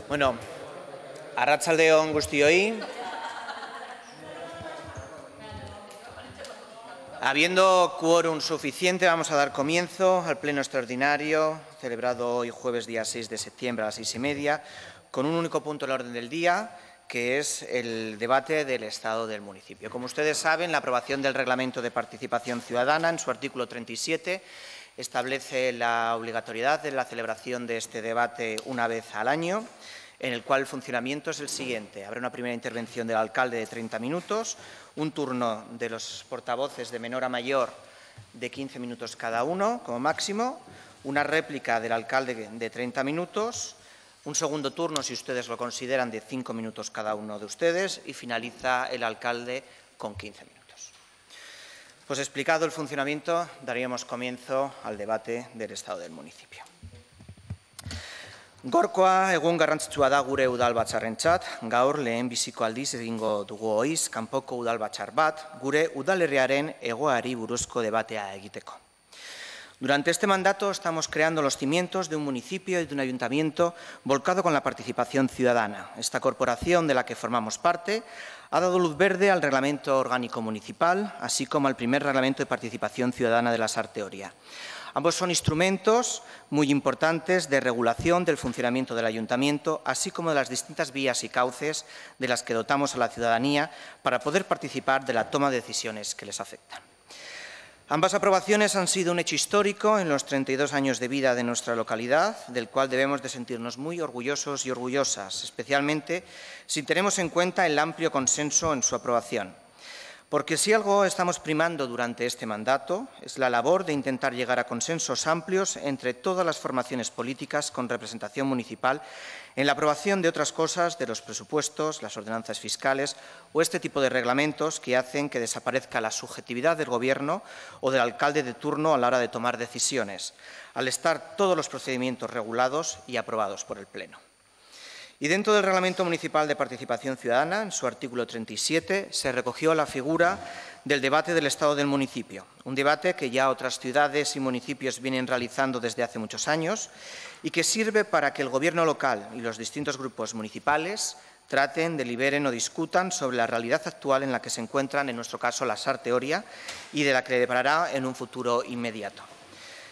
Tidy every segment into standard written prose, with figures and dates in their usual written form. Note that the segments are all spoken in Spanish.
Bueno, arratsaldeon guztioi. Habiendo quórum suficiente, vamos a dar comienzo al pleno extraordinario, celebrado hoy jueves día 6 de septiembre a las 6:30, con un único punto en el orden del día, que es el debate del Estado del municipio. Como ustedes saben, la aprobación del Reglamento de Participación Ciudadana, en su artículo 37, establece la obligatoriedad de la celebración de este debate una vez al año, en el cual el funcionamiento es el siguiente. Habrá una primera intervención del alcalde de 30 minutos, un turno de los portavoces de menor a mayor de 15 minutos cada uno, como máximo, una réplica del alcalde de 30 minutos, un segundo turno, si ustedes lo consideran, de 5 minutos cada uno de ustedes, y finaliza el alcalde con 15 minutos. Pues explicado el funcionamiento, daríamos comienzo al debate del Estado del municipio. Gorkoa egun garrantzitsua da gure udalbatzarrentzat, gaur lehenbiziko aldiz egingo dugu ohiz kanpoko udalbatzar bat, gure udalerriaren egoerari buruzko debatea egiteko. Durante este mandato estamos creando los cimientos de un municipio y de un ayuntamiento volcado con la participación ciudadana. Esta corporación de la que formamos parte ha dado luz verde al Reglamento Orgánico Municipal, así como al primer Reglamento de Participación Ciudadana de la Sarte Oria. Ambos son instrumentos muy importantes de regulación del funcionamiento del ayuntamiento, así como de las distintas vías y cauces de las que dotamos a la ciudadanía para poder participar de la toma de decisiones que les afectan. Ambas aprobaciones han sido un hecho histórico en los 32 años de vida de nuestra localidad, del cual debemos de sentirnos muy orgullosos y orgullosas, especialmente si tenemos en cuenta el amplio consenso en su aprobación. Porque si algo estamos primando durante este mandato es la labor de intentar llegar a consensos amplios entre todas las formaciones políticas con representación municipal en la aprobación de otras cosas, de los presupuestos, las ordenanzas fiscales o este tipo de reglamentos que hacen que desaparezca la subjetividad del Gobierno o del alcalde de turno a la hora de tomar decisiones, al estar todos los procedimientos regulados y aprobados por el Pleno. Y dentro del Reglamento Municipal de Participación Ciudadana, en su artículo 37, se recogió la figura del debate del Estado del municipio, un debate que ya otras ciudades y municipios vienen realizando desde hace muchos años y que sirve para que el Gobierno local y los distintos grupos municipales traten, deliberen o discutan sobre la realidad actual en la que se encuentran, en nuestro caso, la Sarte Oria, y de la que deparará en un futuro inmediato.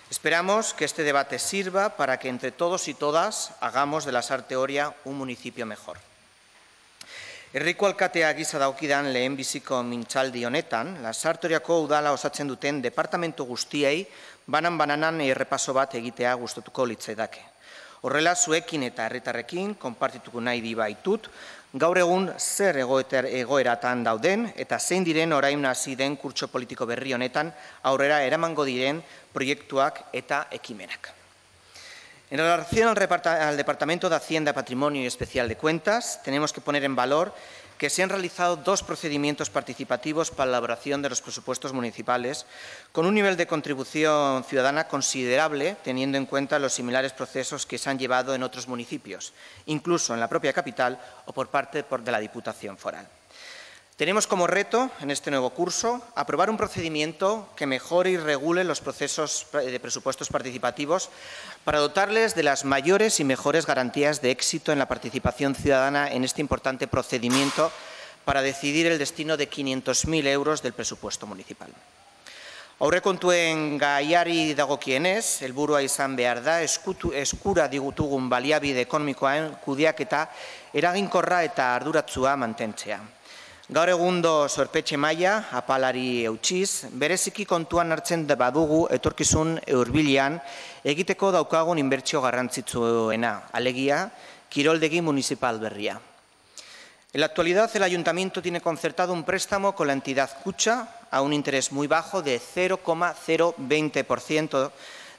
Esperamos que este debate sirva para que entre todos y todas hagamos de la Sarte Oria un municipio mejor. Herriko alkatea gisa daukidan lehenbiziko mintzaldi honetan, la Sarte Oriako udala osatzen duten departamentu guztiei banan-bananan errepaso bat egitea gustatuko litzaidake. Horrela, zuekin eta herritarrekin konpartituko nahi baitut, gaur egun zer egoeratan dauden eta zein diren orain hasi den kurtso politiko berri honetan aurrera eramango diren proiektuak eta ekimenak. En relación al Departamento de Hacienda, Patrimonio y Especial de Cuentas, tenemos que poner en valor que se han realizado dos procedimientos participativos para la elaboración de los presupuestos municipales con un nivel de contribución ciudadana considerable, teniendo en cuenta los similares procesos que se han llevado en otros municipios, incluso en la propia capital o por parte de la Diputación Foral. Tenemos como reto, en este nuevo curso, aprobar un procedimiento que mejore y regule los procesos de presupuestos participativos para dotarles de las mayores y mejores garantías de éxito en la participación ciudadana en este importante procedimiento para decidir el destino de 500.000 euros del presupuesto municipal. Aurrekontuen gaiari dagokienez, helburua izan behar da eskura ditugun baliabide ekonomikoen kudeaketa eraginkorra eta arduratsua mantentzea. Gaur egundo zorpetxe maila apalari eutsiz, bereziki kontuan hartzen badugu etorkizun hurbilean egiteko daukagun inbertsio garrantzitsuena, alegia kiroldegi municipal berria. En la actualidad, el Ayuntamiento tiene concertado un préstamo con la entidad Kutxa a un interés muy bajo de 0,020%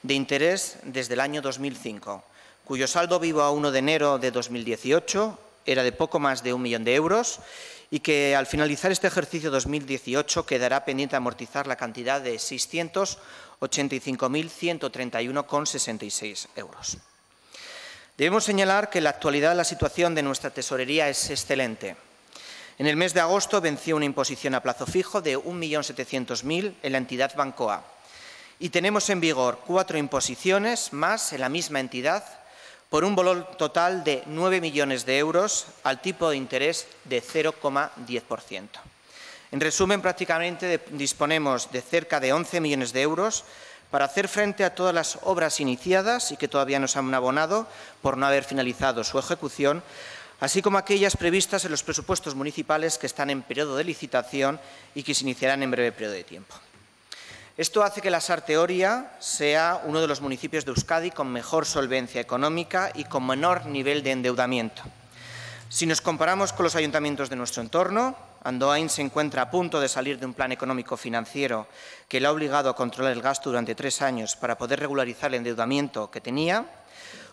de interés desde el año 2005, cuyo saldo vivo a 1 de enero de 2018 era de poco más de 1 millón de euros y que al finalizar este ejercicio 2018 quedará pendiente amortizar la cantidad de 685.131,66 euros. Debemos señalar que en la actualidad la situación de nuestra tesorería es excelente. En el mes de agosto venció una imposición a plazo fijo de 1.700.000 en la entidad Bancoa y tenemos en vigor 4 imposiciones más en la misma entidad por un valor total de 9 millones de euros al tipo de interés de 0,10%. En resumen, prácticamente disponemos de cerca de 11 millones de euros para hacer frente a todas las obras iniciadas y que todavía no se han abonado por no haber finalizado su ejecución, así como aquellas previstas en los presupuestos municipales que están en periodo de licitación y que se iniciarán en breve periodo de tiempo. Esto hace que Lasarte Oria sea uno de los municipios de Euskadi con mejor solvencia económica y con menor nivel de endeudamiento. Si nos comparamos con los ayuntamientos de nuestro entorno, Andoain se encuentra a punto de salir de un plan económico-financiero que le ha obligado a controlar el gasto durante 3 años para poder regularizar el endeudamiento que tenía.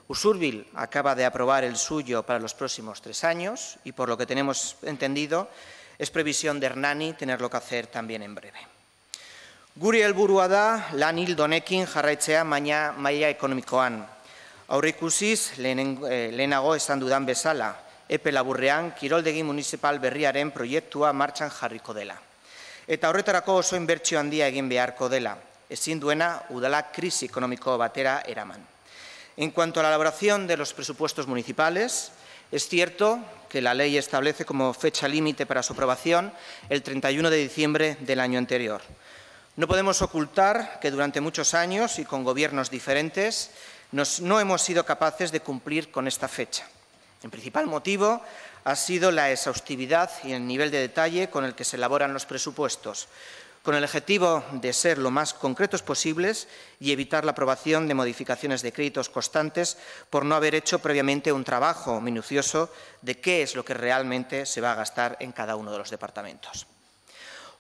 Usurbil acaba de aprobar el suyo para los próximos 3 años y, por lo que tenemos entendido, es previsión de Hernani tenerlo que hacer también en breve. Gure helburua da lan ildo honekin jarraitzea maila ekonomikoan. Aurreikusiz, lehenago esan dudan bezala, epe laburrean kiroldegi municipal berriaren proiektua martxan jarriko dela. Eta horretarako oso inbertsio handia egin beharko dela, ezin duena udala krisi ekonomiko batera eraman. En cuanto a la elaboración de los presupuestos municipales, es cierto que la ley establece como fecha límite para su aprobación el 31 de diciembre del año anterior. No podemos ocultar que durante muchos años y con gobiernos diferentes no hemos sido capaces de cumplir con esta fecha. El principal motivo ha sido la exhaustividad y el nivel de detalle con el que se elaboran los presupuestos, con el objetivo de ser lo más concretos posibles y evitar la aprobación de modificaciones de créditos constantes por no haber hecho previamente un trabajo minucioso de qué es lo que realmente se va a gastar en cada uno de los departamentos.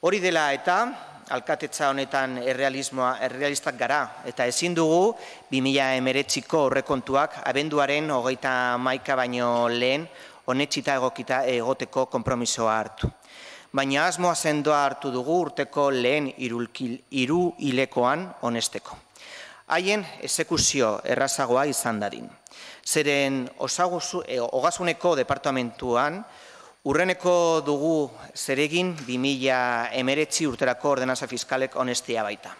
Hori dela eta, alkatetza honetan errealistak gara, eta ezin dugu 2019ko aurrekontuak abenduaren 31 baino lehen onetsita egoteko konpromisoa hartu. Baina asmoa sendoa hartu dugu urteko lehen hiruhilekoan onesteko. Haien exekuzio errazagoa izan dadin. Zeren ogasuneko departamentuan urreneko dugu zeregin 2019 urterako ordenanza fiskalek onestea baita.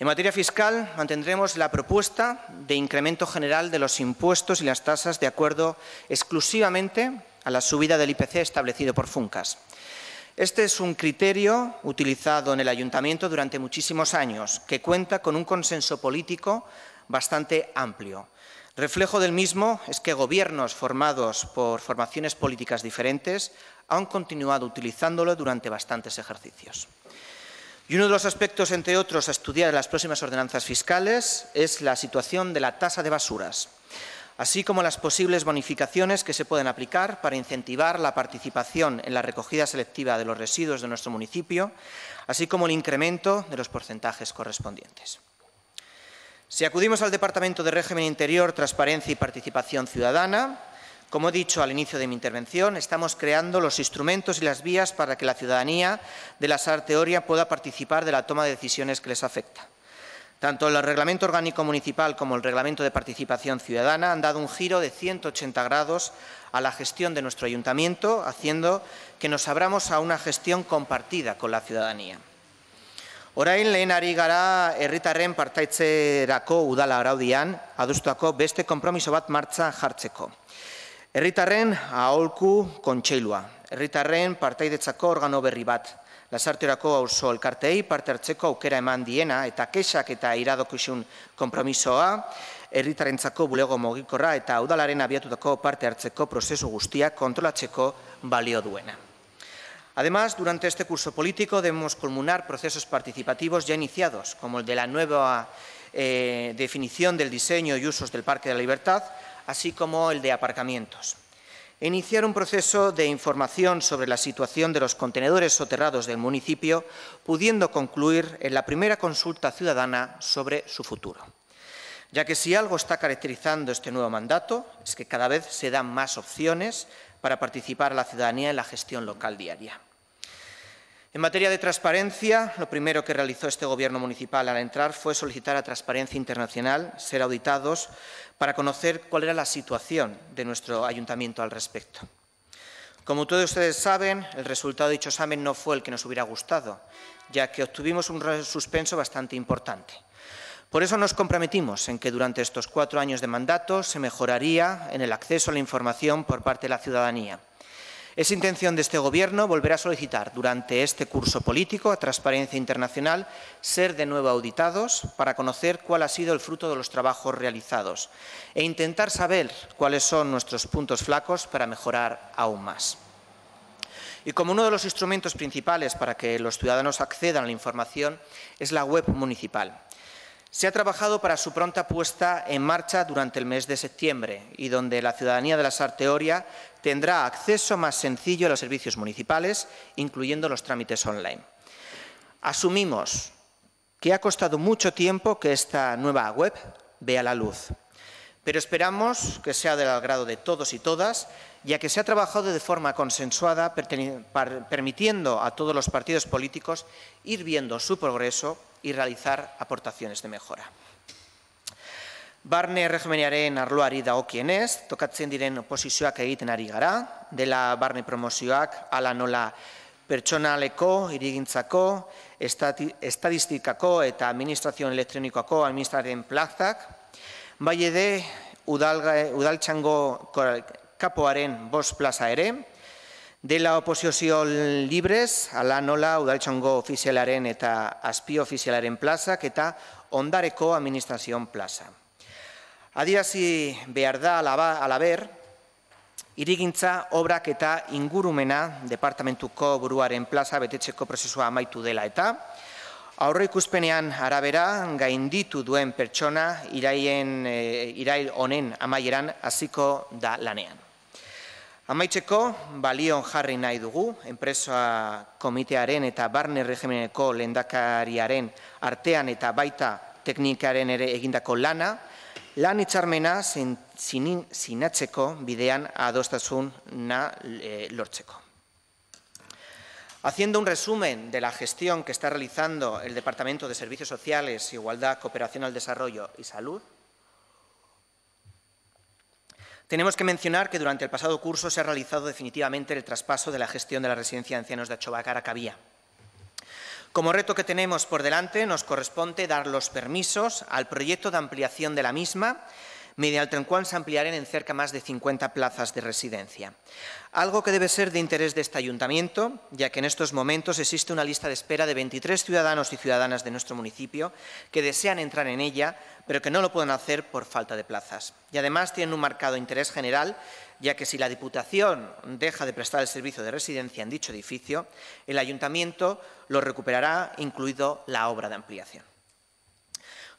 En materia fiscal, mantendremos la propuesta de incremento general de los impuestos y las tasas de acuerdo exclusivamente a la subida del IPC establecido por Funcas. Este es un criterio utilizado en el Ayuntamiento durante muchísimos años, que cuenta con un consenso político bastante amplio. Reflejo del mismo es que gobiernos formados por formaciones políticas diferentes han continuado utilizándolo durante bastantes ejercicios. Y uno de los aspectos, entre otros, a estudiar en las próximas ordenanzas fiscales es la situación de la tasa de basuras, así como las posibles bonificaciones que se pueden aplicar para incentivar la participación en la recogida selectiva de los residuos de nuestro municipio, así como el incremento de los porcentajes correspondientes. Si acudimos al Departamento de Régimen Interior, Transparencia y Participación Ciudadana, como he dicho al inicio de mi intervención, estamos creando los instrumentos y las vías para que la ciudadanía de Lasarte Oria pueda participar de la toma de decisiones que les afecta. Tanto el Reglamento Orgánico Municipal como el Reglamento de Participación Ciudadana han dado un giro de 180 grados a la gestión de nuestro ayuntamiento, haciendo que nos abramos a una gestión compartida con la ciudadanía. Orain lehen ari gara herritarren partaitzerako udala araudian adostuako beste konpromiso bat martxan jartzeko. Herritarren aholku kontseilua, herritarren partaidetzako organo berri bat, Lasarte Oriako auzo elkarteei parte hartzeko aukera eman diena eta kexak eta iradokisun konpromisoa, herritarrentzako bulego mugikorra eta udalaren abiatutako parte hartzeko prozesu guztiak kontrolatzeko balio duena. Además, durante este curso político debemos culminar procesos participativos ya iniciados, como el de la nueva definición del diseño y usos del Parque de la Libertad, así como el de aparcamientos. Iniciar un proceso de información sobre la situación de los contenedores soterrados del municipio, pudiendo concluir en la primera consulta ciudadana sobre su futuro. Ya que si algo está caracterizando este nuevo mandato, es que cada vez se dan más opciones para participar a la ciudadanía en la gestión local diaria. En materia de transparencia, lo primero que realizó este Gobierno municipal al entrar fue solicitar a Transparencia Internacional ser auditados para conocer cuál era la situación de nuestro ayuntamiento al respecto. Como todos ustedes saben, el resultado de dicho examen no fue el que nos hubiera gustado, ya que obtuvimos un suspenso bastante importante. Por eso nos comprometimos en que durante estos 4 años de mandato se mejoraría en el acceso a la información por parte de la ciudadanía. Es intención de este Gobierno volver a solicitar durante este curso político a Transparencia Internacional ser de nuevo auditados para conocer cuál ha sido el fruto de los trabajos realizados e intentar saber cuáles son nuestros puntos flacos para mejorar aún más. Y como uno de los instrumentos principales para que los ciudadanos accedan a la información es la web municipal. Se ha trabajado para su pronta puesta en marcha durante el mes de septiembre y donde la ciudadanía de la Sarte Oria tendrá acceso más sencillo a los servicios municipales, incluyendo los trámites online. Asumimos que ha costado mucho tiempo que esta nueva web vea la luz, pero esperamos que sea del agrado de todos y todas, ya que se ha trabajado de forma consensuada, permitiendo a todos los partidos políticos ir viendo su progreso y realizar aportaciones de mejora. Barne erregimenaren arloari dagokienez, tokatzen diren oposizioak egiten ari gara, dela barne promozioak, ala nola pertsonaleko, hirigintzako, estadistikako eta administrazio elektronikoako administraren plazak, bai ere udaltxango kapoaren 5 plaza ere, dela oposizio libres, ala nola udaltxango ofizialaren eta azpi ofizialaren plazak eta ondareko administrazioan plaza. Adierazi behar da alaber, hirigintza, obrak eta ingurumena departamentuko buruaren plaza betetzeko prozesua amaitu dela eta aurreikuspenean arabera gainditu duen pertsona irail honen amaieran hasiko da lanean. Amaitzeko, balion jarri nahi dugu, enpresa komitearen eta barne erregimeneko lehendakariaren artean eta baita teknikaren ere egindako lana, lan hitzarmena sinatzeko bidean adostasuna lortzeko. Haciendo un resumen de la gestión que está realizando el Departamento de Servicios Sociales, Igualdad, Cooperación al Desarrollo y Salud, tenemos que mencionar que durante el pasado curso se ha realizado definitivamente el traspaso de la gestión de la residencia de ancianos de Achobacar a Cabía. Como reto que tenemos por delante, nos corresponde dar los permisos al proyecto de ampliación de la misma, mediante el cual se ampliarán en cerca más de 50 plazas de residencia. Algo que debe ser de interés de este ayuntamiento, ya que en estos momentos existe una lista de espera de 23 ciudadanos y ciudadanas de nuestro municipio que desean entrar en ella, pero que no lo pueden hacer por falta de plazas. Y además tienen un marcado interés general, ya que si la Diputación deja de prestar el servicio de residencia en dicho edificio, el ayuntamiento lo recuperará, incluido la obra de ampliación.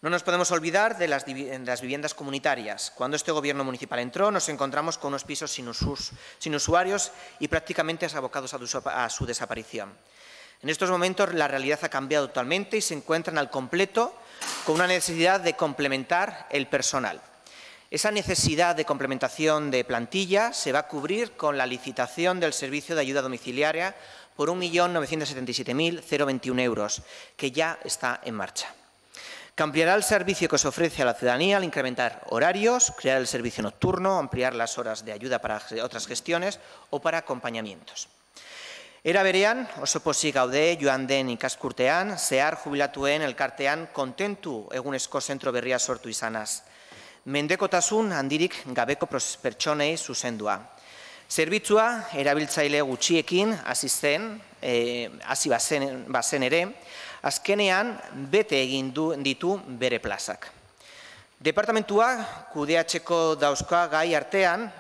No nos podemos olvidar de las viviendas comunitarias. Cuando este Gobierno municipal entró, nos encontramos con unos pisos sin usuarios y prácticamente abocados a su desaparición. En estos momentos la realidad ha cambiado totalmente y se encuentran al completo con una necesidad de complementar el personal. Esa necesidad de complementación de plantilla se va a cubrir con la licitación del servicio de ayuda domiciliaria por 1.977.021 euros, que ya está en marcha. Que ampliará el servicio que se ofrece a la ciudadanía al incrementar horarios, crear el servicio nocturno, ampliar las horas de ayuda para otras gestiones o para acompañamientos. Era berean, oso pozik gaude joan den ikaskurtean, zehar jubilatuen elkartean kontentu egunezko zentro berria sortu izanaz. Mendekotasun handirik gabeko pertsonei zuzendua. Zerbitzua erabiltzaile gutxiekin hasi bazen ere, azkenean bete egin ditu bere plazak. Departamentua kudeatzeko dauzka gai artean,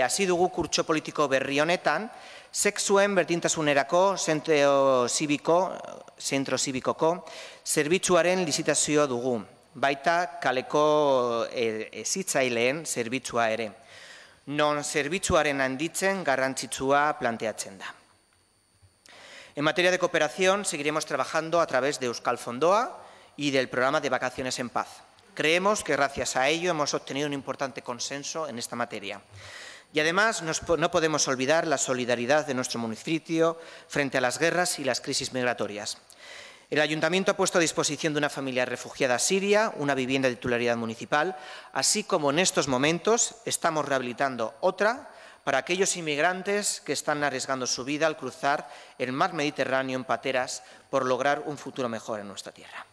hasi dugu kurtso politiko berri honetan, sexuen berdintasunerako zentro zibikoko zerbitzuaren lizitazioa dugu, baita kaleko hezitzaileen zerbitzua ere, non zerbitzuaren handitzen garrantzitsua planteatzen da. En materia de cooperación, seguiremos trabajando a través de Euskal Fondoa y del programa de Vacaciones en Paz. Creemos que gracias a ello hemos obtenido un importante consenso en esta materia. Y además no podemos olvidar la solidaridad de nuestro municipio frente a las guerras y las crisis migratorias. El Ayuntamiento ha puesto a disposición de una familia refugiada siria una vivienda de titularidad municipal, así como en estos momentos estamos rehabilitando otra para aquellos inmigrantes que están arriesgando su vida al cruzar el mar Mediterráneo en pateras por lograr un futuro mejor en nuestra tierra.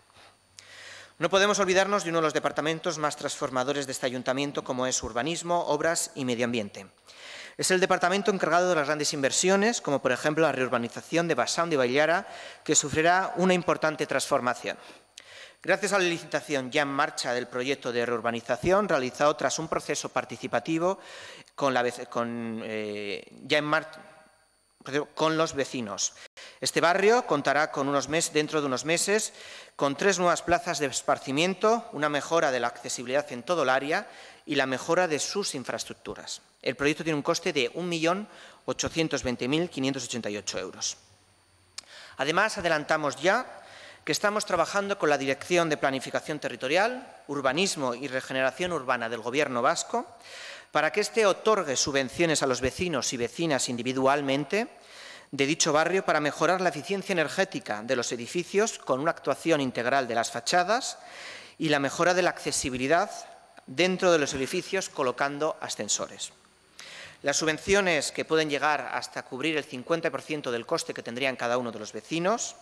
No podemos olvidarnos de uno de los departamentos más transformadores de este ayuntamiento, como es Urbanismo, Obras y Medio Ambiente. Es el departamento encargado de las grandes inversiones, como por ejemplo la reurbanización de Bassam de Bailara, que sufrirá una importante transformación. Gracias a la licitación ya en marcha del proyecto de reurbanización, realizado tras un proceso participativo con los vecinos. Este barrio contará dentro de unos meses con 3 nuevas plazas de esparcimiento, una mejora de la accesibilidad en todo el área y la mejora de sus infraestructuras. El proyecto tiene un coste de 1.820.588 euros. Además, adelantamos ya que estamos trabajando con la Dirección de Planificación Territorial, Urbanismo y Regeneración Urbana del Gobierno vasco para que éste otorgue subvenciones a los vecinos y vecinas individualmente de dicho barrio para mejorar la eficiencia energética de los edificios con una actuación integral de las fachadas y la mejora de la accesibilidad dentro de los edificios colocando ascensores. Las subvenciones, que pueden llegar hasta cubrir el 50% del coste que tendrían cada uno de los vecinos,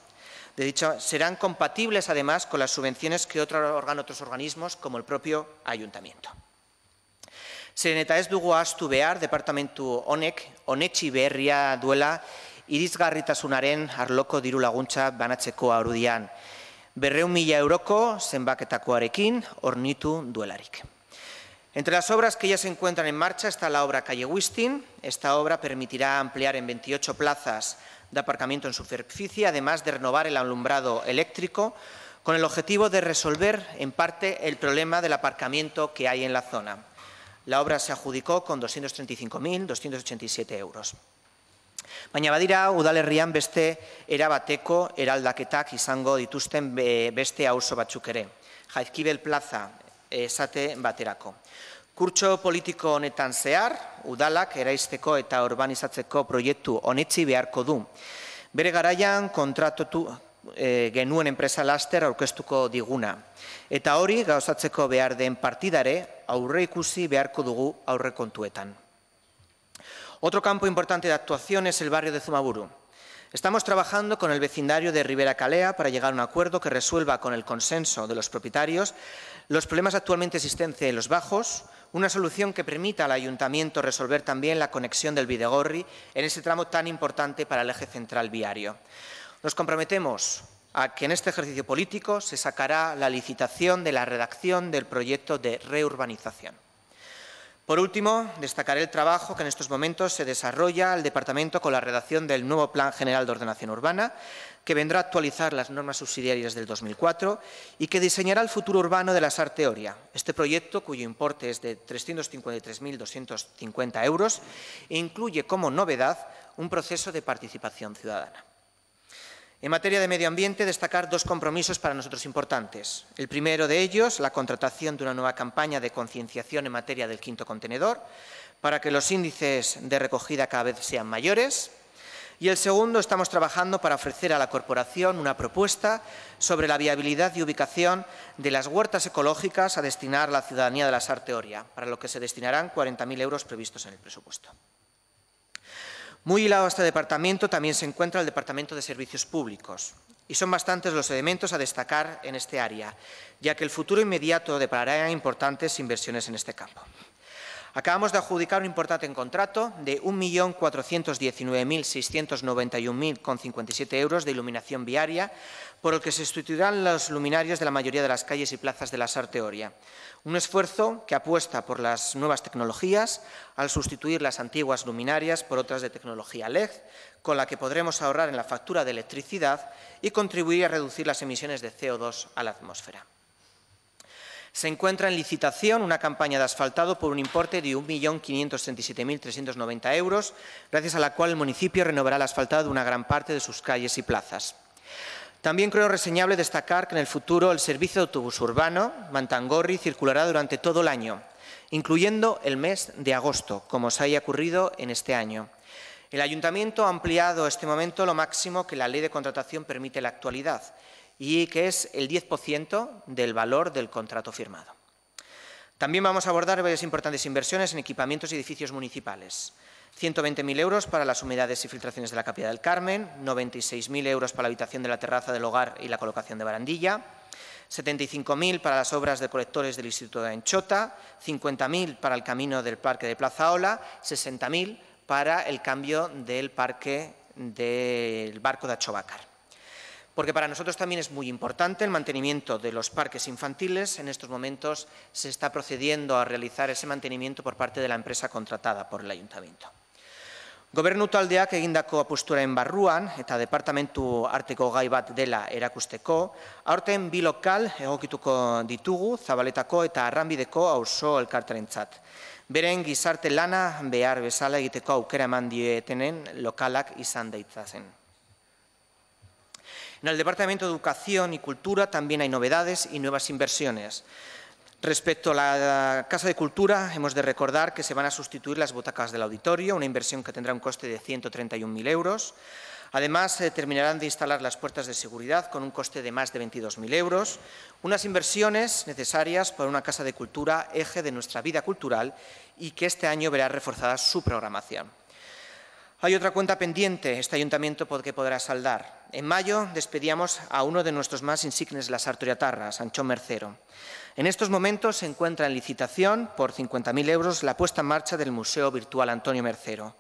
serán compatibles además con las subvenciones que otros organismos como el propio ayuntamiento. Zeren eta ez dugu ahaztu behar, departamentu honek onetsi beharria duela irisgarritasunaren arloko diru laguntza banatzeko araudian. 200.000 euroko zenbaketakoarekin hornitu duelarik. Entre las obras que ya se encuentran en marcha está la obra Calle Wistin. Esta obra permitirá ampliar en 28 plazas de aparcamiento en superficie, además de renovar el alumbrado eléctrico, con el objetivo de resolver en parte el problema del aparcamiento que hay en la zona. La obra se adjudicó con 235.287 euros. Baina badira, udalerrian beste erabateko eraldaketak izango dituzten beste auzo batzuk ere. Jaizkibel plaza esate baterako. Kurtso politiko honetan zehar, udalak eraisteko eta urbanizatzeko proiektu onetsi beharko du. Bere garaian kontratatu genuen enpresa laster aurkeztuko diguna. Eta hori gauzatzeko behar den partidare aurre ikusi beharko dugu aurrekontuetan. Otro campo importante de actuación es el barrio de Zumaburu. Estamos trabajando con el vecindario de Ribera Calea para llegar a un acuerdo que resuelva con el consenso de los propietarios los problemas actualmente existentes en los bajos, una solución que permita al ayuntamiento resolver también la conexión del Bidegorri en ese tramo tan importante para el eje central viario. Nos comprometemos a que en este ejercicio político se sacará la licitación de la redacción del proyecto de reurbanización. Por último, destacaré el trabajo que en estos momentos se desarrolla el Departamento con la redacción del nuevo Plan General de Ordenación Urbana, que vendrá a actualizar las normas subsidiarias del 2004 y que diseñará el futuro urbano de la Sarte Oria. Este proyecto, cuyo importe es de 353.250 euros, incluye como novedad un proceso de participación ciudadana. En materia de medio ambiente, destacar 2 compromisos para nosotros importantes. El primero de ellos, la contratación de una nueva campaña de concienciación en materia del quinto contenedor, para que los índices de recogida cada vez sean mayores. Y el segundo, estamos trabajando para ofrecer a la corporación una propuesta sobre la viabilidad y ubicación de las huertas ecológicas a destinar a la ciudadanía de la Sarte Oria, para lo que se destinarán 40.000 euros previstos en el presupuesto. Muy hilado a este departamento también se encuentra el Departamento de Servicios Públicos. Y son bastantes los elementos a destacar en este área, ya que el futuro inmediato deparará importantes inversiones en este campo. Acabamos de adjudicar un importante contrato de 1.419.691,57 euros de iluminación viaria, por el que se sustituirán los luminarios de la mayoría de las calles y plazas de la Sarte Oria. Un esfuerzo que apuesta por las nuevas tecnologías al sustituir las antiguas luminarias por otras de tecnología LED, con la que podremos ahorrar en la factura de electricidad y contribuir a reducir las emisiones de CO2 a la atmósfera. Se encuentra en licitación una campaña de asfaltado por un importe de 1.537.390 euros, gracias a la cual el municipio renovará el asfaltado de una gran parte de sus calles y plazas. También creo reseñable destacar que en el futuro el servicio de autobús urbano Mantangorri circulará durante todo el año, incluyendo el mes de agosto, como se haya ocurrido en este año. El Ayuntamiento ha ampliado este momento lo máximo que la Ley de Contratación permite en la actualidad, y que es el 10% del valor del contrato firmado. También vamos a abordar varias importantes inversiones en equipamientos y edificios municipales. 120.000 euros para las humedades y filtraciones de la Capilla del Carmen, 96.000 euros para la habitación de la terraza del hogar y la colocación de barandilla, 75.000 para las obras de colectores del Instituto de Anchota, 50.000 para el camino del Parque de Plaza Ola, 60.000 para el cambio del parque del barco de Achóvacar. Porque para nosotros también es muy importante el mantenimiento de los parques infantiles. En estos momentos se está procediendo a realizar ese mantenimiento por parte de la empresa contratada por el Ayuntamiento. Gobernu taldeak egindako apusturaren barruan eta departamentu arteko gai bat dela erakusteko, aurten bi lokal egokituko ditugu Zabaletako eta Arranbideko auzo elkarterentzat. Beren gizarte lana behar bezala egiteko aukera eman dietenen lokalak izan daitzazen. En el Departamento de Educación y Cultura también hay novedades y nuevas inversiones. Respecto a la Casa de Cultura, hemos de recordar que se van a sustituir las butacas del auditorio, una inversión que tendrá un coste de 131.000 euros. Además, se terminarán de instalar las puertas de seguridad con un coste de más de 22.000 euros. Unas inversiones necesarias para una Casa de Cultura, eje de nuestra vida cultural y que este año verá reforzada su programación. Hay otra cuenta pendiente, este ayuntamiento que podrá saldar. En mayo despedíamos a uno de nuestros más insignes de la Sartoriatarra, Sanchón Mercero. En estos momentos se encuentra en licitación por 50.000 euros la puesta en marcha del Museo Virtual Antonio Mercero,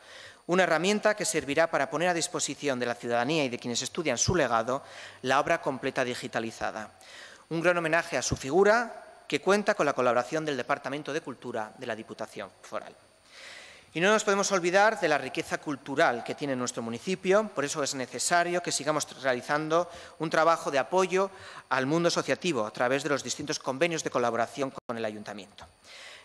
una herramienta que servirá para poner a disposición de la ciudadanía y de quienes estudian su legado la obra completa digitalizada. Un gran homenaje a su figura que cuenta con la colaboración del Departamento de Cultura de la Diputación Foral. Y no nos podemos olvidar de la riqueza cultural que tiene nuestro municipio, por eso es necesario que sigamos realizando un trabajo de apoyo al mundo asociativo a través de los distintos convenios de colaboración con el Ayuntamiento.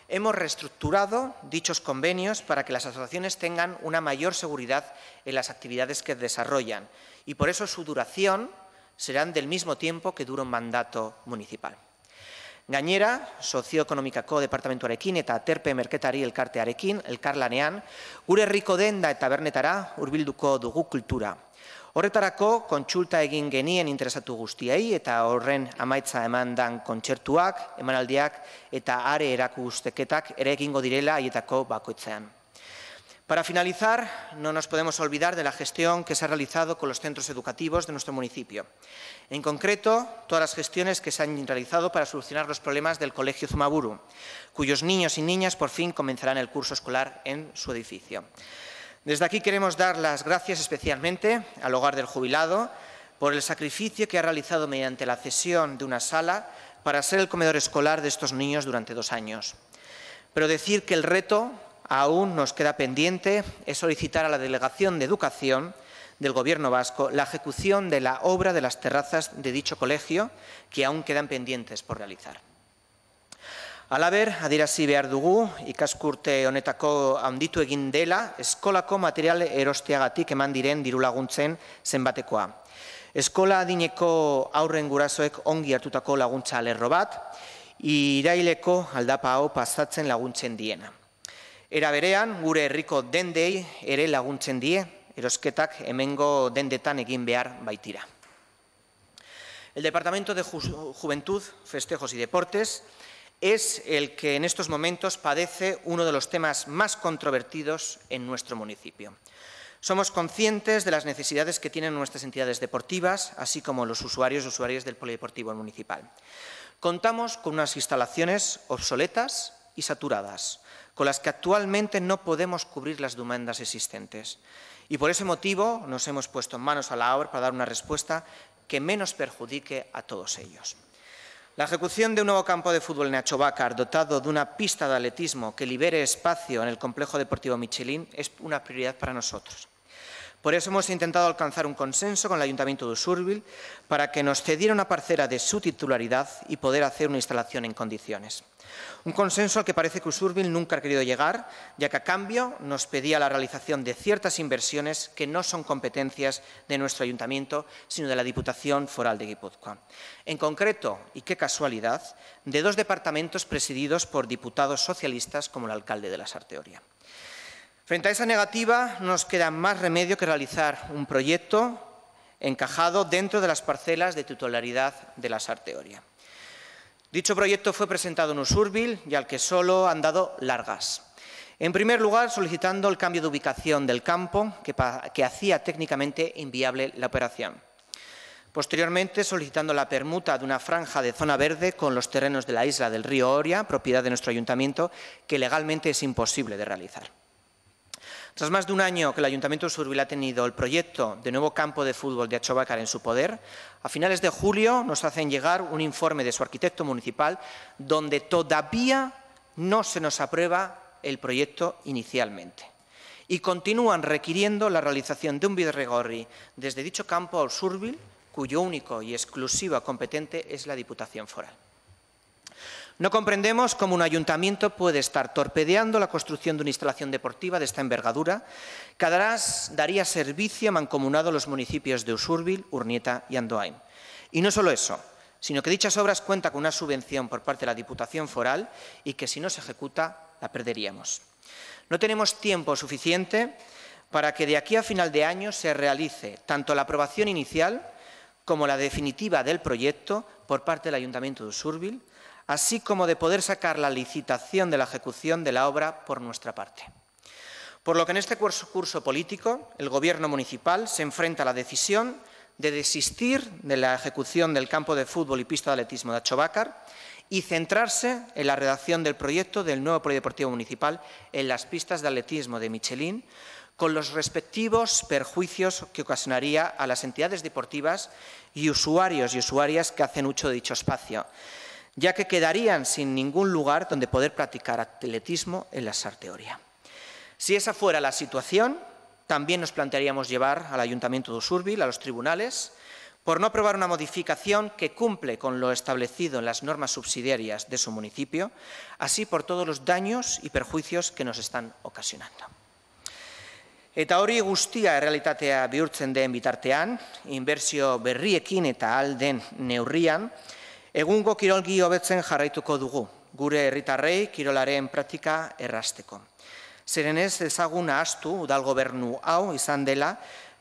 Hemos reestructurado dichos convenios para que las asociaciones tengan una mayor seguridad en las actividades que desarrollan y por eso su duración serán del mismo tiempo que dura un mandato municipal. Gainera, sozioekonomikako departamentuarekin eta aterpe merketari elkartearekin, elkarlanean, gure herriko denda eta tabernetara hurbilduko dugu kultura. Horretarako, kontsulta egin genien interesatu guztiei eta horren amaitza emandan kontzertuak, emanaldiak eta are erakusteketak ere egingo direla haietako bakoitzean. Para finalizar, no nos podemos olvidar de la gestión que se ha realizado con los centros educativos de nuestro municipio. En concreto, todas las gestiones que se han realizado para solucionar los problemas del Colegio Zumaburu, cuyos niños y niñas por fin comenzarán el curso escolar en su edificio. Desde aquí queremos dar las gracias especialmente al Hogar del Jubilado por el sacrificio que ha realizado mediante la cesión de una sala para ser el comedor escolar de estos niños durante 2 años. Pero decir que el reto aún nos queda pendiente es solicitar a la Delegación de Educación del Gobierno vasco la ejecución de la obra de las terrazas de dicho colegio que aún quedan pendientes por realizar. Halaber, adierazi behar dugu, ikaskurte honetako handitu egin dela eskolako material erosteagatik eman diren dirulaguntzen zenbatekoa. Eskola adineko aurren gurasoek ongi hartutako laguntza lerro bat, iraileko aldapa hau pasatzen laguntzen diena. Era berean, gure herriko dendei ere laguntzen die, erosketak hemengo dendetan egin behar baitira. El Departamento de Juventud, Festejos y Deportes es el que en estos momentos padece uno de los temas más controvertidos en nuestro municipio. Somos conscientes de las necesidades que tienen nuestras entidades deportivas, así como los usuarios y usuarias del polideportivo municipal. Contamos con unas instalaciones obsoletas y saturadas, con las que actualmente no podemos cubrir las demandas existentes. Y por ese motivo nos hemos puesto manos a la obra para dar una respuesta que menos perjudique a todos ellos. La ejecución de un nuevo campo de fútbol en Achóvacar dotado de una pista de atletismo que libere espacio en el complejo deportivo Michelin es una prioridad para nosotros. Por eso hemos intentado alcanzar un consenso con el Ayuntamiento de Usurbil para que nos cediera una parcela de su titularidad y poder hacer una instalación en condiciones. Un consenso al que parece que Usurbil nunca ha querido llegar, ya que a cambio nos pedía la realización de ciertas inversiones que no son competencias de nuestro Ayuntamiento, sino de la Diputación Foral de Guipúzcoa. En concreto, y qué casualidad, de 2 departamentos presididos por diputados socialistas como el alcalde de la Sarteoria. Frente a esa negativa, no nos queda más remedio que realizar un proyecto encajado dentro de las parcelas de titularidad de la Sarteoria. Dicho proyecto fue presentado en Usurbil y al que solo han dado largas. En primer lugar, solicitando el cambio de ubicación del campo que hacía técnicamente inviable la operación. Posteriormente, solicitando la permuta de una franja de zona verde con los terrenos de la isla del río Oria, propiedad de nuestro ayuntamiento, que legalmente es imposible de realizar. Tras más de un año que el Ayuntamiento de Usurbil ha tenido el proyecto de nuevo campo de fútbol de Atxobacar en su poder, a finales de julio nos hacen llegar un informe de su arquitecto municipal donde todavía no se nos aprueba el proyecto inicialmente. Y continúan requiriendo la realización de un bidegorri desde dicho campo a Usurbil, cuyo único y exclusivo competente es la Diputación Foral. No comprendemos cómo un ayuntamiento puede estar torpedeando la construcción de una instalación deportiva de esta envergadura que además daría servicio mancomunado a los municipios de Usurbil, Urnieta y Andoain. Y no solo eso, sino que dichas obras cuentan con una subvención por parte de la Diputación Foral y que si no se ejecuta la perderíamos. No tenemos tiempo suficiente para que de aquí a final de año se realice tanto la aprobación inicial como la definitiva del proyecto por parte del Ayuntamiento de Usurbil, así como de poder sacar la licitación de la ejecución de la obra por nuestra parte. Por lo que en este curso político, el Gobierno municipal se enfrenta a la decisión de desistir de la ejecución del campo de fútbol y pista de atletismo de Atxobacar y centrarse en la redacción del proyecto del nuevo polideportivo municipal en las pistas de atletismo de Michelín, con los respectivos perjuicios que ocasionaría a las entidades deportivas y usuarios y usuarias que hacen uso de dicho espacio, ya que quedarían sin ningún lugar donde poder practicar atletismo en la Sarte Oria. Si esa fuera la situación, también nos plantearíamos llevar al Ayuntamiento de Usurbil a los tribunales por no aprobar una modificación que cumple con lo establecido en las normas subsidiarias de su municipio, así por todos los daños y perjuicios que nos están ocasionando. Eta hori guztia errealitatea bihurtzen den bitartean, inbertsio berriekin eta ahal den neurrian, egungo kirolgi hobetzen jarraituko dugu, gure herritarrei kirolaren praktika errazteko. Zeren ez ezagun ahaztu udal gobernu hau izan dela,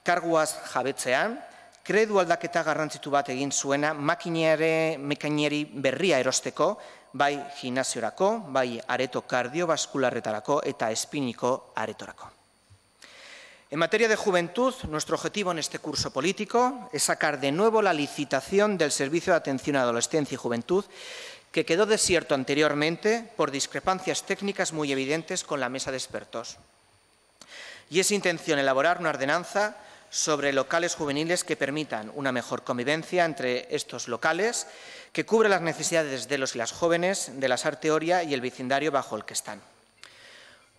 karguaz jabetzean, kredu aldaketa garrantzitu bat egin zuena mekaineri berria erosteko, bai gimnasiorako, bai areto kardiobaskularretarako eta espiniko aretorako. En materia de juventud, nuestro objetivo en este curso político es sacar de nuevo la licitación del Servicio de Atención a Adolescencia y Juventud, que quedó desierto anteriormente por discrepancias técnicas muy evidentes con la mesa de expertos. Y es intención elaborar una ordenanza sobre locales juveniles que permitan una mejor convivencia entre estos locales, que cubre las necesidades de los y las jóvenes de la Sarte Oria y el vecindario bajo el que están.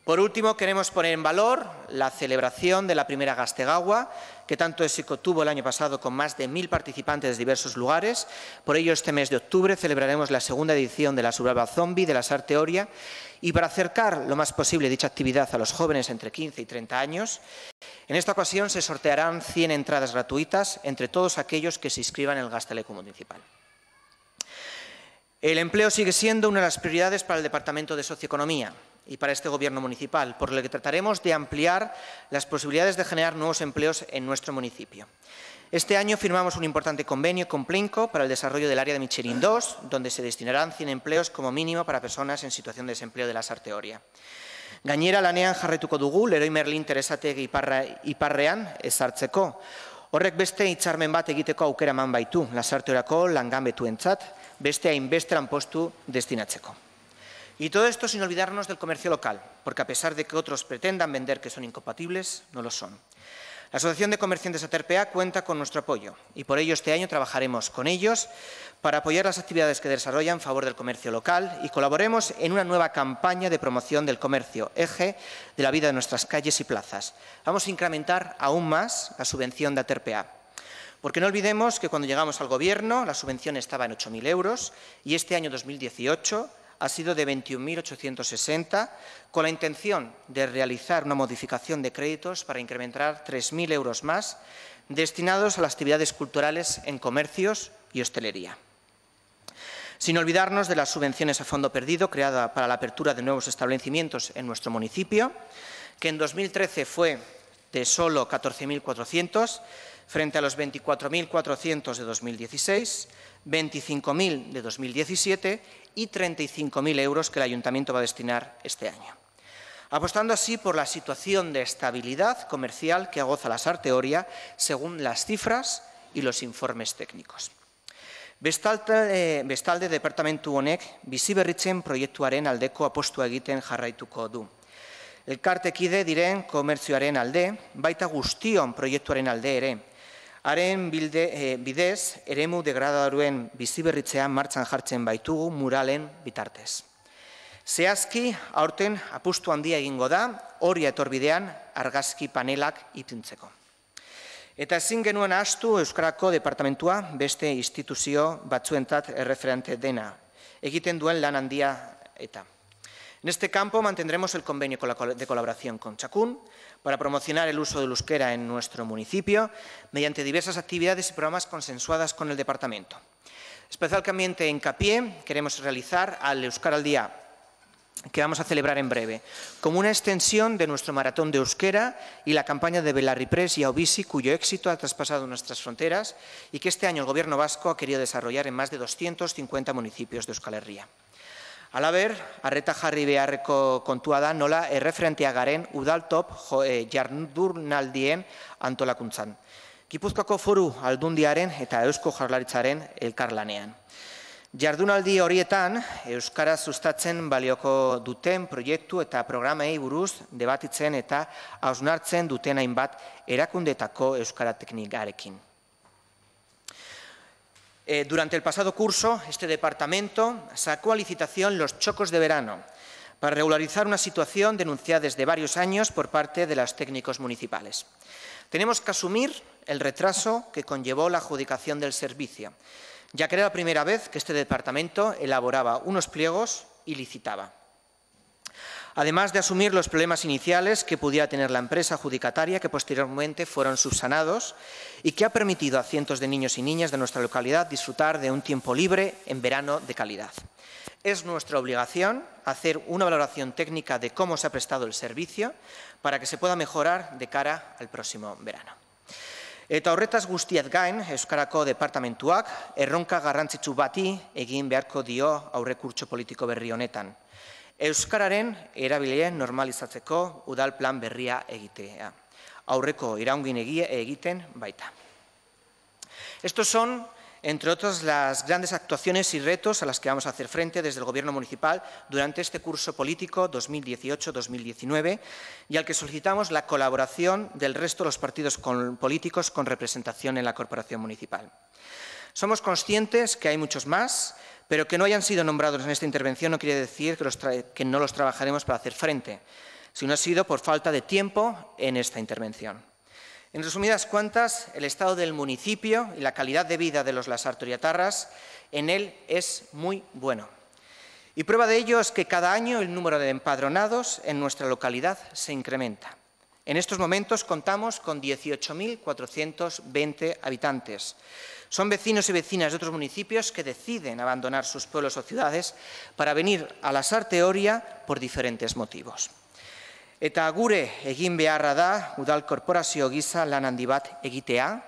Por último, queremos poner en valor la celebración de la primera Gaztegaua, que tanto éxito tuvo el año pasado con más de 1000 participantes de diversos lugares. Por ello, este mes de octubre celebraremos la segunda edición de la Survival Zombie de la Sarte Oria y para acercar lo más posible dicha actividad a los jóvenes entre 15 y 30 años, en esta ocasión se sortearán 100 entradas gratuitas entre todos aquellos que se inscriban en el Gazteleku municipal. El empleo sigue siendo una de las prioridades para el Departamento de Socioeconomía y para este Gobierno municipal, por lo que trataremos de ampliar las posibilidades de generar nuevos empleos en nuestro municipio. Este año firmamos un importante convenio con Plinko para el desarrollo del área de Michelín 2, donde se destinarán 100 empleos como mínimo para personas en situación de desempleo de la Sarte Oria. Gainera lanean jarraituko dugu Leroy Merlin Teresategi iparrean ezartzeko. Horrek beste hitzarmen bat egiteko aukera eman baitu, Lasarte Oriako langabetuentzat, beste hainbeste lanpostu destinatzeko. Y todo esto sin olvidarnos del comercio local, porque a pesar de que otros pretendan vender que son incompatibles, no lo son. La Asociación de Comerciantes Aterpea cuenta con nuestro apoyo y por ello este año trabajaremos con ellos para apoyar las actividades que desarrollan en favor del comercio local y colaboremos en una nueva campaña de promoción del comercio, eje de la vida de nuestras calles y plazas. Vamos a incrementar aún más la subvención de Aterpea. Porque no olvidemos que cuando llegamos al Gobierno la subvención estaba en 8.000 euros y este año 2018 ha sido de 21.860, con la intención de realizar una modificación de créditos para incrementar 3.000 euros más destinados a las actividades culturales en comercios y hostelería. Sin olvidarnos de las subvenciones a fondo perdido creada para la apertura de nuevos establecimientos en nuestro municipio, que en 2013 fue de solo 14.400, frente a los 24.400 de 2016, 25.000 de 2017 y 35.000 euros que el Ayuntamiento va a destinar este año. Apostando así por la situación de estabilidad comercial que goza la Sarte Oria según las cifras y los informes técnicos. Bestalde, departamentu honek biziberritzen proiektuaren aldeko apustua egiten jarraituko du. Elkartekide diren komertzioaren alde, baita guztion proiektuaren alde ere. Haren bidez, eremu degradaruen biziberritzea martxan jartzen baitugu muralen bitartez. Zehazki, aurten apustu handia egingo da, hori etorbidean argazki panelak ipintzeko. Eta ezin genuen ahaztu Euskarako departamentua beste instituzio batzuentzat erreferente dena, egiten duen lan handia eta. En este campo mantendremos el convenio de colaboración con Chacún para promocionar el uso del euskera en nuestro municipio mediante diversas actividades y programas consensuadas con el departamento. Especialmente hincapié queremos realizar al Euskara al Día, que vamos a celebrar en breve, como una extensión de nuestro maratón de euskera y la campaña de Belarri Press y Aubisi, cuyo éxito ha traspasado nuestras fronteras y que este año el Gobierno vasco ha querido desarrollar en más de 250 municipios de Euskal Herria. Halaber, arreta jarri beharreko kontua da nola erreferentea garen udaltop jardunaldien antolakuntzan. Gipuzkoako Foru Aldundiaren eta Eusko Jaurlaritzaren elkarlanean. Jardunaldi horietan, Euskara sustatzen balioko duten proiektu eta programei buruz debatitzen eta hausnartzen duten hainbat erakundetako Euskara teknikarekin. Durante el pasado curso, este departamento sacó a licitación los chocos de verano para regularizar una situación denunciada desde varios años por parte de los técnicos municipales. Tenemos que asumir el retraso que conllevó la adjudicación del servicio, ya que era la primera vez que este departamento elaboraba unos pliegos y licitaba. Además de asumir los problemas iniciales que pudiera tener la empresa adjudicataria, que posteriormente fueron subsanados y que ha permitido a cientos de niños y niñas de nuestra localidad disfrutar de un tiempo libre en verano de calidad. Es nuestra obligación hacer una valoración técnica de cómo se ha prestado el servicio para que se pueda mejorar de cara al próximo verano. Eta horretaz guztiaz gain, Euskarako departamentuak erronka garrantzitsu bati egin beharko dio aurrekurtso politiko berri honetan. Euskararen erabilera normalizatzeko udal plan berria egitea. Aurreko iraungin egiten baita. Estos son, entre otras, las grandes actuaciones y retos a las que vamos a hacer frente desde el Gobierno municipal durante este curso político 2018-2019 y al que solicitamos la colaboración del resto de los partidos políticos con representación en la corporación municipal. Somos conscientes que hay muchos más, pero que no hayan sido nombrados en esta intervención no quiere decir que no los trabajaremos para hacer frente, sino ha sido por falta de tiempo en esta intervención. En resumidas cuentas, el estado del municipio y la calidad de vida de los lasartoriatarras en él es muy bueno. Y prueba de ello es que cada año el número de empadronados en nuestra localidad se incrementa. En estos momentos contamos con 18.420 habitantes. Son vecinos y vecinas de otros municipios que deciden abandonar sus pueblos o ciudades para venir a Lasarte Oria por diferentes motivos. Eta gure egin beharra da udal korporazio gisa lan handi bat egitea,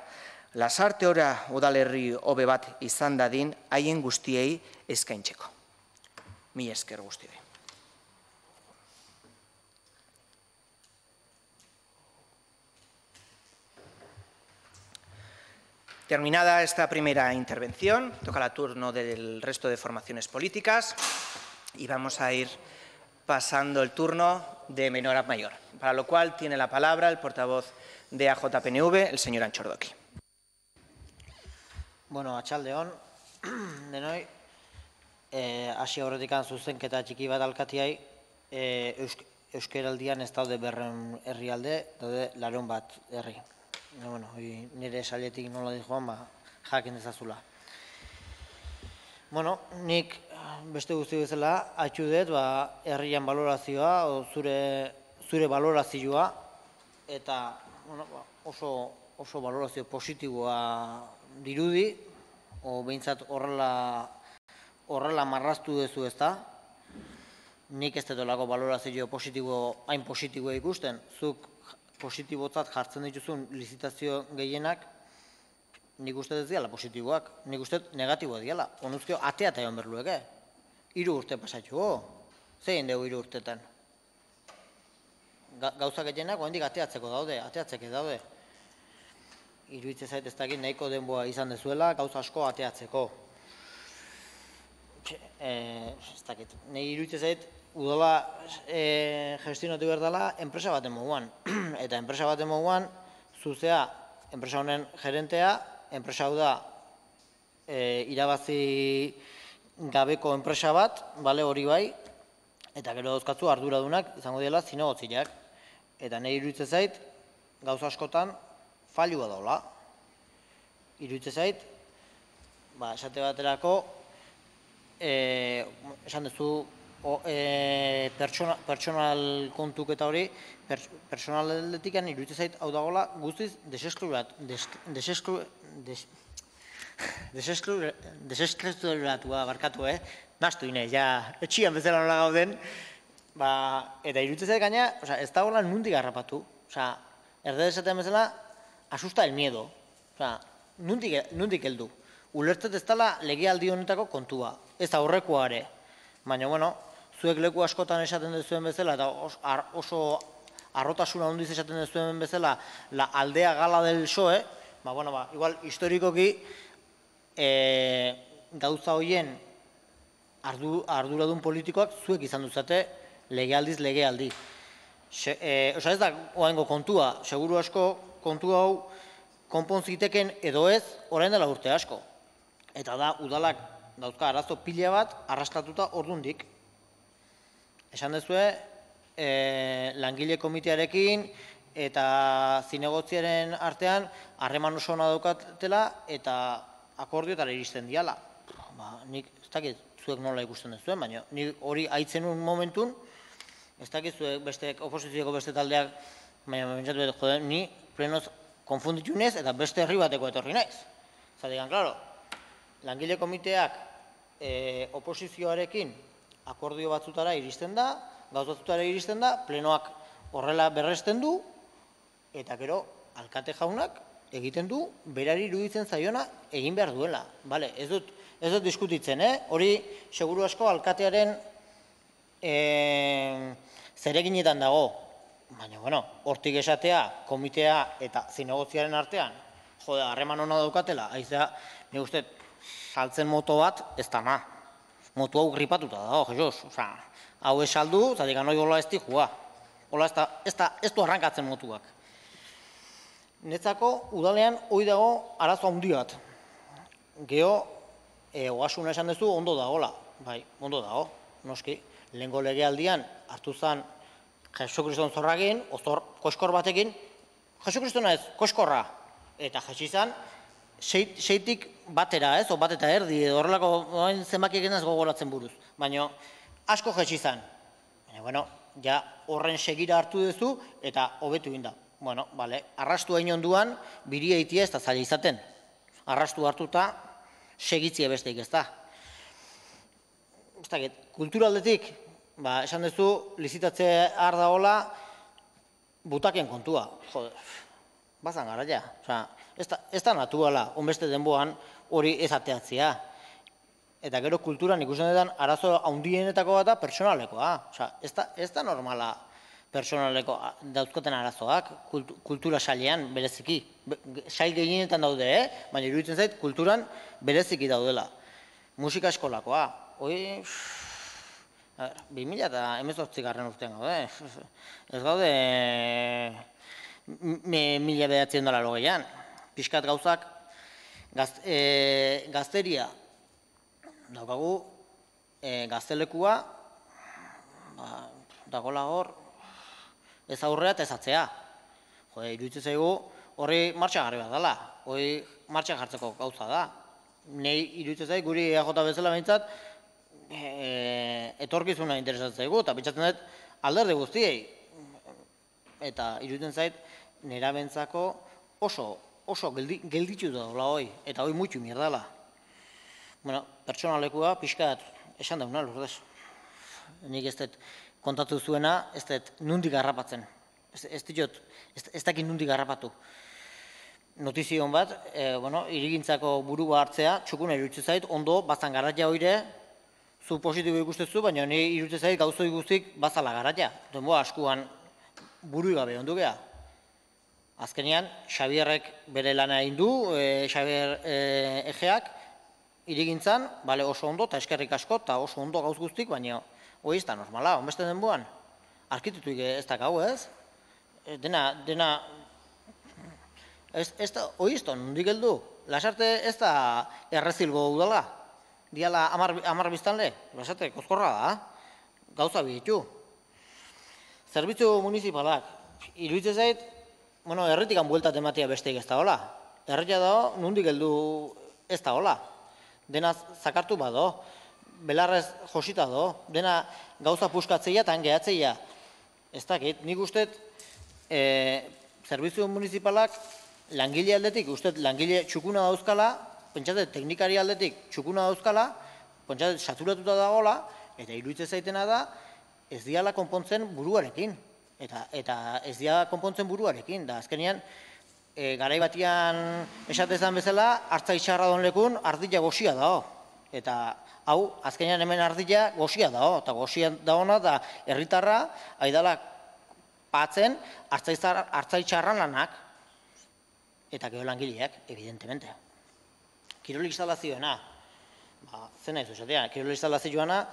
Lasarte Oria udalerri hobe bat izan dadin haien guztiei eskaintzeko. Mila esker guztioi. Terminada esta primera intervención, toca el turno del resto de formaciones políticas y vamos a ir pasando el turno de menor a mayor, para lo cual tiene la palabra el portavoz de AJPNV, el señor Antxordoki. Bueno, atxaldeon, denoi, hasi horretikan zuzenketa txiki bat alkatiai, Euskaraldian ez daude 200 herrialde, daude 80 herri. Bueno, nire sailetik nola dijoan, jakin dezazula. Bueno, nik beste guzti bezala, haitxu dut, herrian balorazioa, zure balorazioa, eta oso balorazio positiboa dirudi, o behintzat horrela marraztu duzu ezta, nik ez detolako balorazio hain positiboa ikusten, zuk positibotzat jartzen dituzun lizitazio gehienak, nik uste ez diala positiboak, nik uste negatiboa diala. Onuzkio, atea eta egon berlueke. 3 urte pasatxugo. Zein dugu 3 urtetan? Gauza gehienak, oendik ateatzeko daude, ateatzeke daude. iruditzen zait ez dakit nahiko denboa izan dezuela gauza asko ateatzeko. Ez dakit, nahi iruditzen zait udala gestionatu behar dela enpresa baten moduan. Eta enpresa baten moduan, zuzea enpresa honen gerentea, enpresa hau da irabazi gabeko enpresa bat, bale hori bai, eta gero dauzkatzu arduradunak izango dela zinegotziak. Eta nahi iruditzen zait, gauza askotan failua daula. Iruditzen zait, esate baterako, esan duzu, pertsonal kontuk eta hori, pertsonaletikan iruditzen zait, hau dagoela guztiz deseskluratua barkatu, naztu inez, ja, etxian bezala nola gauden, eta iruditzen zait gaina, ez dagoela nundik harrapatu, erdez esaten bezala, asusta el miedo, nundik heldu. Ulertzet ez dela legealdi honetako kontua, ez aurrekoa ere, baina, bueno, zuek leku askotan esaten duzuen bezala, eta oso arrotasuna handiz esaten duzuen bezala, la aldea gala del PSOE, igual historikoki gauza horien arduradun politikoak zuek izan duzate legealdiz legealdi. Ez da oaingo kontua, seguru asko kontu hau konpon ziteken edo ez orain dela urte asko. Eta da, udalak dauzka arazo pila bat arrastratuta ordundik. Esan dezue, langile komitearekin eta zinegotziaren artean harreman oso ona daukatela eta akordioetara iristen diala. Nik ez dakit zuek nola ikusten duzuen, baina nik hori aitzen un momentun, ez dakit zuek beste oposizioko beste taldeak, baina bentsatu dut, jode, ni plenoz konfunditu nez eta beste herri bateko etorri naiz. Zategan, klaro, langile komiteak oposizioarekin akordio batzutara iristen da, gauz batzutara iristen da, plenoak horrela berresten du, eta gero, alkate jaunak egiten du, berari iruditzen zaiona egin behar duela. Ez dut diskutitzen, hori seguru asko alkatearen zereginetan dago. Baina, hortik esatea, komitea eta zinegotziaren artean, jode, harreman hona daukatela, aizea, nik uste, saltzen moto bat, ez da na. Moto hau gripatuta dago, Jesus. Hau esaldu, zatik anoi hola ez dihua. Hola ez du arrankatzen motuak. Netzako, udalean, hoi dago arazo handi bat. Geho, ogasuna esan duzu, ondo dagoela. Bai, ondo dago, noski. Lehengo legealdian, hartu zen Jesu Kriston zorragin, koskor batekin, Jesu Kristona ez, koskorra. Eta jesi zen, seitik batera ez, o bat eta erdi, horrelako zenbakiek ez gogoratzen buruz. Baina, asko jesi zen. Baina, ja horren segira hartu duzu eta hobetu inda. Bueno, arrastu hain onduan, biri eitia ez da zaila izaten. Arrastu hartuta, segitzia besteik ez da. Kulturaldetik, esan duzu, lizitatze har daola, butaken kontua. Joder, bazan gara ja. Ez da natuala, onbeste denboan hori ez ateatzea. Eta gero kulturan ikusten dudan arazo handienetako bat da pertsonalekoa. Ez da normala pertsonaleko dauzkoten arazoak, kultura sailean bereziki. Sail gehienetan daude, baina iruditzen zait kulturan bereziki daudela. Musika eskolakoa. Hoi, 2018 urtean gaude. Ez gaude 1980 pixkat gauzak gazteria daukagu gaztelekua dagoela hor ez aurrea eta ez atzea. Iruditzen zaigu horri martxagarri bat dela, hori martxan jartzeko gauza da. Nei iruditzen zaigu guri EAJ bezala behintzat etorkizuna interesatzen zaigu eta pentsatzen dut alderdi guztiei. Eta iruditzen zait nerabentzako oso gelditu da dola hoi, eta hoi muitu mierdala. Pertsonalekua pixkat esan dauna, Lourdes. Nik ez dut kontatu zuena, ez dut nundik harrapatzen. Ez dakit nundik harrapatu. Notizion bat, irigintzako burua hartzea, txukuna iruditzen zait, ondo, bazan garaia hoire, zu positibo ikustezu, baina ni iruditzen zait gauzoi guztik bazala garaia. Denboa askuan burui gabe ondu geha. Azkenean, Xabierrek bere lana egin du, Xabier Egeak, irigintzan, bale oso ondo, eta eskerrik asko, eta oso ondo gauz guztik, baina hori ez da normala, onbeste denboan, arkitutuik ez da gau, ez? Dena, hori ez da, nondik heldu, Lasarte ez da errezilgo udala, diala 10 biztanle, Lasarte, kozkorra da, gauza bihitu. Zerbitzu municipalak, iruditzen zait, herritikan bueltat ematea besteik ez da hola. Herritia da, nondik heldu ez da hola. Dena zakartu bado, belarrez josita do, dena gauza puskatzeia eta gehatzeia. Ez dakit, nik usteet zerbitzu municipalak langile aldetik, usteet langile txukuna dauzkala, pentsatet teknikari aldetik txukuna dauzkala, pentsatet saturatuta dagoela, eta iruditzen zaitena da, ez diala konpontzen buruarekin. Eta ez diala konpontzen buruarekin. Da, azkenean, garai batian esatezan bezala, hartza itxarra don lekun, ardila goxia dao. Eta hau, azkenean hemen ardila goxia dao. Eta goxia daona da herritarra, haidala patzen, hartza itxarran lanak. Eta gero langileak, evidentemente. Kirol instalazioena, zen nahi zuzatea, kirol instalazioena,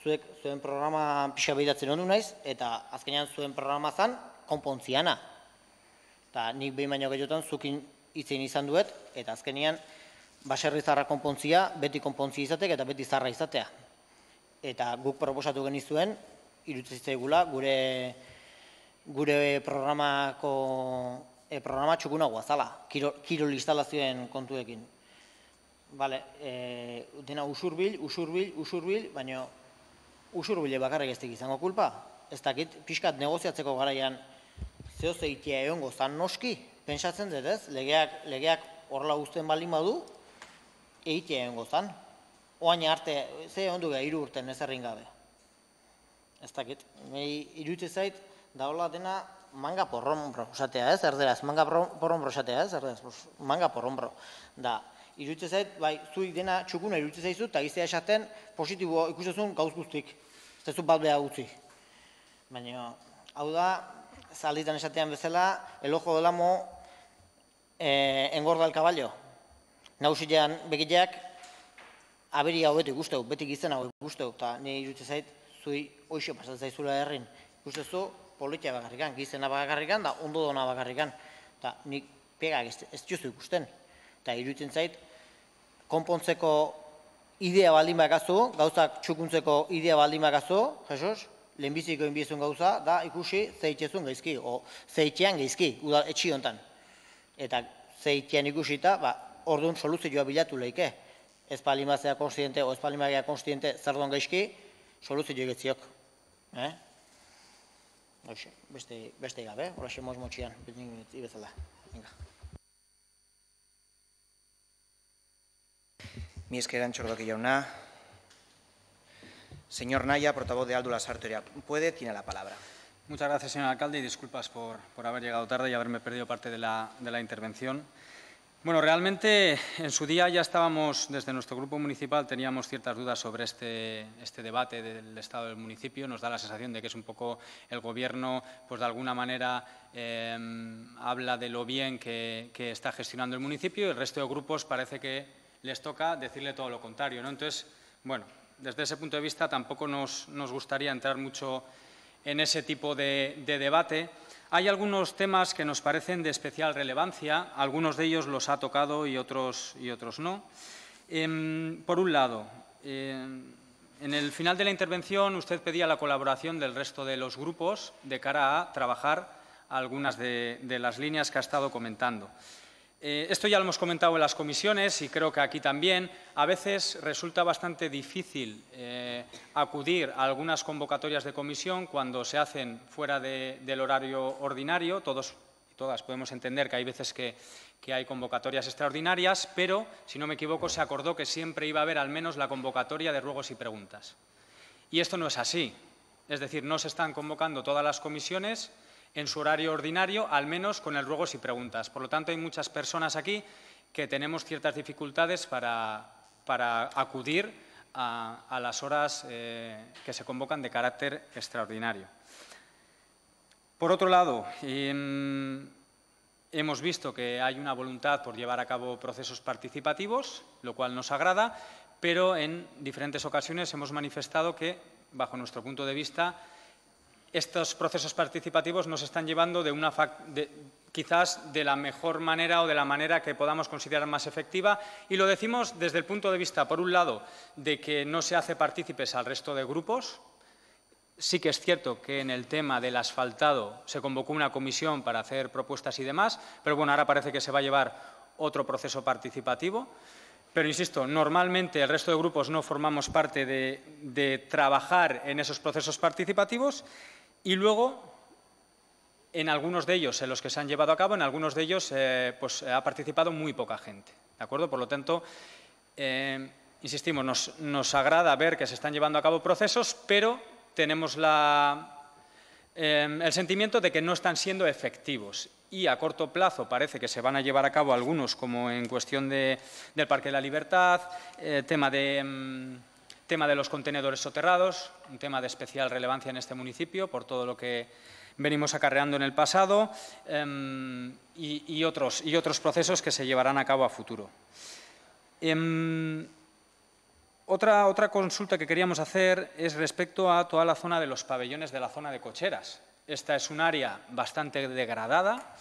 zuen programa pixa behidatzen ondu naiz, eta azkenean zuen programa zan, konpontziana. Eta nik behin baino gehiotan zukin hitzein izan duet, eta azkenean baserri zarra konpontzia, beti konpontzia izatek eta beti zarra izatea. Eta guk proposatu genizuen, iruditzen zitzaigula, gure programa txukunagoa zala, kirol instalazioen kontuekin. Dena usurbil, baina usurbile bakarrik ez izango kulpa. Ez dakit, pixkat negoziatzeko garaian zeo zeitea egongo zan noski, pentsatzen dut ez, legeak horrela guztien baldin badu, eitea egongo zan. Oain arte, ze ondu geha 3 urten ezerrin gabe. Ez dakit, iruditzen zait, daola dena manga porrombro esatea ez, erderaz, manga porrombro esatea ez, erderaz, manga porrombro. Da, iruditzen zait, bai, zuik dena txukuna iruditzen zaizu, eta giztea esaten positibo ikustezun gauz guztik. Ez zu bat beha gutzi. Baina, hau da, zalditan esatean bezala, el ojo del amo engorda el caballo. Nausilean begiteak, aberi hau beti gizten hau ikusteu, eta nire iruditzen zait, zui hoxo pasatzen zaizula herrin. Ikustezu, politia bakarrikan, gizena bakarrikan, da ondo dona bakarrikan. Eta nik pegak ez jozu ikusten. Eta iruditzen zait, konpontzeko idea baldin bakazu, gauzak txukuntzeko idea baldin bakazu, Jesus, lehenbiziko inbiezun gauza, da ikusi zeitezun gaizki, o zeitean gaizki, udal etxi hontan. Eta zeitean ikusita, orduan soluzioa bilatu leike. Ez palimazea konstiente, o ez palimazea konstiente zer don gaizki, soluzio egetziok. Beste gabe, horaxe motxian, beti bezala. Mi esker Antxordoki jauna. Señor Naya, portavoz de Aldo Lasarte, ¿puede? Tiene la palabra. Muchas gracias, señor alcalde, y disculpas por haber llegado tarde y haberme perdido parte de la intervención. Bueno, realmente en su día ya estábamos, desde nuestro grupo municipal, teníamos ciertas dudas sobre este debate del estado del municipio. Nos da la sensación de que es un poco el gobierno, pues de alguna manera habla de lo bien que está gestionando el municipio y el resto de grupos parece que les toca decirle todo lo contrario, ¿no? Entonces, bueno, desde ese punto de vista tampoco nos gustaría entrar mucho en ese tipo de debate. Hay algunos temas que nos parecen de especial relevancia, algunos de ellos los ha tocado y otros no. Por un lado, en el final de la intervención usted pedía la colaboración del resto de los grupos de cara a trabajar algunas de las líneas que ha estado comentando. Esto ya lo hemos comentado en las comisiones y creo que aquí también. A veces resulta bastante difícil acudir a algunas convocatorias de comisión cuando se hacen fuera del horario ordinario. Todos y todas podemos entender que hay veces que hay convocatorias extraordinarias, pero, si no me equivoco, se acordó que siempre iba a haber al menos la convocatoria de ruegos y preguntas. Y esto no es así. Es decir, no se están convocando todas las comisiones en su horario ordinario, al menos con el ruegos y preguntas. Por lo tanto, hay muchas personas aquí que tenemos ciertas dificultades para acudir a las horas que se convocan de carácter extraordinario. Por otro lado, hemos visto que hay una voluntad por llevar a cabo procesos participativos, lo cual nos agrada, pero en diferentes ocasiones hemos manifestado que, bajo nuestro punto de vista, estos procesos participativos nos están llevando quizás de la mejor manera o de la manera que podamos considerar más efectiva, y lo decimos desde el punto de vista, por un lado, de que no se hace partícipes al resto de grupos. Sí que es cierto que en el tema del asfaltado se convocó una comisión para hacer propuestas y demás, pero bueno, ahora parece que se va a llevar otro proceso participativo. Pero, insisto, normalmente el resto de grupos no formamos parte de trabajar en esos procesos participativos, y luego, en algunos de ellos, en los que se han llevado a cabo, en algunos de ellos pues, ha participado muy poca gente, ¿de acuerdo? Por lo tanto, insistimos, nos agrada ver que se están llevando a cabo procesos, pero tenemos el sentimiento de que no están siendo efectivos, y a corto plazo parece que se van a llevar a cabo algunos, como en cuestión del Parque de la Libertad, tema de los contenedores soterrados, un tema de especial relevancia en este municipio por todo lo que venimos acarreando en el pasado, y otros procesos que se llevarán a cabo a futuro. Otra consulta que queríamos hacer es respecto a toda la zona de los pabellones de la zona de cocheras. Esta es un área bastante degradada.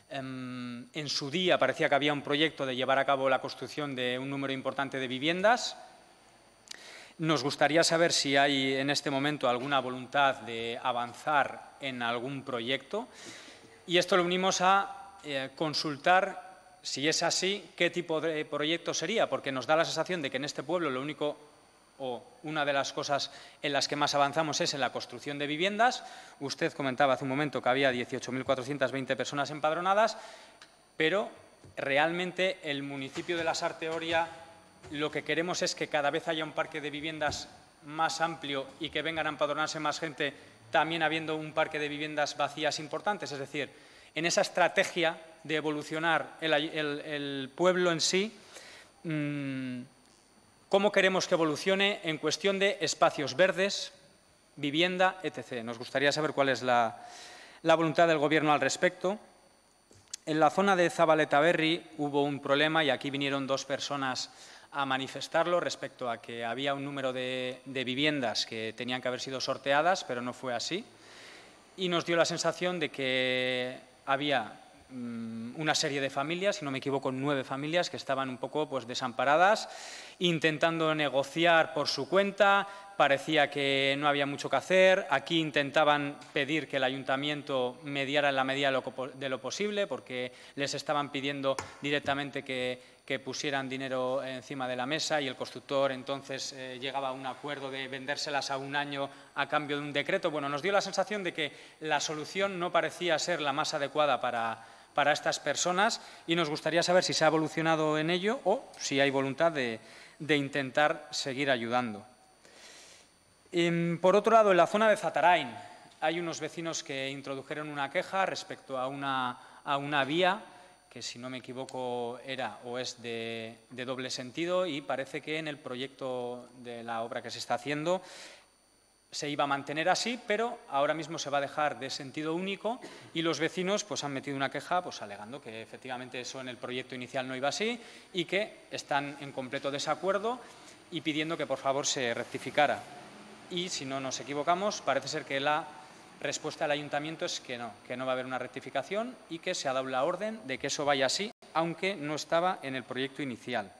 En su día parecía que había un proyecto de llevar a cabo la construcción de un número importante de viviendas. Nos gustaría saber si hay en este momento alguna voluntad de avanzar en algún proyecto, y esto lo unimos a consultar, si es así, qué tipo de proyecto sería, porque nos da la sensación de que en este pueblo lo único o una de las cosas en las que más avanzamos es en la construcción de viviendas. Usted comentaba hace un momento que había 18.420 personas empadronadas, pero realmente el municipio de Lasarte Oria lo que queremos es que cada vez haya un parque de viviendas más amplio y que vengan a empadronarse más gente, también habiendo un parque de viviendas vacías importantes. Es decir, en esa estrategia de evolucionar el pueblo en sí, ¿cómo queremos que evolucione en cuestión de espacios verdes, vivienda, etc.? Nos gustaría saber cuál es la voluntad del Gobierno al respecto. En la zona de Zabaleta-Berri hubo un problema, y aquí vinieron dos personas a manifestarlo, respecto a que había un número de viviendas que tenían que haber sido sorteadas, pero no fue así. Y nos dio la sensación de que había una serie de familias, si no me equivoco 9 familias, que estaban un poco pues, desamparadas, intentando negociar por su cuenta. Parecía que no había mucho que hacer. Aquí intentaban pedir que el ayuntamiento mediara en la medida de lo posible, porque les estaban pidiendo directamente que pusieran dinero encima de la mesa, y el constructor entonces llegaba a un acuerdo de vendérselas a un año a cambio de un decreto. Bueno, nos dio la sensación de que la solución no parecía ser la más adecuada para estas personas, y nos gustaría saber si se ha evolucionado en ello o si hay voluntad de intentar seguir ayudando. Por otro lado, en la zona de Zatarain hay unos vecinos que introdujeron una queja respecto a una vía que, si no me equivoco, era o es de doble sentido, y parece que en el proyecto de la obra que se está haciendo se iba a mantener así, pero ahora mismo se va a dejar de sentido único, y los vecinos pues, han metido una queja pues, alegando que efectivamente eso en el proyecto inicial no iba así, y que están en completo desacuerdo, y pidiendo que por favor se rectificara. Y si no nos equivocamos, parece ser que la respuesta del ayuntamiento es que no va a haber una rectificación, y que se ha dado la orden de que eso vaya así, aunque no estaba en el proyecto inicial.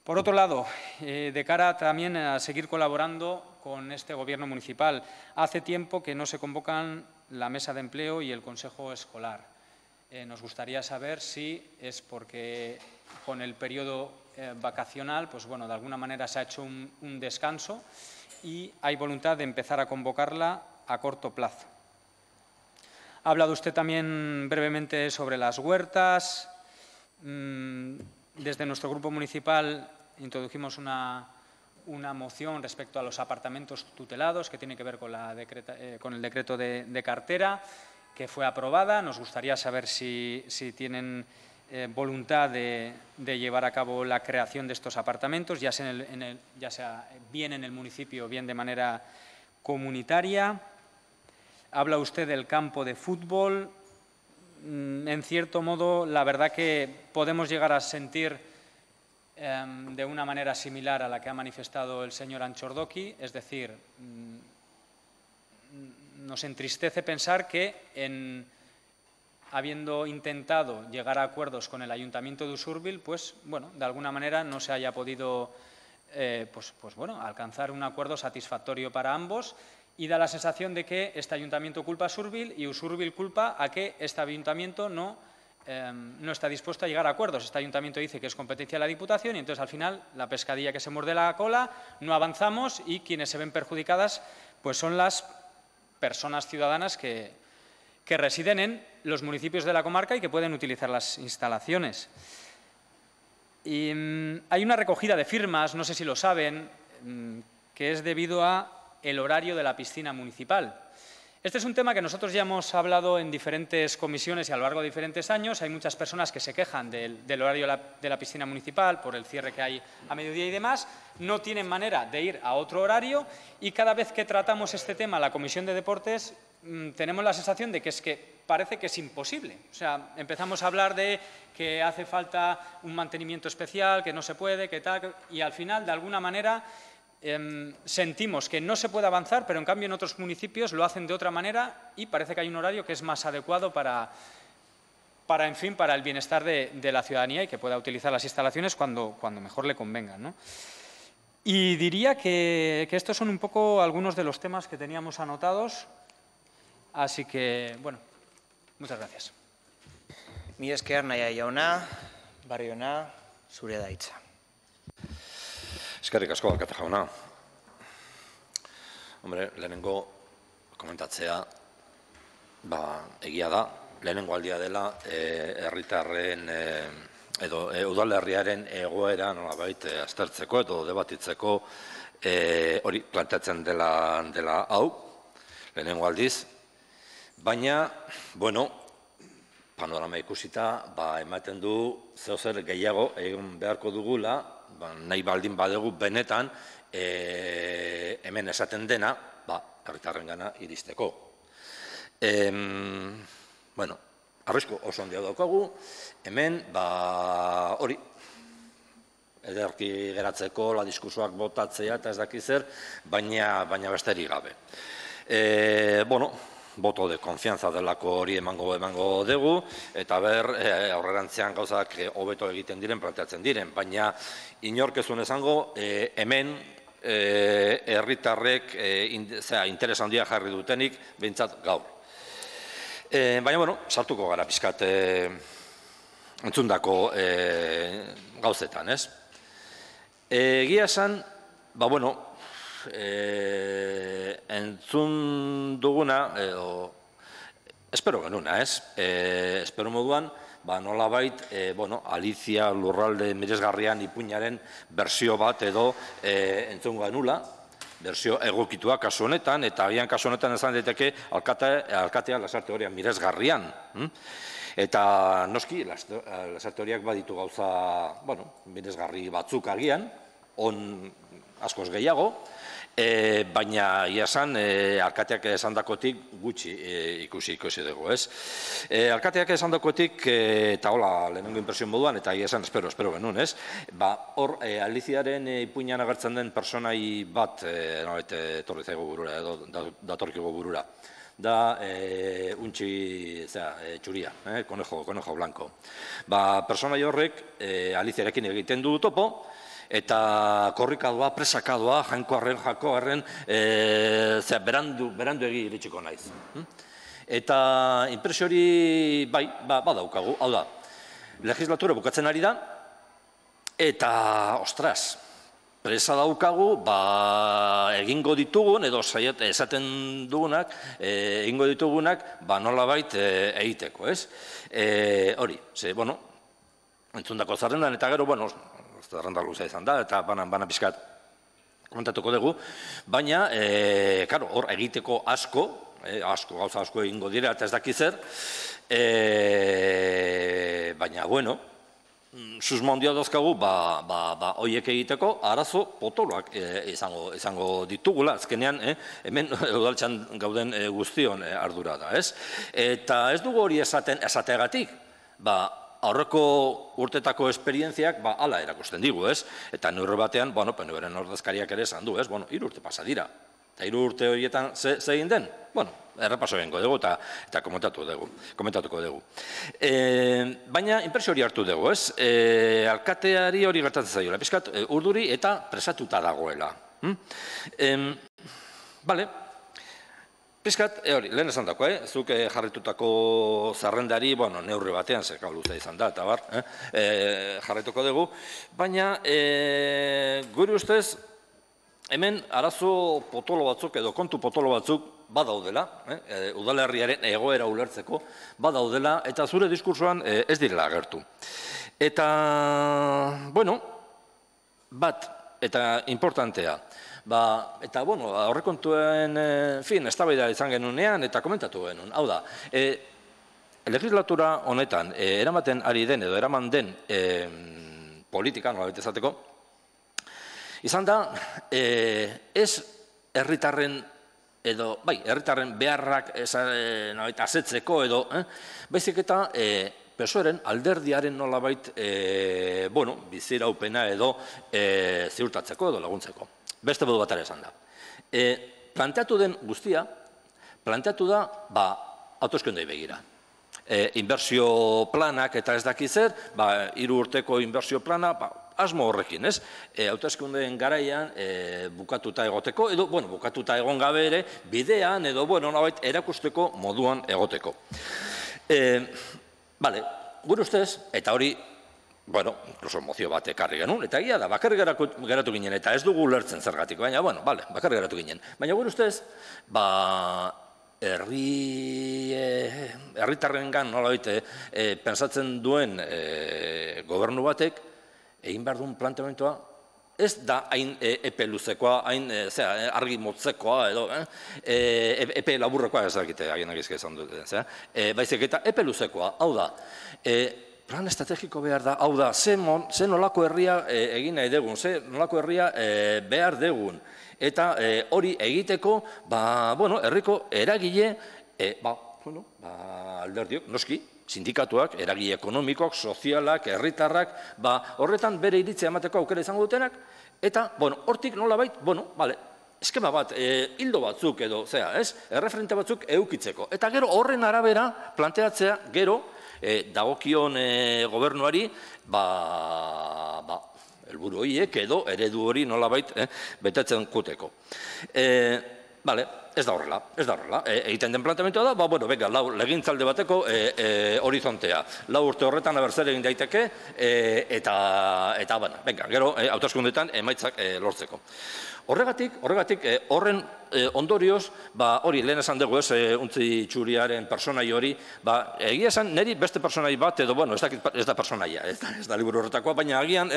Por otro lado, de cara también a seguir colaborando con este Gobierno municipal, hace tiempo que no se convocan la mesa de empleo y el consejo escolar. Nos gustaría saber si es porque con el periodo vacacional, pues bueno, de alguna manera se ha hecho un descanso, y hay voluntad de empezar a convocarla a corto plazo. Ha hablado usted también brevemente sobre las huertas. Desde nuestro grupo municipal introdujimos una moción respecto a los apartamentos tutelados, que tiene que ver con el decreto de cartera, que fue aprobada. Nos gustaría saber si tienen voluntad de llevar a cabo la creación de estos apartamentos, ya sea bien en el municipio, bien de manera comunitaria. Habla usted del campo de fútbol. en cierto modo, la verdad que podemos llegar a sentir de una manera similar a la que ha manifestado el señor Anchordoki, es decir, nos entristece pensar que habiendo intentado llegar a acuerdos con el Ayuntamiento de Usurbil, pues, bueno, de alguna manera no se haya podido alcanzar un acuerdo satisfactorio para ambos, y da la sensación de que este Ayuntamiento culpa a Usurbil y Usurbil culpa a que este Ayuntamiento no está dispuesto a llegar a acuerdos. Este Ayuntamiento dice que es competencia de la Diputación y entonces al final la pescadilla que se muerde la cola, no avanzamos y quienes se ven perjudicadas pues son las personas ciudadanas que residen en los municipios de la comarca y que pueden utilizar las instalaciones. Y hay una recogida de firmas, no sé si lo saben, que es debido al horario de la piscina municipal. Este es un tema que nosotros ya hemos hablado en diferentes comisiones y a lo largo de diferentes años. Hay muchas personas que se quejan del horario de la piscina municipal por el cierre que hay a mediodía y demás. No tienen manera de ir a otro horario y cada vez que tratamos este tema en la Comisión de Deportes tenemos la sensación de que parece que es imposible. O sea, empezamos a hablar de que hace falta un mantenimiento especial, que no se puede, que tal, y al final, de alguna manera, sentimos que no se puede avanzar, pero en cambio en otros municipios lo hacen de otra manera y parece que hay un horario que es más adecuado para el bienestar de la ciudadanía y que pueda utilizar las instalaciones cuando mejor le convengan, ¿no? Y diría que estos son un poco algunos de los temas que teníamos anotados, así que, bueno, muchas gracias. Mi esker Nahia jauna, barrio ona, zure da hitza. Eskerrik asko, alkate jauna. Hombre, lehenengo komentatzea, egia da, lehenengo aldia dela, herritarren edo udalerriaren egoera nolabait aztertzeko edo debatitzeko hori planteatzen dela hau, lehenengo aldiz. Baina, bueno, panorama ikusita, ematen du zeozer gehiago egin beharko dugula, nahi baldin badegu benetan hemen esaten dena, herritarrengana iristeko. Bueno, arrisku oso handia daukagu, hemen, hori, ederki geratzeko, la diskursoak botatzea eta ez daki zer, baina besterik gabe. Bueno, boto de konfianza delako hori emango dugu, eta aurrerantzean gauzak hobeto egiten diren, planteatzen diren, baina inork ez duen esango, hemen herritarrek interes handia jarri dutenik, behintzat gaur. Baina, bueno, sartuko gara pixkat entzundako gauzetan, ez? Egia esan, bueno, entzun duguna, espero genuna, ez? Espero moduan, nolabait, Alicia Lurralde Miresgarrian ipuinaren bersio bat edo entzun genula, bersio egokitua kasu honetan, eta agian kasu honetan esan daiteke alkatea Lasarte Orian Miresgarrian. Eta noski, Lasarte Oriak baditu gauza, miresgarri batzuk agian, on askoz gehiago, baina iasan alkateak esandakotik gutxi ikusi dugu, ez? Alkateak esandakotik, eta hola, lehenengo inpresio moduan, eta iasan espero genuen, ez? Hor, Aliziaren ipuinan agertzen den personai bat, etorri zaigu burura, edo datorkigo burura, da untxi txuria, conejo blanco. Personai horrek Aliziarekin egiten du topo, eta korrikadoa, presakadoa, jakoarren, berandu iritsiko naiz. Eta inpresio hori, badaukagu, hau da, legislatura bukatzen ari da, eta, ostras, presa daukagu, egingo ditugun, edo esaten dugunak, egingo ditugunak, nolabait egiteko, ez? Hori, bueno, entzundako zerrendan, eta gero, bueno, zerrenda luza izan da, eta bana pixkat komentatuko dugu, baina, hor egiteko gauza asko egingo dira, eta ez daki zer, baina, bueno, susmo handia dauzkagu, horiek egiteko, arazo potoloak izango ditugula, azkenean, hemen udaltxan gauden guztion ardura da, ez? Eta ez dugu hori esateagatik, aurreko urtetako esperientziak hala erakusten digu, ez? Eta neurri batean, PNVren ordezkariak ere esan du, ez? 3 urte pasa dira. Eta 3 urte horietan ze egin den? Errepaso egingo dugu eta komentatuko dugu. Baina, inpresio hori hartu dugu, ez? Alkateari hori gertatzen zaiola, pixkat urduri eta presatuta dagoela. Bale, pixkat, hori, lehen esan dako, zuk jarritutako zerrendari, neurri batean, zeka luza izan da, eta bar, jarrituko dugu, baina, gure ustez, hemen arazo potolo batzuk edo kontu potolo batzuk badaudela, udalerriaren egoera ulertzeko badaudela, eta zure diskursoan ez direla agertu. Eta, bat, eta importantea, eta, aurrekontuen, eztabaida izan genunean eta komentatu genuen. Hau da, legislatura honetan eramaten ari den edo eraman den politika, nolabait esateko, izan da, ez herritarren edo, herritarren beharrak asetzeko edo, baizik eta PSOEren alderdiaren nolabait, biziraupena edo ziurtatzeko edo laguntzeko. Beste modu batara esan da. Planteatu den guztia, planteatu da, hauteskundei begira. Inbertsio planak eta ez dakiz zer, 3 urteko inbertsio plana, asmo horrekin, ez? Hauteskundeen garaian bukatuta egoteko, edo, bukatuta egon gabe ere, bidean, edo, nolabait, erakusteko moduan egoteko. Bale, gure ustez, eta hori, inkluso mozio bat ekarri genuen, eta egia da, bakarrik geratu ginen, eta ez dugu ulertzen zergatik, baina, bakarrik geratu ginen. Baina gure ustez, herritarrengan nolabait pensatzen duen gobernu batek, egin behar duen planteamentoa, ez da hain epe luzekoa, hain argi motzekoa, edo epe laburrekoa ez dakite, hain agizke esan dut, baizik eta epe luzekoa, hau da, plan estrategiko behar da, hau da, ze nolako herria egin nahi degun, ze nolako herria behar degun, eta hori egiteko, herriko eragile, alderdiok, noski, sindikatuak, eragile ekonomikoak, sozialak, herritarrak, horretan bere iritzia emateko aukera izango dutenak, eta, hortik nolabait, eskema bat, hildo batzuk edo, erreferente batzuk eukitzeko. Eta gero horren arabera planteatzea, gero, dagokion gobernuari, helburu horiek edo eredu hori nolabait betetzen kuteko. Ez da horrela. Egiten den planteamentoa da, legintzalde bateko horizontea. 4 urte horretan abertzer egin daiteke, eta, gero, hauteskundeetan emaitzak lortzeko. Horregatik, horren ondorioz, hori lehen esan dugu ez, untzi txuriaren personai hori, egia esan, niri beste personai bat, edo, ez da personaia, ez da liburu horretakoa, baina agian,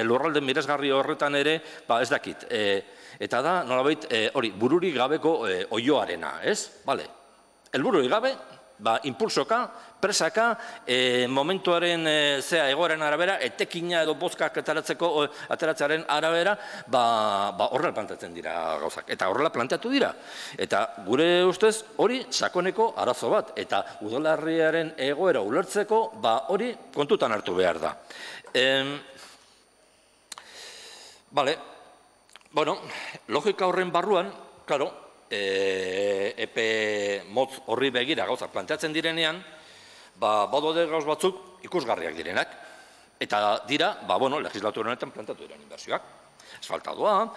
lurralde miresgarri horretan ere, ez dakit. Eta da, nolabait, hori, bururi gabeko oioarena, ez? Bale, helbururi gabe, impulsoka, presaka, momentuaren egoaren arabera, etekina edo bozkak ateratzearen arabera, horrela planteatzen dira gauzak. Eta horrela planteatu dira. Eta gure ustez hori sakoneko arazo bat. Eta udalerriaren egoera ulertzeko, hori kontutan hartu behar da. Bale, logika horren barruan, klaro, epe motz horri begira gauzak planteatzen direnean, badaude gauz batzuk ikusgarriak direnak. Eta dira, legislatura honetan planteatu diren inbertsioak. Asfaltadoa,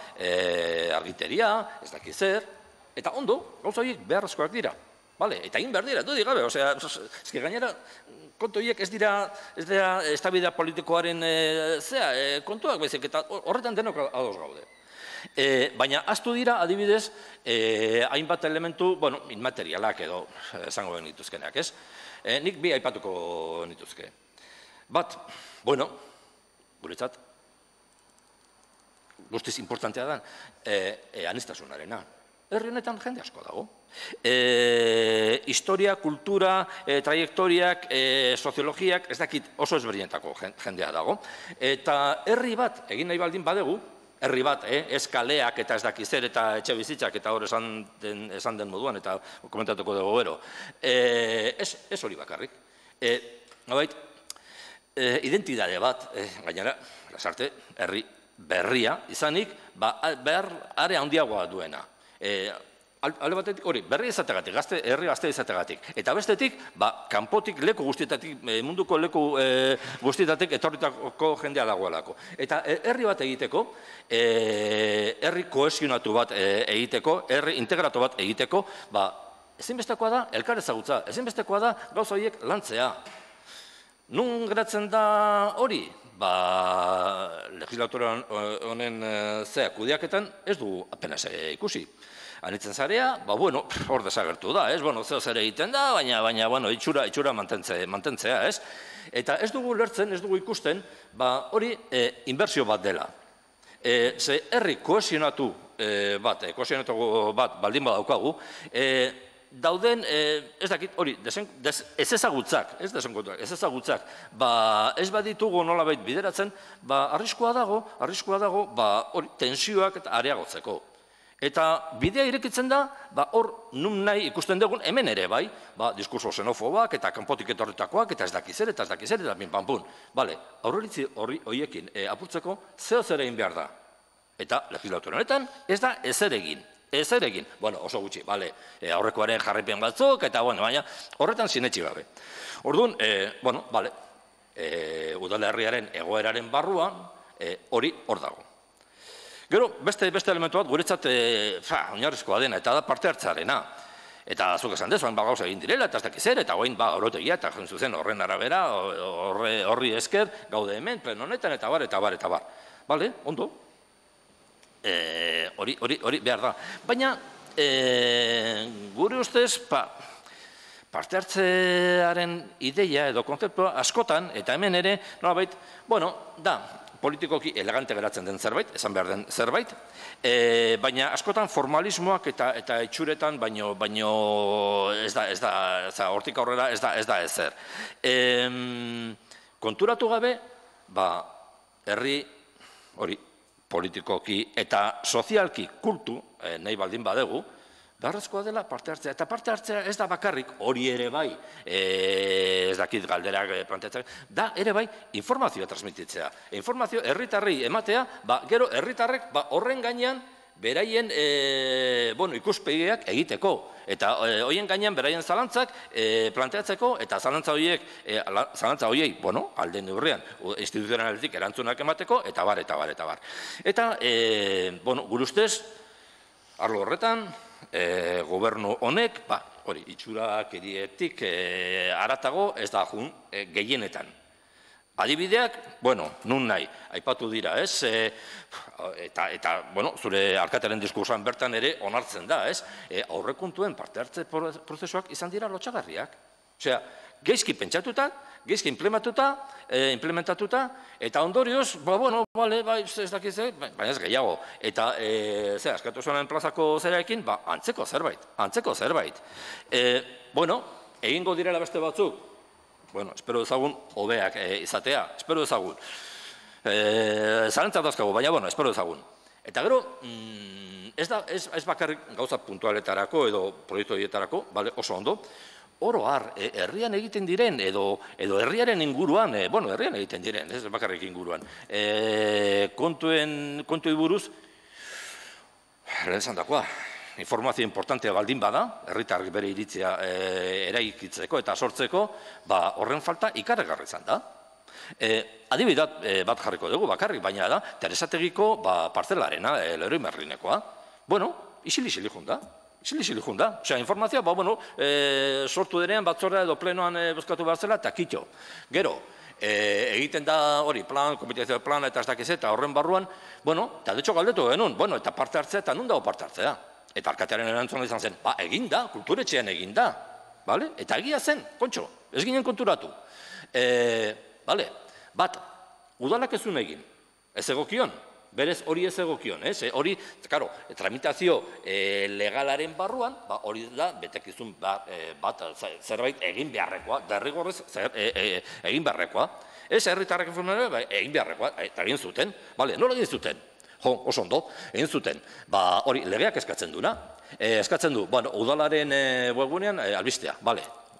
argiteria, ez dakiz zer, eta ondo, gauza horiek beharrezkoak dira. Eta egin behar dira, dudik gabe, eski gainera, kontu horiek ez dira eztabaida politikoaren kontuak, baizik, eta horretan denok ados gaude. Baina aztu dira, adibidez, hainbat elementu, inmaterialak edo esango genituzkenak, ez? Nik bi aipatuko nituzke. Bat, guretzat, guztiz importantea da, aniztasunarena. herri honetan jende asko dago. Historia, kultura, trajektoriak, soziologiak, ez dakit oso ezberdinetako jendea dago. Eta herri bat, egin nahi baldin badegu, herri bat, ez kaleak eta ez dakizer eta etxe bizitzak eta hor esan den moduan eta komentatuko dugu gero. Ez hori bakarrik. Identitate bat, gainera, Lasarte, herri berria izanik, behar are handiagoa duena. Alde batetik hori, berri izategatik, herri gazte izategatik. Eta bestetik, kanpotik leku guztietatik, munduko leku guztietatik etorritako jendea dagoelako. Eta herri bat egiteko, herri kohesionatu bat egiteko, herri integratu bat egiteko, ezinbestekoa da elkar ezagutza, ezinbestekoa da gauza horiek lantzea. Nun geratzen da hori? Legislatura honen kudeaketan ez du apenas ikusi. Anitzen zarea, hor desagertu da, zeo zer egiten da, baina itxura mantentzea, ez? Eta ez dugu lertzen, ez dugu ikusten, hori inbertsio bat dela. Ze herri kohesionatu bat baldin badaukagu, dauden, ez dakit, hori, ez ezagutzak, ez baditugu nolabait bideratzen, arriskua dago, hori, tensioak areagotzeko. Eta bidea irekitzen da, hor nun nahi ikusten dugun, hemen ere bai, diskurso xenofobak eta kanpotik etorritakoak, eta ez dakizer, eta pin-pam-pun. Aurreritzi horiekin apurtzeko, zeo zer egin behar da. Eta legislatura honetan ez da ezer egin. Oso gutxi, aurrekoaren jarraipen batzuk, eta baina horretan sinetxi gabe. Orduan, udalerriaren egoeraren barruan, hori hor dago. Gero, beste elementu bat, guretzat oinarrizkoa dena, eta da parte hartzarena. Eta zuk esan dezuan, gauza egin direla, eta ez dakizer, eta hoin orotegia, eta zuzen horren arabera, horri esker, gaude hemen, pleno honetan, eta bar. Bale, ondo? Hori behar da. Baina, gure ustez, parte hartzearen ideia edo kontzeptua askotan, eta hemen ere, nolabait, da, politikoki elegante geratzen den zerbait, esan behar den zerbait, baina askotan formalismoak eta itxuretan, baino ez da, hortik aurrera ez da ezer. Konturatu gabe, herri, hori, politikoki eta sozialki kultu, nahi baldin badegu, beharrezkoa dela parte hartzea. Eta parte hartzea ez da bakarrik, hori ere bai, ez dakit galderak planteatzen, da ere bai informazioa transmititzea. Informazio herritarrei ematea, gero herritarrek horren gainean beraien ikuspegiak egiteko. Eta horien gainean beraien zalantzak planteatzeko, eta zalantza horiei, alde neurrian, instituzionaletik erantzunak emateko, eta bar. Eta, gure ustez, arlo horretan, gobernu honek, hori, itxurak edietik aratago ez da jun gehienetan. Adibideak, nun nahi, aipatu dira, ez? Eta, zure alkatearen diskursoan bertan ere onartzen da, ez? Aurrekontuen parte hartze prozesuak izan dira lotxagarriak. Osea, geizki pentsatuta, geizki implementatuta, eta ondorioz, ez dakiz, baina ez gehiago. Eta, askatu zuen plazako zeraekin, antzeko zerbait. Egingo direla beste batzuk, espero ezagun hobeak izatea, espero ezagun. Zalantzak dazkagu, baina, espero ezagun. Eta gero, ez bakarrik gauza puntualetarako edo proiektu horietarako, oso ondo, oro har, herrian egiten diren, edo herriaren inguruan, herrian egiten diren, ez bakarrik inguruan, kontuei buruz, lehen zandakoa, informazio importantea baldin bada, herritarrik bere iritzia eraikitzeko eta sortzeko, horren falta ikaragarri izan da. Adibidat bat jarriko dugu bakarrik, baina da, Teresategiko parzelarena, Leroy Merlinekoa. Isili junda. Osea, informazioa, sortu denean, batzordea edo plenoan bozkatu behar zela, eta kitxo. Gero, egiten da hori, komitazio plan eta ez dakiz eta horren barruan, eta detxo galdetu genuen, eta parte hartzea eta nun dago parte hartzea. Eta alkatearen erantzuna izan zen, eginda, kulturetxean eginda. Eta egia zen, kontxo, ez ginen konturatu. Bat, udalak ez zuen egin, ez egokion, Berez hori ez egokion, ez? Hori, karo, tramitazio legalaren barruan, hori da, betekizun bat zerbait egin beharrekoa, derrigorrez egin beharrekoa. Ez, herritarrek informazioa, egin beharrekoa, eta egin zuten. Nola egin zuten? Jo, oso ondo, egin zuten. Hori, legeak eskatzen duna. Eskatzen du, udalaren webgunean, albistea,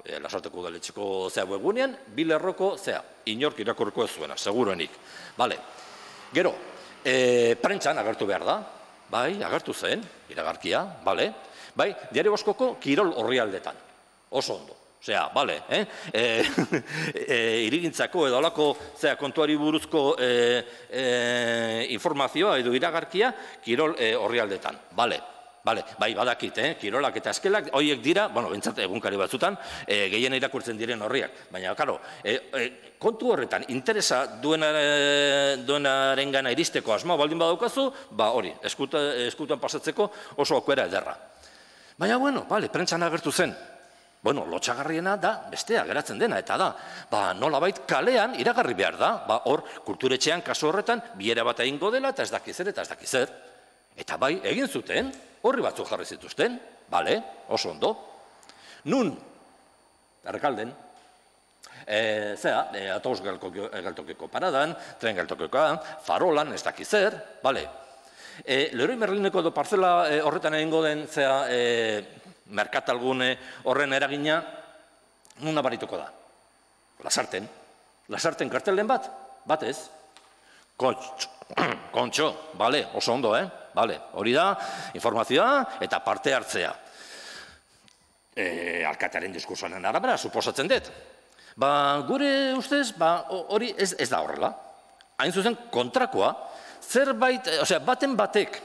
Lasarteko udaletxeko webgunean, bi lerroko, inork irakurriko ez zuena, seguruenik. Gero, prentxan agertu behar da, agertu zen, iragarkia, Diario Baskoko kirol orrialdetan, oso ondo. Osea, irigintzako edo alako kontuari buruzko informazioa edo iragarkia kirol orrialdetan, badakit, kirolak eta eskelak, horiek dira, bentsat egunkari batzutan, gehien irakurtzen diren horriak. Baina, karo, kontu horretan, interesa duenaren gana iristeko asma baldin badaukazu, hori, eskutan pasatzeko oso aukera ederra. Baina, prentxan agertu zen. Lotxagarriena da, bestea, geratzen dena, eta da, nolabait kalean iragarri behar da, hor, kulturetxean, kasu horretan, biera bat egingo dela, eta ez dakizer, eta ez dakizer. Eta egin zuten, horri batzuk jarri zituzten, oso ondo. Nun, Errekalden, autobus geltokeko paradan, tren geltokekoan, farolan, ez dakizer, Leroy Merlineko edo parcela horretan egingo den, merkatalgune horren eragina, nun nabarituko da? Lasarten kartelen bat ez? Kontxo, oso ondo, hori da, informazioa eta parte hartzea. Alkatearen diskursoaren arabera, suposatzen dut. Gure ustez, hori ez da horrela. Hain zuzen kontrakoa, zerbait, baten batek,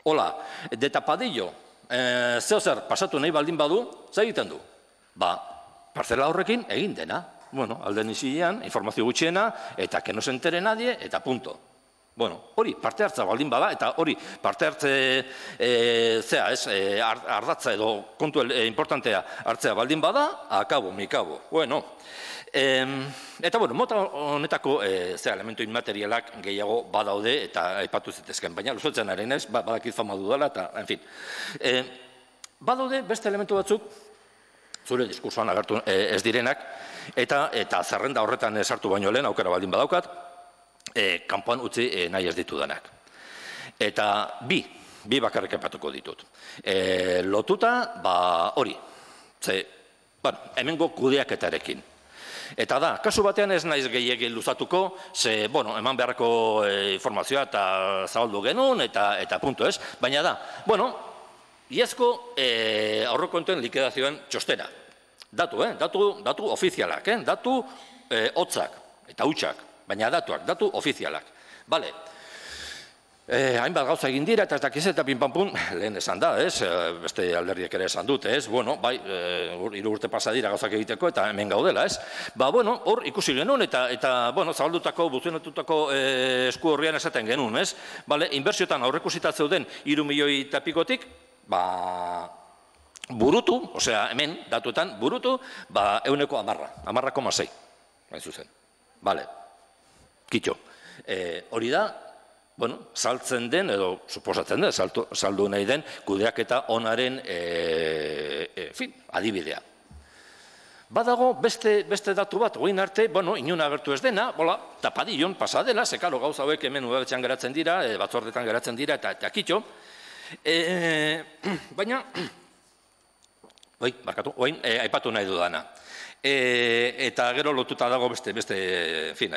hola, de tapadillo, zer pasatu nahi baldin badu, zer egiten du? Parcela horrekin egin dena. Alden izilean, informazio gutxiena, eta que no se entere nadie, eta punto. Hori parte hartza baldin bada, eta hori parte hartze ardatza edo kontu importantea hartzea baldin bada, akabo, mikabo. Eta mota honetako elementu inmaterialak gehiago badaude eta aipatu zitezken, baina luzatzen ari naiz, badakit fama dudala, eta, en fin. Badaude beste elementu batzuk, zure diskursoan agertu ez direnak, eta zerrenda horretan sartu baino lehen, aukera baldin badaukat, kanpoan utzi nahi ez ditudanak. Eta bi bakarrik epatuko ditut. Lotuta, hori, hemengo kudeaketarekin. Eta da, kasu batean ez naiz gehiagin luzatuko, eman beharrako informazioa eta zabaldu genuen, eta punto ez. Baina da, iazko aurrekontuen likidazioen txostena. Datu ofizialak, datu hotzak eta hutsak, baina datu ofizialak. Hainbat gauza egin dira, eta ez dakiz eta pinpampun, lehen esan da, beste alderdiek ere esan dut, hiru urte pasa dira gauzak egiteko, eta hemen gaudela, hor ikusi genuen, eta zabaldutako, buzionatutako esku horrian esaten genuen, inbertsiotan aurrekusita zeuden 3 milioi eta pikotik, burutu, osea, hemen, datuetan, burutu, 10,6, hain zuzen. Kitxo. Hori da, saltzen den, edo suposatzen den, saldu nahi den, kudeaketa onaren adibidea. Badago beste datu bat, oin arte, inon agertu ez dena, tapadillon pasadela, sekalo gauza hauek hemen udaletxean geratzen dira, batzordetan geratzen dira, eta kitxo. Baina, oin, aipatu nahi dudana. Eta gero lotuta dago beste,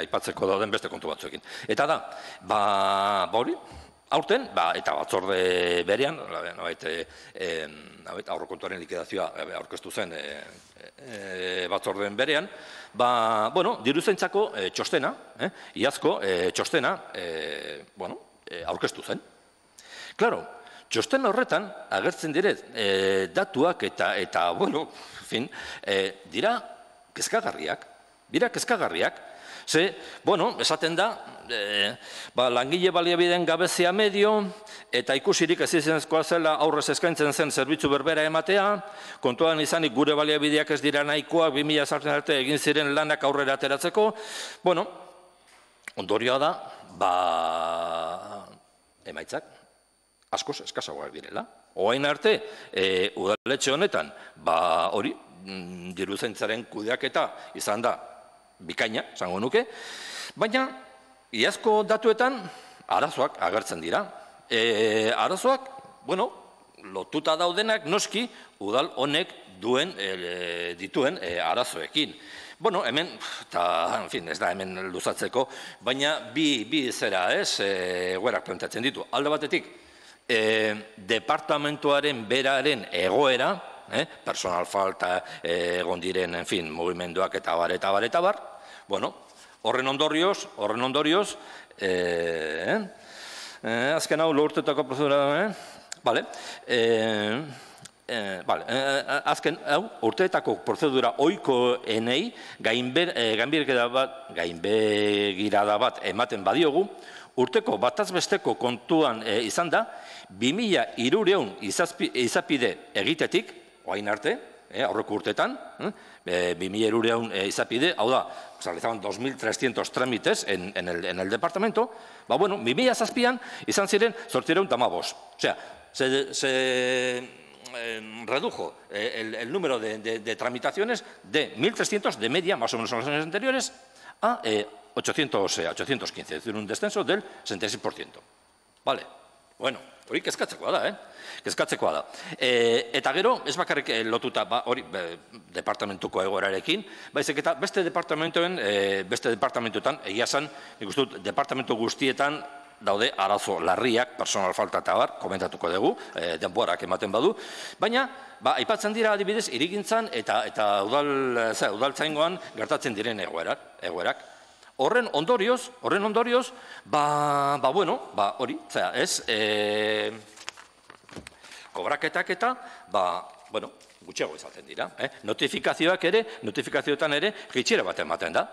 aipatzeko dauden beste kontu batzuekin. Eta da, hori, aurten, eta batzorde berean, aurrekontuaren likidazioa aurkeztu zen batzorden berean, diruzaintzako txostena, iazko txostena, aurkeztu zen. Klaro, txosten horretan agertzen direz datuak eta, dira kezkagarriak, esaten da, langile baliabideen gabezia medio, eta ikusirik ez izenezkoa zela aurrez eskaintzen zen zerbitzu berbera ematea, kontuan izanik gure baliabideak ez dira nahikoak 2000 sartzen arte egin ziren lanak aurrera ateratzeko, ondorioa da, emaitzak askoz eskasagoak direla. Oain arte, udaletxe honetan, hori, diruzaintzaren kudeaketa izan da bikaina, zango nuke, baina iazko datuetan arazoak agertzen dira. Arazoak, lotuta daudenak noski udal honek dituen arazoekin. Hemen, eta, ez da hemen luzatzeko, baina bi zera, egoerak planteatzen ditu. Alde batetik, departamentuaren beraren egoera, personal falta egon diren, mugimenduak eta bar, horren ondorioz, azken hau lortetako prozedura, azken hau urteetako prozedura ohikoenei gainbegirada bat ematen badiogu, urteko batazbesteko kontuan izan da, 2.300 izapide egitetik, oain arte, aurreko urteetan, 2.300 izapide, hau da, se realizaban 2.300 trámites en el departamento, 2007an izan ziren 815. O sea, se redujo el número de tramitaciones de 1.300 de media, más o menos en los años anteriores, a 815, es decir, un descenso del 66%. Vale, hori kezkatzekoa da, kezkatzekoa da. Eta gero, ez bakarrik lotuta, hori, departamentuko egoerarekin, baizik eta beste departamentuetan, egia esan, nik uste dut, departamentu guztietan daude arazo larriak, personal falta eta bar, komentatuko dugu, denborak ematen badu, baina, aipatzen dira adibidez, hirigintzan eta udaltzaingoan gertatzen diren egoerak. Horren ondorioz, hori, ez, kobraketak eta, gutxiago izaten dira. Notifikazioetan ere, jitxera bat ematen da.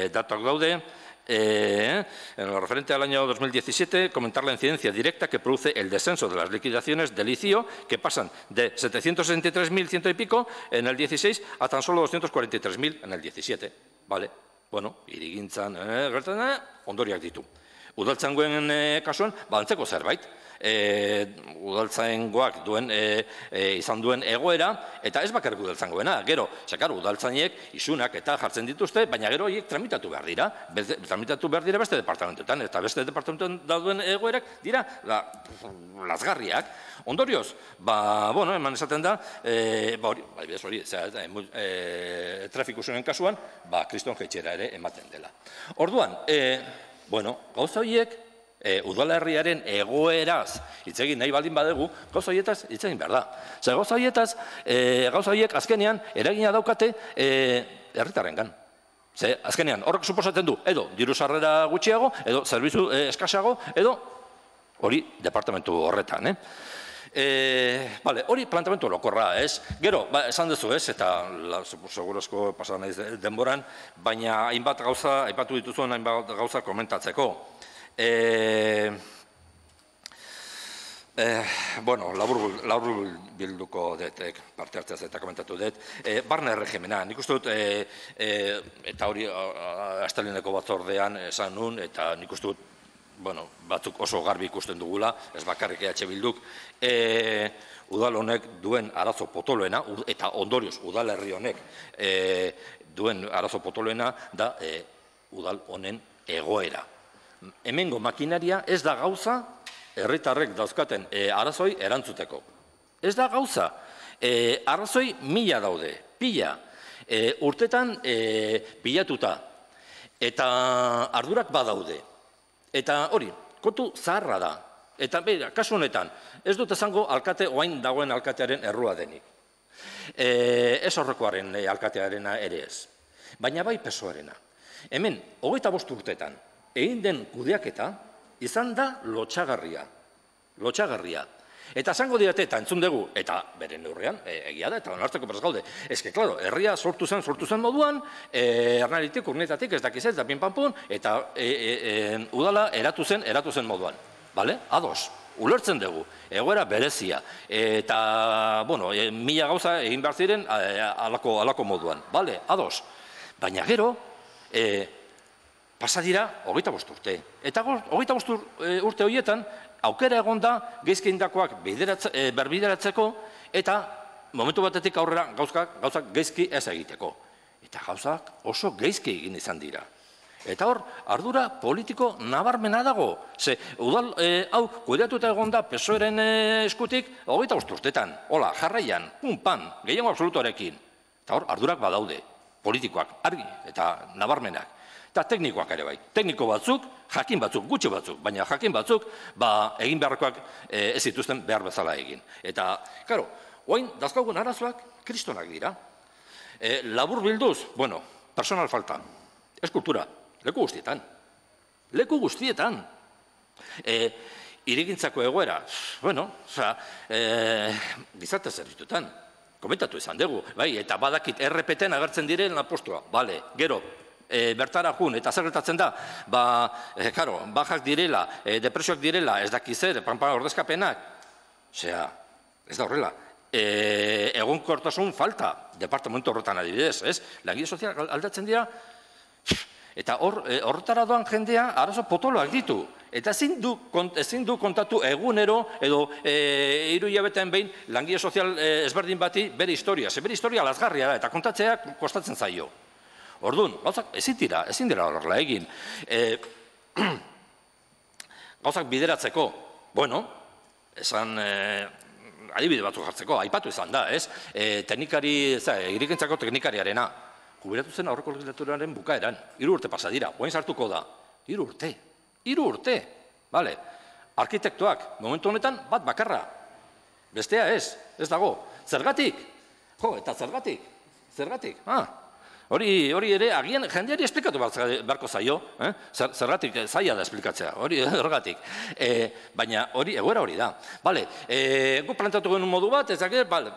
Datok daude, en lo referente al año 2017, comentar la incidencia directa que produce el descenso de las liquidaciones del ICIO, que pasan de 763.100 y pico en el 16 a tan solo 243.000 en el 17. Vale, hirigintzan ondoriak ditu. Udaltzaingoen kasuan, antzeko zerbait. Udaltzaingoak izan duen egoera, eta ez bakarrik udaltzaingoena. Gero, udaltzainek isunak eta jartzen dituzte, baina gero horiek tramitatu behar dira. Tramitatu behar dira beste departamentuetan, eta beste departamentuetan dauduen egoerak dira lazgarriak. Ondorioz, eman esaten da, trafikusunen kasuan, kriston jaitxera ere ematen dela. Orduan, gauza horiek, udalerriaren egoeraz hitz egin nahi baldin badegu, gauza horietaz hitz egin behar da. Gauza horiek azkenean eragina daukate herritarrengan. Azkenean, horrek suposatzen du, edo diru sarrera gutxiago, edo zerbitzu eskasago, edo hori departamentu horretan. Hori plantamentu lokorra, ez? Gero, esan duzu, ez? Eta segurozko pasadan naiz denboran, baina hainbat gauza, aipatu dituzuen hainbat gauza komentatzeko. Labur bilduko dut, parte hartzea eta komentatu dut, barne erregimena, nik uste dut, eta hori asteleneko batzordean esan nun, eta nik uste dut, batzuk oso garbi ikusten dugula, ez bakarrik EH Bilduk, udal honek duen arazo potoloena, eta ondorioz udalerri honek duen arazo potoloena da udal honen egoera. Hemengo makinaria ez da gauza herritarrek dauzkaten arazoi erantzuteko. Ez da gauza, arazoi 1000 daude, pila, urtetan pilatuta, eta ardurak badaude. Eta hori, kontu zaharra da. Eta kasu honetan, ez dut esango alkate, oain dagoen alkatearen errua denik. Ez horrekoaren alkatearena ere ez. Baina bai pesoarena. Hemen, 25 urtetan, egin den kudeaketa, izan da lotxagarria. Eta esango didate, eta entzun dugu, eta beren neurrean, egia da, eta onartzeko prest gaude. Ez que, klaro, herria sortu zen moduan, ernalitik, urnetatik, ez dakizet, da pinpampun, eta udala eratu zen moduan. Bale? Ados, ulertzen dugu, egoera berezia, eta, 1000 gauza egin behar ziren alako moduan. Bale? Ados. Baina gero, pasa dira 25 urte. Eta 25 urte horietan, aukera egon da gaizki egindakoak berbideratzeko eta momentu batetik aurrera gauzak gaizki ez egiteko. Eta gauzak oso gaizki egin izan dira. Eta hor, ardura politiko nabarmena dago. Ze, udal hau kudeatuta egon da PSOE-ren eskutik 25 urtetan. Hola, jarraian, pan, gehiago absolutoarekin. Eta hor, ardurak badaude, politikoak, argi eta nabarmenak. Eta teknikoak ere bai. Tekniko batzuk, jakin batzuk, gutxi batzuk, baina jakin batzuk, egin beharrekoak ez zituzten behar bezala egin. Eta, karo, oain, dazkaugun arazoak kristonak dira. Labur bilduz, bueno, personal falta, eskultura, leku guztietan. Leku guztietan. Irigintzako egoera, bueno, gizarte zerbitutan, komentatu izan dugu, bai, eta badakit RPT-en agertzen diren apostua, bale, gero, bertara jun, eta zer gertatzen da, karo, bajak direla, depresioak direla, ez dakizer, ordezkapenak, osea, ez da horrela, egonkortasun falta, departamentu horretan adibidez, ez? Langile sozialak aldatzen dira, eta horretara doan jendea arazo potoloak ditu. Eta ezin du kontatu egunero edo 3 hilabetean behin langile sozial ezberdin bati bere historia. Ze bere historia lazgarria da eta kontatzea kostatzen zaio. Orduan, gauzak ezin dira horrela egin. Gauzak bideratzeko, bueno, esan adibide batzuk jartzeko, aipatu izan da, ez? Irigintzako teknikariarena. Jubilatu zen aurreko legislaturaren bukaeran. 3 urte pasa dira, oain sartuko da. 3 urte. 3 urte. Bale. Arkitektoak, momentu honetan, bat bakarra. Bestea ez dago. Zergatik? Jo, eta zergatik? Zergatik? Hori ere, agian jendeari esplikatu beharko zaio. Zergatik, zaila da esplikatzea. Hori, zergatik. Baina egoera hori da. Bale, gu plantatu genuen modu bat, ez dakit, bale.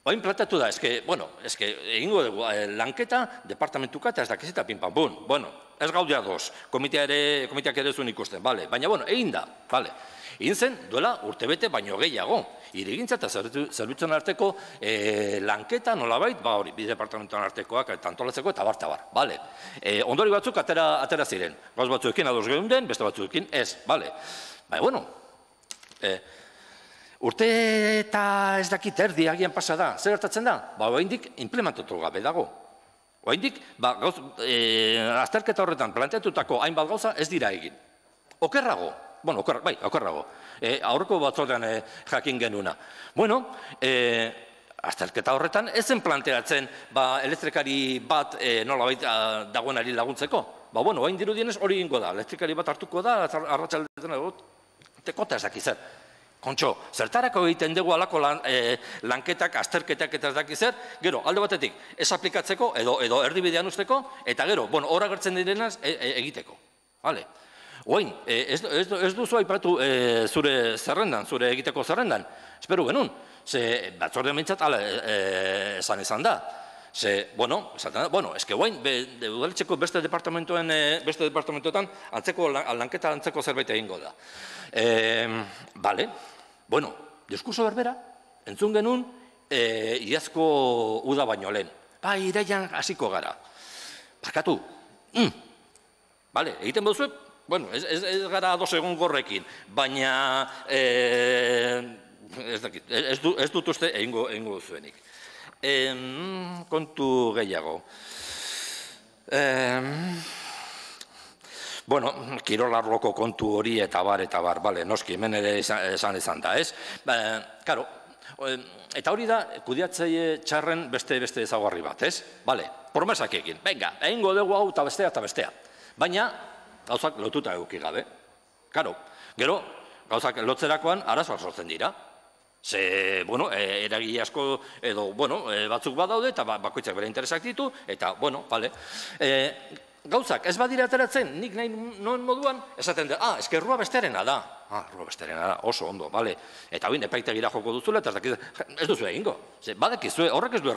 Oain plantatu da, egingo dugu lanketa, departamentuka eta ez dakizita pinpampun. Bueno, ez gaudea doz, komiteak ere zuen ikusten, bale. Baina, bueno, egin da, bale. Egin zen, duela urtebete baino gehiago. Irigintza eta zerbitzuen arteko lanketa nolabait, hori, bi departamentuan artekoak eta antolatzeko eta bar, bale. Ondori batzuk atera ziren. Gauz batzuekin ados geunden, beste batzuekin ez, bale. Baina, bueno, urte eta ez dakit erdi agian pasa da, zer gertatzen da? Oaindik implementatu gabe dago. Oaindik, azterketa horretan planteatutako hainbat gauza ez dira egin. Okerrago, bueno, okerrago. Aurreko batzordean jakin genuna. Bueno, azterketa horretan ez zen planteatzen elektrikari bat nolabait dagoenari laguntzeko. Bueno, oain dirudienez hori ingo da, elektrikari bat hartuko da, arratsaldetan tekota ez dakizer. Kontxo, zertarako egiten dugu alako lanketak, azterketak eta ez dakizer, gero, alde batetik, ez aplikatzeko edo erdibidean usteko, eta gero, hor agertzen direnaz egiteko. Vale. Oain, ez duzu aipatu zure zerrendan, zure egiteko zerrendan. Espero genuen, ze batzorde mintzat ala esan izan da. Ze, bueno, eske oain, udaletxeko beste departamentoetan lanketa antzeko zerbait egingo da. Bale. Bueno, diskurso berbera, entzun genuen, iazko uda baino lehen. Iraian hasiko gara. Barkatu. Bale, egiten baduzu, bueno, ez gara ados egon gorrekin, baina ez dut uste egingo duzuenik. Kontu gehiago. Bueno, kirolarloko kontu hori eta bar, bale, noski, hemen ere esan da, ez? Karo, eta hori da, kudeatzaile txarren beste ezaugarri bat, ez? Bale, promesak egin, venga, egingo dugu hau eta bestea. Baina, gauzak lotuta eduki gabe. Karo, gero, gauzak lotzerakoan arazoak sortzen dira. Ze, bueno, eragile asko edo, bueno, batzuk badaude eta bakoitzak bere interesak ditu, eta, bueno, bale. Gauzak, ez badira ateratzen, nik nahi noen moduan, esaten da, eske errua bestearena da. Errua bestearena da, oso ondo, bale. Eta hori, epaitegira joko duzula, eta ez duzu egingo. Badakizue, horrek ez du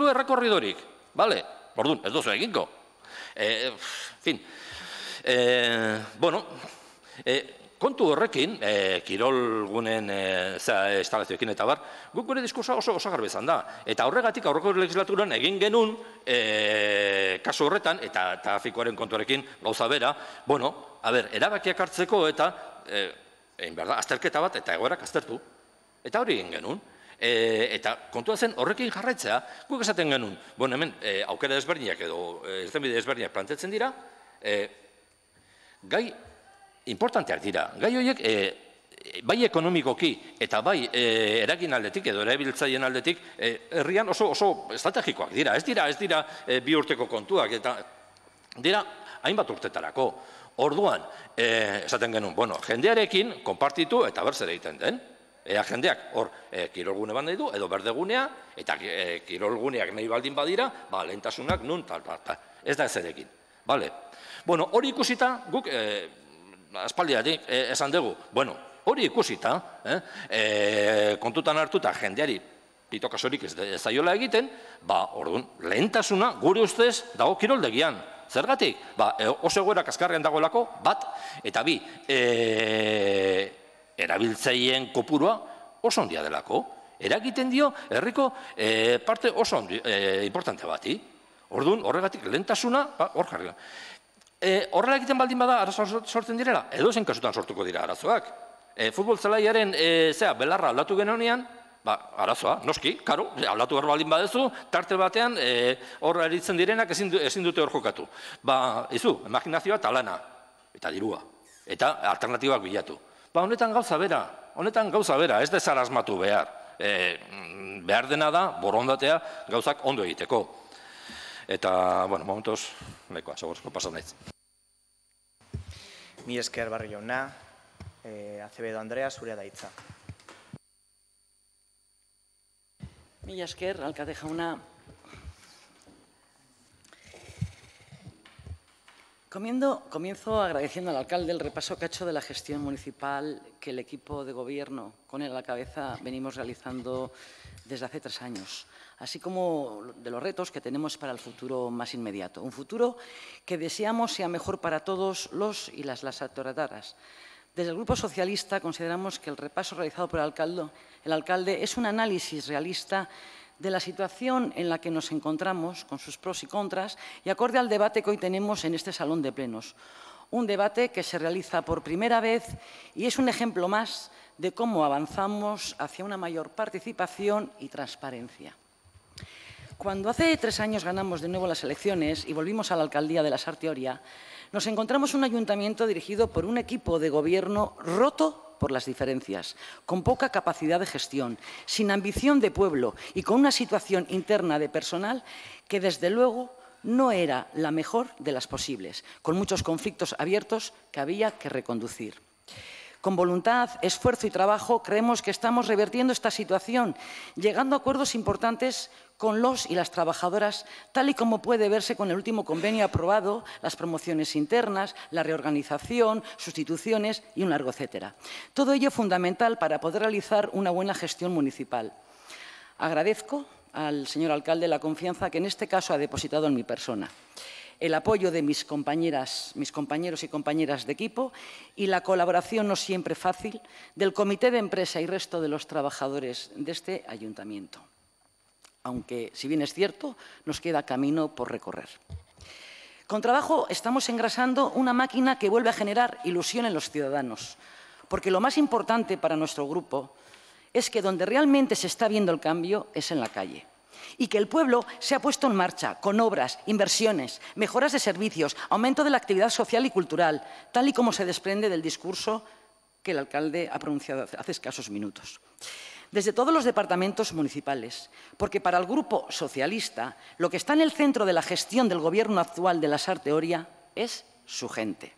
errekorridorik. Bale, orduan, ez duzu egingo. Fin. Bueno, kontu horrekin, kirolgunen instalazioekin eta bar, guk gure diskursa oso garbi izan da. Eta horregatik aurreko legislaturan egin genuen, kasu horretan, eta trafikoaren kontuarekin gauza bera, bueno, erabakiak hartzeko eta, egin behar da, azterketa bat eta egoerak aztertu. Eta hori egin genuen. Eta kontua zen horrekin jarraitzea, guk esaten genuen, bueno, hemen aukera desberdinak edo irtenbide desberdinak plantetzen dira, gai importanteak dira. Gai horiek, bai ekonomikoki eta bai eragin aldetik edo erabiltzaileen aldetik, herrian oso estrategikoak dira. Ez dira 2 urteko kontuak, eta dira hainbat urtetarako. Orduan, esaten genuen, bueno, jendearekin konpartitu eta ber zer egiten den. Ea jendeak hor kirolgune bat nahi du, edo berdegunea, eta kirolguneak nahi baldin badira, lehentasunak nun, tal. Ez da ezerekin. Bueno, hori ikusita, guk aspaldiatik esan dugu, bueno, hori ikusita, kontutan hartuta jendeari pitokasorik ez zaiola egiten, orduan, lehentasuna gure ustez dago kiroldegian. Zergatik? Oso egoera kaskarrean dagoelako, bat, eta bi, erabiltzaileen kopurua oso handia delako. Eragiten dio herriko parte oso importante bati. Orduan, horregatik lehentasuna, hor jarri. Horrela egiten baldin bada arazo sortzen direla, edo ezen kasutan sortuko dira arazoak. Futbol zelaiaren belarra aldatu genean, arazoa, noski, karo, aldatu behar baldin badezu, tarte batean hor eritzen direnak ezin dute hor jokatu. Imaginazioa eta lana, eta dirua, eta alternatibak bilatu. Honetan gauza bera, ez dezara asmatu behar. Behar dena da, borondatea, gauzak ondo egiteko. Eta, bueno, momentoz, nahikoa, seguruzko pasan naiz. Mi esker Barrio jauna, Acevedo Andrea, zurea da hitza. Mi esker, alkate jauna. Comienzo agradeciendo al alcalde el repaso que ha hecho de la gestión municipal que el equipo de gobierno, con él a la cabeza, venimos realizando desde hace 3 años, así como de los retos que tenemos para el futuro más inmediato. Un futuro que deseamos sea mejor para todos los y las atorataras. Desde el Grupo Socialista consideramos que el repaso realizado por el alcalde es un análisis realista de la situación en la que nos encontramos, con sus pros y contras, y acorde al debate que hoy tenemos en este salón de plenos. Un debate que se realiza por primera vez y es un ejemplo más de cómo avanzamos hacia una mayor participación y transparencia. Cuando hace 3 años ganamos de nuevo las elecciones y volvimos a la alcaldía de Lasarte Oria, nos encontramos un ayuntamiento dirigido por un equipo de gobierno roto por las diferencias, con poca capacidad de gestión, sin ambición de pueblo y con una situación interna de personal que, desde luego, no era la mejor de las posibles, con muchos conflictos abiertos que había que reconducir. Con voluntad, esfuerzo y trabajo creemos que estamos revertiendo esta situación, llegando a acuerdos importantes con los y las trabajadoras, tal y como puede verse con el último convenio aprobado, las promociones internas, la reorganización, sustituciones y un largo etcétera. Todo ello fundamental para poder realizar una buena gestión municipal. Agradezco al señor alcalde la confianza que en este caso ha depositado en mi persona, el apoyo de mis compañeros y compañeras de equipo y la colaboración no siempre fácil del comité de empresa y resto de los trabajadores de este ayuntamiento. Aunque, si bien es cierto, nos queda camino por recorrer. Con trabajo estamos engrasando una máquina que vuelve a generar ilusión en los ciudadanos, porque lo más importante para nuestro grupo es que donde realmente se está viendo el cambio es en la calle. Y que el pueblo se ha puesto en marcha con obras, inversiones, mejoras de servicios, aumento de la actividad social y cultural, tal y como se desprende del discurso que el alcalde ha pronunciado hace escasos minutos. Desde todos los departamentos municipales, porque para el Grupo Socialista lo que está en el centro de la gestión del gobierno actual de Lasarte Oria es su gente,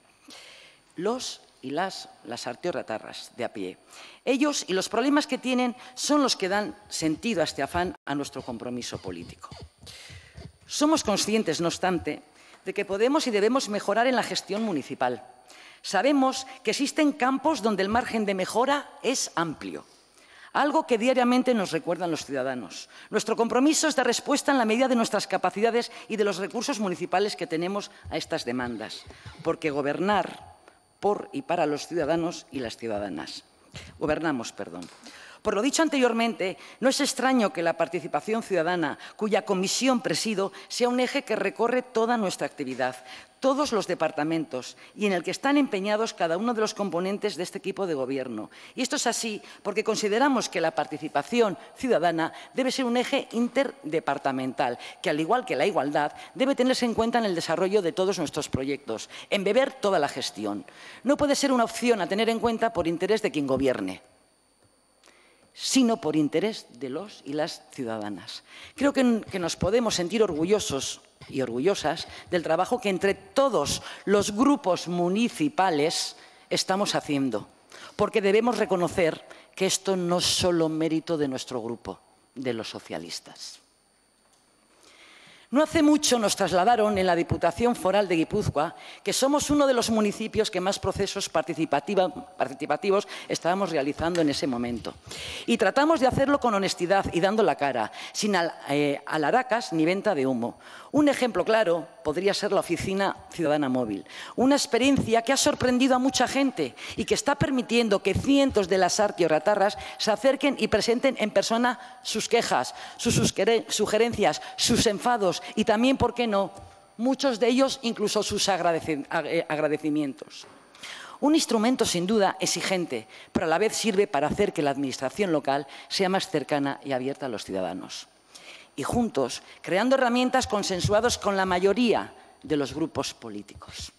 los y las lasarteorratarras de a pie. Ellos y los problemas que tienen son los que dan sentido a este afán, a nuestro compromiso político. Somos conscientes, no obstante, de que podemos y debemos mejorar en la gestión municipal. Sabemos que existen campos donde el margen de mejora es amplio, algo que diariamente nos recuerdan los ciudadanos. Nuestro compromiso es dar respuesta en la medida de nuestras capacidades y de los recursos municipales que tenemos a estas demandas, porque gobernar por y para los ciudadanos y las ciudadanas. Gobernamos, perdón. Por lo dicho anteriormente, no es extraño que la participación ciudadana, cuya comisión presido, sea un eje que recorre toda nuestra actividad, todos los departamentos, y en el que están empeñados cada uno de los componentes de este equipo de gobierno. Y esto es así porque consideramos que la participación ciudadana debe ser un eje interdepartamental, que al igual que la igualdad, debe tenerse en cuenta en el desarrollo de todos nuestros proyectos, embeber toda la gestión. No puede ser una opción a tener en cuenta por interés de quien gobierne, sino por interés de los y las ciudadanas. Creo que nos podemos sentir orgullosos y orgullosas del trabajo que entre todos los grupos municipales estamos haciendo, porque debemos reconocer que esto no es solo mérito de nuestro grupo, de los socialistas. No hace mucho nos trasladaron en la Diputación Foral de Guipúzcoa que somos uno de los municipios que más procesos participativos estábamos realizando en ese momento. Y tratamos de hacerlo con honestidad y dando la cara, sin alaracas ni venta de humo. Un ejemplo claro podría ser la Oficina Ciudadana Móvil, una experiencia que ha sorprendido a mucha gente y que está permitiendo que cientos de lasarte o ratarras se acerquen y presenten en persona sus quejas, sus sugerencias, sus enfados y también, ¿por qué no?, muchos de ellos incluso sus agradecimientos. Un instrumento sin duda exigente, pero a la vez sirve para hacer que la administración local sea más cercana y abierta a los ciudadanos. Y juntos, creando herramientas consensuadas con la mayoría de los grupos políticos.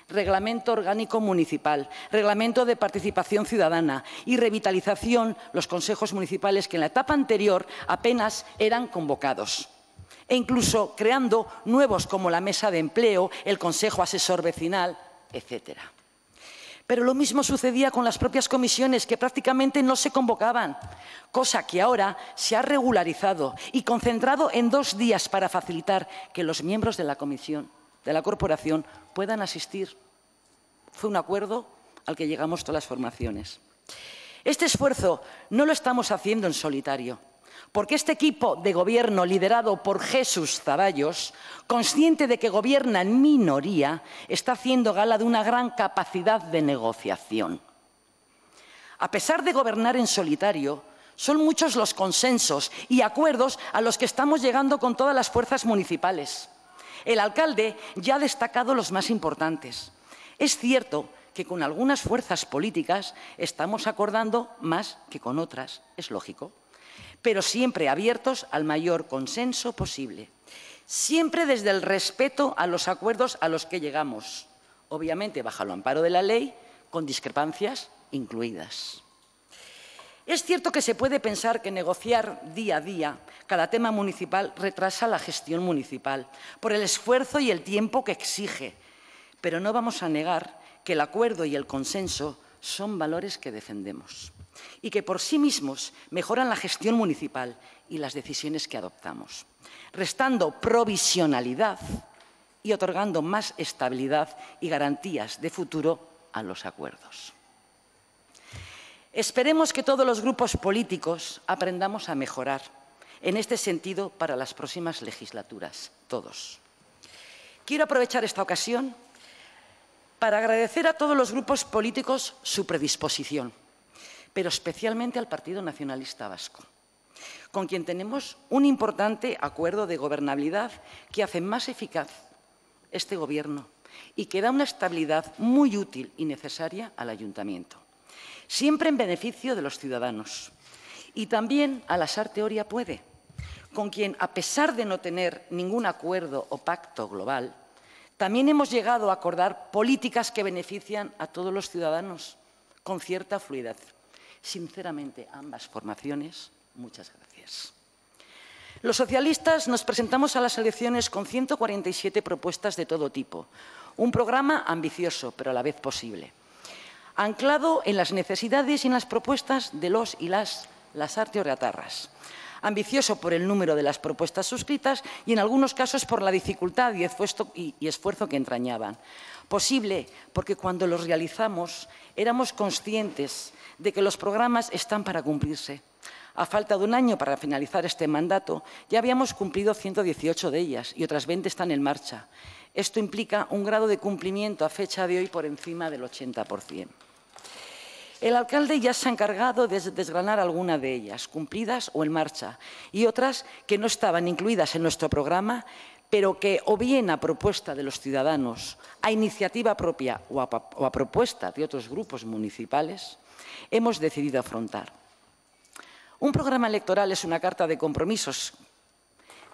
Reglamento orgánico municipal, reglamento de participación ciudadana y revitalización los consejos municipales que en la etapa anterior apenas eran convocados. E incluso creando nuevos como la Mesa de Empleo, el Consejo Asesor Vecinal, etc. Pero lo mismo sucedía con las propias comisiones, que prácticamente no se convocaban, cosa que ahora se ha regularizado y concentrado en 2 días para facilitar que los miembros de la comisión, de la corporación, puedan asistir. Fue un acuerdo al que llegamos todas las formaciones. Este esfuerzo no lo estamos haciendo en solitario, porque este equipo de gobierno liderado por Jesús Zaballos, consciente de que gobierna en minoría, está haciendo gala de una gran capacidad de negociación. A pesar de gobernar en solitario, son muchos los consensos y acuerdos a los que estamos llegando con todas las fuerzas municipales. El alcalde ya ha destacado los más importantes. Es cierto que con algunas fuerzas políticas estamos acordando más que con otras, es lógico, pero siempre abiertos al mayor consenso posible. Siempre desde el respeto a los acuerdos a los que llegamos, obviamente bajo el amparo de la ley, con discrepancias incluidas. Es cierto que se puede pensar que negociar día a día cada tema municipal retrasa la gestión municipal por el esfuerzo y el tiempo que exige, pero no vamos a negar que el acuerdo y el consenso son valores que defendemos y que por sí mismos mejoran la gestión municipal y las decisiones que adoptamos, restando provisionalidad y otorgando más estabilidad y garantías de futuro a los acuerdos. Esperemos que todos los grupos políticos aprendamos a mejorar en este sentido para las próximas legislaturas, todos. Quiero aprovechar esta ocasión para agradecer a todos los grupos políticos su predisposición, pero especialmente al Partido Nacionalista Vasco, con quien tenemos un importante acuerdo de gobernabilidad que hace más eficaz este Gobierno y que da una estabilidad muy útil y necesaria al Ayuntamiento, siempre en beneficio de los ciudadanos. Y también a Lasarte Oria Puede, con quien, a pesar de no tener ningún acuerdo o pacto global, también hemos llegado a acordar políticas que benefician a todos los ciudadanos con cierta fluidez. Sinceramente, ambas formaciones, muchas gracias. Los socialistas nos presentamos a las elecciones con 147 propuestas de todo tipo, un programa ambicioso, pero a la vez posible, anclado en las necesidades y en las propuestas de los y las Lasarte Orriatarras. Ambicioso por el número de las propuestas suscritas y en algunos casos por la dificultad y esfuerzo que entrañaban. Posible porque cuando los realizamos éramos conscientes de que los programas están para cumplirse. A falta de un año para finalizar este mandato, ya habíamos cumplido 118 de ellas y otras 20 están en marcha. Esto implica un grado de cumplimiento a fecha de hoy por encima del 80%. El alcalde ya se ha encargado de desgranar alguna de ellas, cumplidas o en marcha, y otras que no estaban incluidas en nuestro programa, pero que o bien a propuesta de los ciudadanos, a iniciativa propia o a propuesta de otros grupos municipales, hemos decidido afrontar. Un programa electoral es una carta de compromisos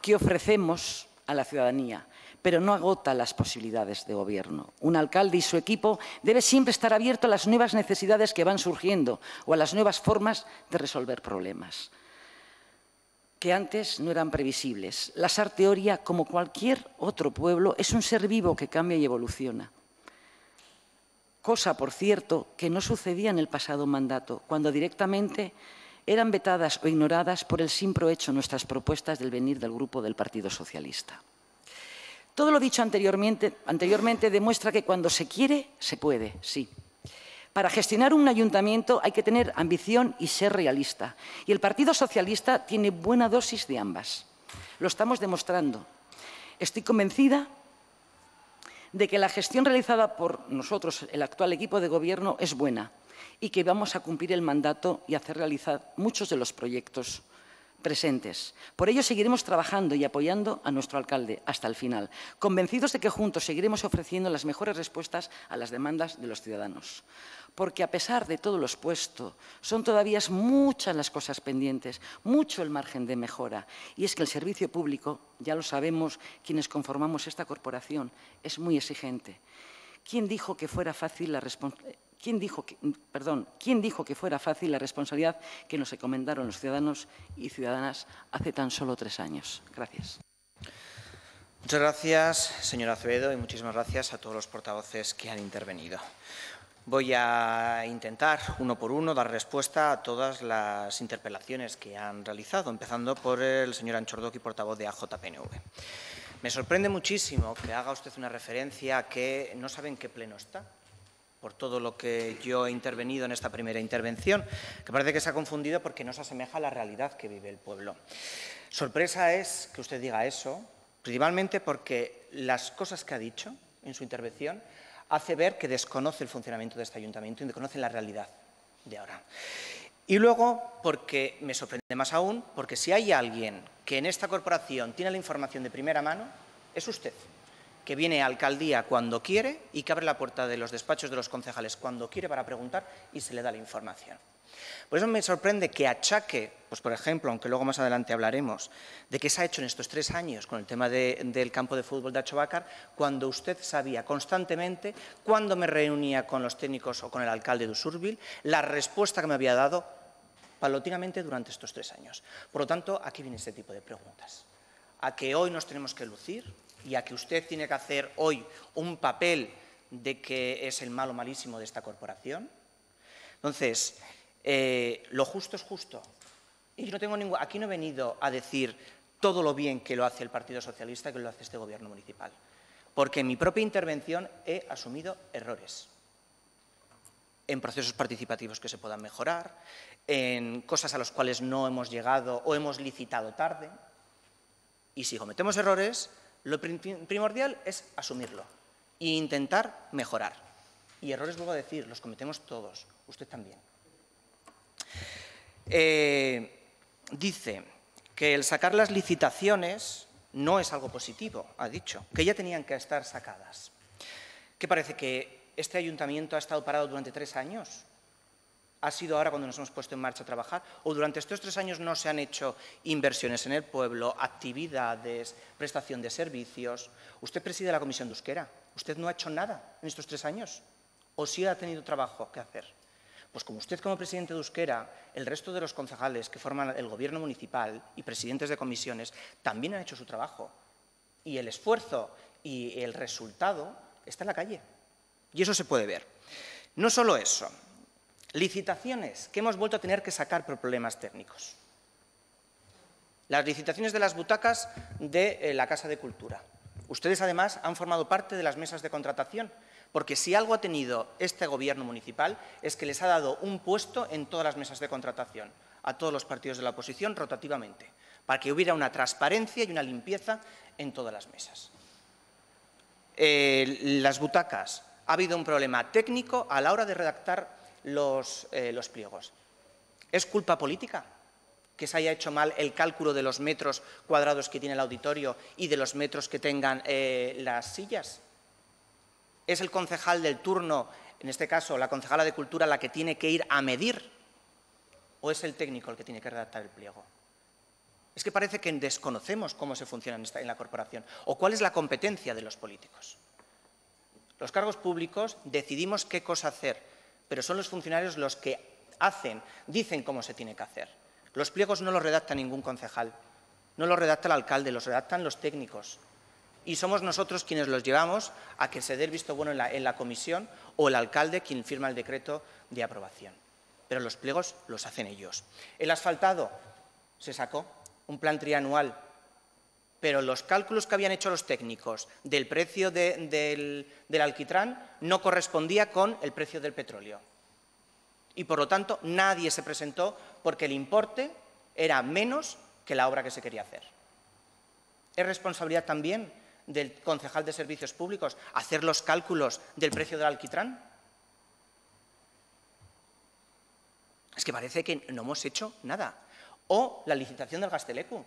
que ofrecemos a la ciudadanía, pero no agota las posibilidades de gobierno. Un alcalde y su equipo debe siempre estar abierto a las nuevas necesidades que van surgiendo o a las nuevas formas de resolver problemas que antes no eran previsibles. La Sarteoria, como cualquier otro pueblo, es un ser vivo que cambia y evoluciona. Cosa, por cierto, que no sucedía en el pasado mandato, cuando directamente eran vetadas o ignoradas por el simple hecho nuestras propuestas del venir del Grupo del Partido Socialista. Todo lo dicho anteriormente demuestra que cuando se quiere, se puede, sí. Para gestionar un ayuntamiento hay que tener ambición y ser realista. Y el Partido Socialista tiene buena dosis de ambas. Lo estamos demostrando. Estoy convencida de que la gestión realizada por nosotros, el actual equipo de gobierno, es buena y que vamos a cumplir el mandato y hacer realizar muchos de los proyectos presentes. Por ello seguiremos trabajando y apoyando a nuestro alcalde hasta el final, convencidos de que juntos seguiremos ofreciendo las mejores respuestas a las demandas de los ciudadanos. Porque a pesar de todo lo expuesto, son todavía muchas las cosas pendientes, mucho el margen de mejora. Y es que el servicio público, ya lo sabemos quienes conformamos esta corporación, es muy exigente. ¿Quién dijo que fuera fácil la responsabilidad que nos encomendaron los ciudadanos y ciudadanas hace tan solo 3 años? Gracias. Muchas gracias, señora Acevedo, y muchísimas gracias a todos los portavoces que han intervenido. Voy a intentar, uno por uno, dar respuesta a todas las interpelaciones que han realizado, empezando por el señor Anchordoki, portavoz de AJPNV. Me sorprende muchísimo que haga usted una referencia a que no sabe en qué pleno está, por todo lo que yo he intervenido en esta primera intervención, que parece que se ha confundido porque no se asemeja a la realidad que vive el pueblo. Sorpresa es que usted diga eso, principalmente porque las cosas que ha dicho en su intervención hace ver que desconoce el funcionamiento de este ayuntamiento y desconoce la realidad de ahora. Y luego, porque me sorprende más aún, porque si hay alguien que en esta corporación tiene la información de primera mano, es usted, que viene a alcaldía cuando quiere y que abre la puerta de los despachos de los concejales cuando quiere para preguntar y se le da la información. Por eso me sorprende que achaque, pues por ejemplo, aunque luego más adelante hablaremos, de qué se ha hecho en estos 3 años con el tema del campo de fútbol de Achobacar, cuando usted sabía constantemente, cuando me reunía con los técnicos o con el alcalde de Usurbil, la respuesta que me había dado paulatinamente durante estos 3 años. Por lo tanto, aquí viene este tipo de preguntas. A que hoy nos tenemos que lucir y a que usted tiene que hacer hoy un papel de que es el malo malísimo de esta corporación. Entonces, lo justo es justo. Y yo no tengo aquí no he venido a decir todo lo bien que lo hace el Partido Socialista, que lo hace este Gobierno municipal. Porque en mi propia intervención he asumido errores. En procesos participativos que se puedan mejorar, en cosas a las cuales no hemos llegado o hemos licitado tarde. Y si cometemos errores, lo primordial es asumirlo e intentar mejorar. Y errores, vuelvo a decir, los cometemos todos, usted también. Dice que el sacar las licitaciones no es algo positivo, ha dicho, que ya tenían que estar sacadas. ¿Qué parece? ¿Que este ayuntamiento ha estado parado durante 3 años? ¿Ha sido ahora cuando nos hemos puesto en marcha a trabajar? ¿O durante estos 3 años no se han hecho inversiones en el pueblo, actividades, prestación de servicios? Usted preside la Comisión de Euskera. ¿Usted no ha hecho nada en estos 3 años? ¿O sí ha tenido trabajo que hacer? Pues como usted como presidente de Euskera, el resto de los concejales que forman el Gobierno municipal y presidentes de comisiones también han hecho su trabajo. Y el esfuerzo y el resultado está en la calle. Y eso se puede ver. No solo eso. Licitaciones que hemos vuelto a tener que sacar por problemas técnicos. Las licitaciones de las butacas de la Casa de Cultura. Ustedes, además, han formado parte de las mesas de contratación, porque si algo ha tenido este Gobierno municipal es que les ha dado un puesto en todas las mesas de contratación, a todos los partidos de la oposición rotativamente, para que hubiera una transparencia y una limpieza en todas las mesas. las butacas. Ha habido un problema técnico a la hora de redactar los pliegos. ¿Es culpa política que se haya hecho mal el cálculo de los metros cuadrados que tiene el auditorio y de los metros que tengan las sillas? ¿Es el concejal del turno, en este caso la concejala de Cultura, la que tiene que ir a medir? ¿O es el técnico el que tiene que redactar el pliego? Es que parece que desconocemos cómo se funciona en la corporación o cuál es la competencia de los políticos. Los cargos públicos decidimos qué cosa hacer, pero son los funcionarios los que dicen cómo se tiene que hacer. Los pliegos no los redacta ningún concejal, no los redacta el alcalde, los redactan los técnicos. Y somos nosotros quienes los llevamos a que se dé el visto bueno en la comisión o el alcalde quien firma el decreto de aprobación. Pero los pliegos los hacen ellos. El asfaltado se sacó, un plan trianual, pero los cálculos que habían hecho los técnicos del precio del alquitrán no correspondía con el precio del petróleo. Y, por lo tanto, nadie se presentó porque el importe era menos que la obra que se quería hacer. ¿Es responsabilidad también del concejal de Servicios Públicos hacer los cálculos del precio del alquitrán? Es que parece que no hemos hecho nada. O la licitación del Gazteleku,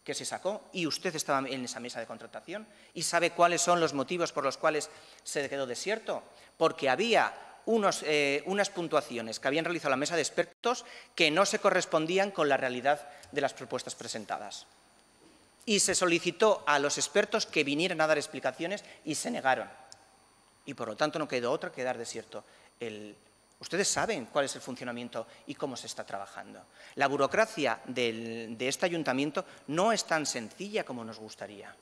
que se sacó, y usted estaba en esa mesa de contratación y sabe cuáles son los motivos por los cuales se quedó desierto. Porque había unas puntuaciones que habían realizado la mesa de expertos que no se correspondían con la realidad de las propuestas presentadas. Y se solicitó a los expertos que vinieran a dar explicaciones y se negaron. Y, por lo tanto, no quedó otra que dar desierto. Ustedes saben cuál es el funcionamiento y cómo se está trabajando. La burocracia de este ayuntamiento no es tan sencilla como nos gustaría.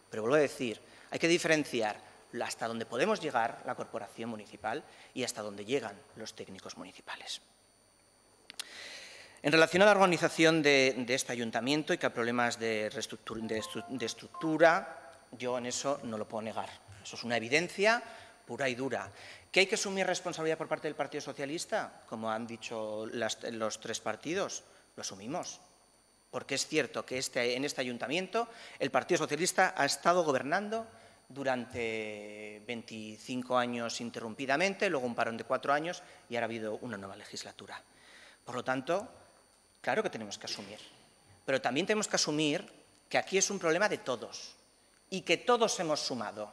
Pero vuelvo a decir, hay que diferenciar hasta dónde podemos llegar la corporación municipal y hasta dónde llegan los técnicos municipales. En relación a la organización de este ayuntamiento y que hay problemas de estructura, yo en eso no lo puedo negar. Eso es una evidencia pura y dura. ¿Que hay que asumir responsabilidad por parte del Partido Socialista? Como han dicho los tres partidos, lo asumimos. Porque es cierto que en este ayuntamiento el Partido Socialista ha estado gobernando durante 25 años interrumpidamente, luego un parón de 4 años y ahora ha habido una nueva legislatura. Por lo tanto, claro que tenemos que asumir. Pero también tenemos que asumir que aquí es un problema de todos y que todos hemos sumado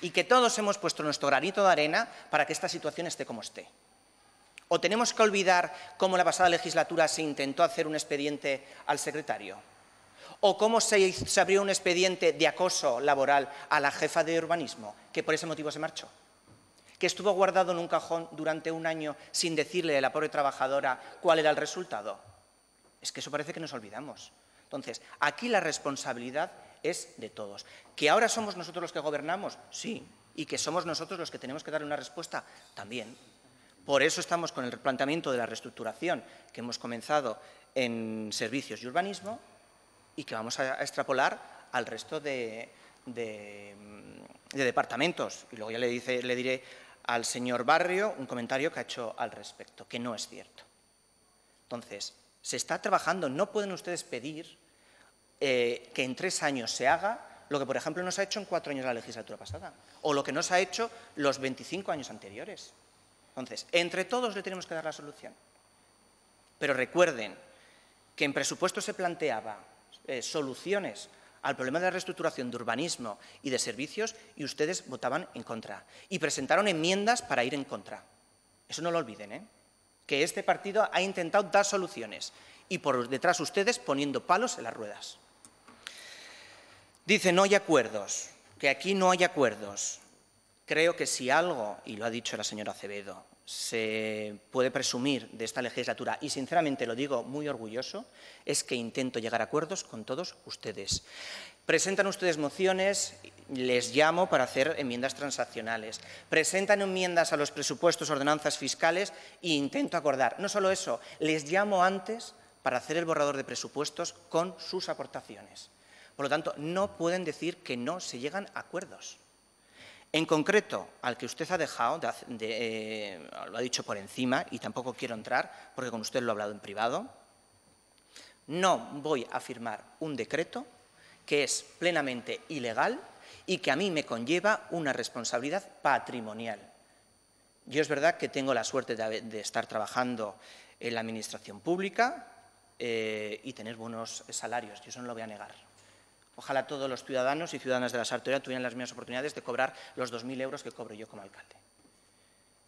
y que todos hemos puesto nuestro granito de arena para que esta situación esté como esté. ¿O tenemos que olvidar cómo la pasada legislatura se intentó hacer un expediente al secretario? ¿O cómo se abrió un expediente de acoso laboral a la jefa de urbanismo, que por ese motivo se marchó? ¿Que estuvo guardado en un cajón durante un año sin decirle a la pobre trabajadora cuál era el resultado? Es que eso parece que nos olvidamos. Entonces, aquí la responsabilidad es de todos. ¿Que ahora somos nosotros los que gobernamos? Sí. ¿Y que somos nosotros los que tenemos que darle una respuesta? También. Por eso estamos con el replanteamiento de la reestructuración que hemos comenzado en servicios y urbanismo y que vamos a extrapolar al resto de departamentos. Y luego ya le diré al señor Barrio un comentario que ha hecho al respecto, que no es cierto. Entonces, se está trabajando. No pueden ustedes pedir que en 3 años se haga lo que, por ejemplo, no se ha hecho en 4 años la legislatura pasada o lo que no se ha hecho los 25 años anteriores. Entonces, entre todos le tenemos que dar la solución. Pero recuerden que en presupuesto se planteaba soluciones al problema de la reestructuración de urbanismo y de servicios y ustedes votaban en contra y presentaron enmiendas para ir en contra. Eso no lo olviden, que este partido ha intentado dar soluciones y por detrás ustedes poniendo palos en las ruedas. Dicen, no hay acuerdos, que aquí no hay acuerdos. Creo que si algo, y lo ha dicho la señora Acevedo, se puede presumir de esta legislatura, y sinceramente lo digo muy orgulloso, es que intento llegar a acuerdos con todos ustedes. Presentan ustedes mociones, les llamo para hacer enmiendas transaccionales. Presentan enmiendas a los presupuestos, ordenanzas fiscales e intento acordar. No solo eso, les llamo antes para hacer el borrador de presupuestos con sus aportaciones. Por lo tanto, no pueden decir que no se llegan a acuerdos. En concreto, al que usted ha dejado, lo ha dicho por encima y tampoco quiero entrar porque con usted lo he hablado en privado, no voy a firmar un decreto que es plenamente ilegal, y que a mí me conlleva una responsabilidad patrimonial. Yo es verdad que tengo la suerte de estar trabajando en la administración pública y tener buenos salarios, yo eso no lo voy a negar. Ojalá todos los ciudadanos y ciudadanas de la Sartorial tuvieran las mismas oportunidades de cobrar los 2.000 euros que cobro yo como alcalde.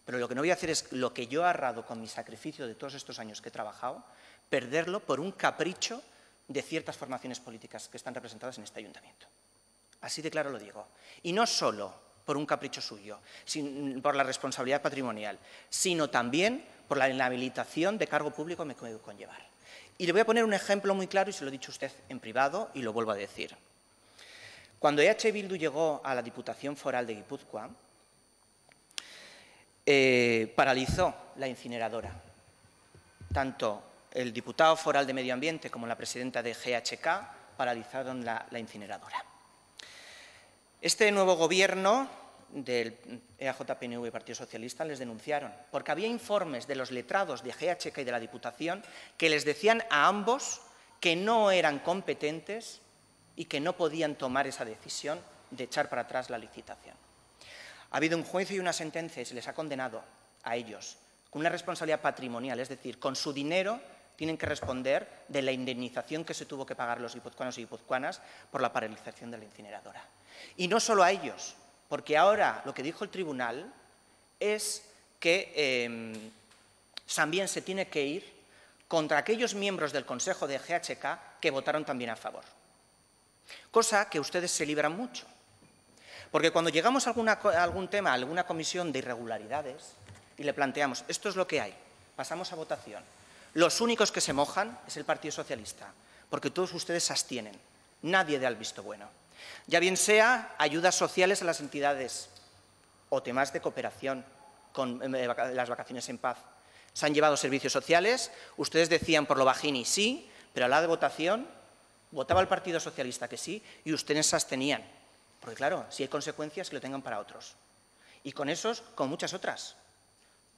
Pero lo que no voy a hacer es lo que yo he ahorrado con mi sacrificio de todos estos años que he trabajado, perderlo por un capricho de ciertas formaciones políticas que están representadas en este ayuntamiento. Así de claro lo digo. Y no solo por un capricho suyo, por la responsabilidad patrimonial, sino también por la inhabilitación de cargo público que me puede conllevar. Y le voy a poner un ejemplo muy claro, y se lo he dicho a usted en privado, y lo vuelvo a decir. Cuando EH Bildu llegó a la Diputación Foral de Guipúzcoa, paralizó la incineradora. Tanto el diputado foral de Medio Ambiente como la presidenta de GHK paralizaron la incineradora. Este nuevo gobierno del EAJ-PNV y Partido Socialista les denunciaron, porque había informes de los letrados de GHK y de la Diputación que les decían a ambos que no eran competentes y que no podían tomar esa decisión de echar para atrás la licitación. Ha habido un juicio y una sentencia y se les ha condenado a ellos con una responsabilidad patrimonial, es decir, con su dinero tienen que responder de la indemnización que se tuvo que pagar los guipuzcoanos y guipuzcoanas por la paralización de la incineradora. Y no solo a ellos, porque ahora lo que dijo el tribunal es que también se tiene que ir contra aquellos miembros del Consejo de GHK que votaron también a favor. Cosa que ustedes se libran mucho. Porque cuando llegamos a algún tema, a alguna comisión de irregularidades y le planteamos, esto es lo que hay, pasamos a votación, los únicos que se mojan es el Partido Socialista, porque todos ustedes se abstienen, nadie da el visto bueno. Ya bien sea ayudas sociales a las entidades o temas de cooperación con las vacaciones en paz. Se han llevado servicios sociales, ustedes decían por lo bajini sí, pero a la hora de votación votaba el Partido Socialista que sí y ustedes se abstenían. Porque claro, si hay consecuencias que lo tengan para otros. Y con esos, con muchas otras.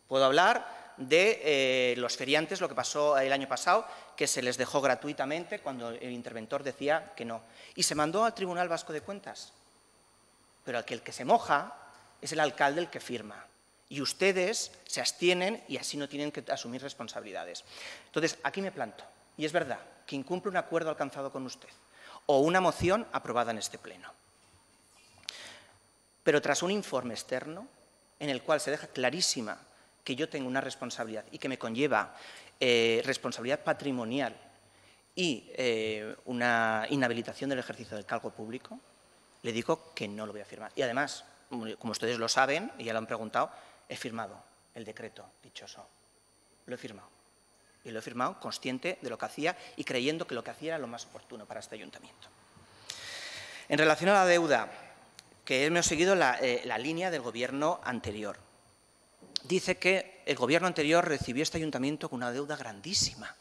Puedo hablar de los feriantes, lo que pasó el año pasado, que se les dejó gratuitamente cuando el interventor decía que no. Y se mandó al Tribunal Vasco de Cuentas. Pero el que se moja es el alcalde el que firma. Y ustedes se abstienen y así no tienen que asumir responsabilidades. Entonces, aquí me planto. Y es verdad que incumple un acuerdo alcanzado con usted o una moción aprobada en este pleno. Pero tras un informe externo en el cual se deja clarísima que yo tengo una responsabilidad y que me conlleva responsabilidad patrimonial y una inhabilitación del ejercicio del cargo público, le digo que no lo voy a firmar. Y además, como ustedes lo saben y ya lo han preguntado, he firmado el decreto dichoso. Lo he firmado. Y lo he firmado consciente de lo que hacía y creyendo que lo que hacía era lo más oportuno para este ayuntamiento. En relación a la deuda, que hemos seguido la línea del gobierno anterior. Dice que el gobierno anterior recibió este ayuntamiento con una deuda grandísima.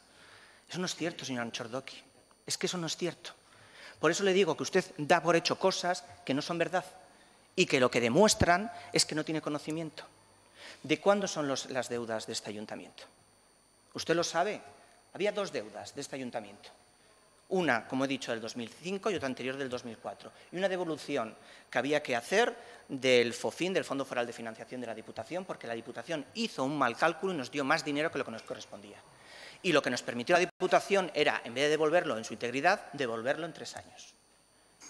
Eso no es cierto, señor Anchordoki. Es que eso no es cierto. Por eso le digo que usted da por hecho cosas que no son verdad y que lo que demuestran es que no tiene conocimiento. ¿De cuándo son las deudas de este ayuntamiento? Usted lo sabe. Había dos deudas de este ayuntamiento. Una, como he dicho, del 2005 y otra anterior del 2004. Y una devolución que había que hacer del FOFIN, del Fondo Foral de Financiación de la Diputación, porque la Diputación hizo un mal cálculo y nos dio más dinero que lo que nos correspondía. Y lo que nos permitió la Diputación era, en vez de devolverlo en su integridad, devolverlo en 3 años.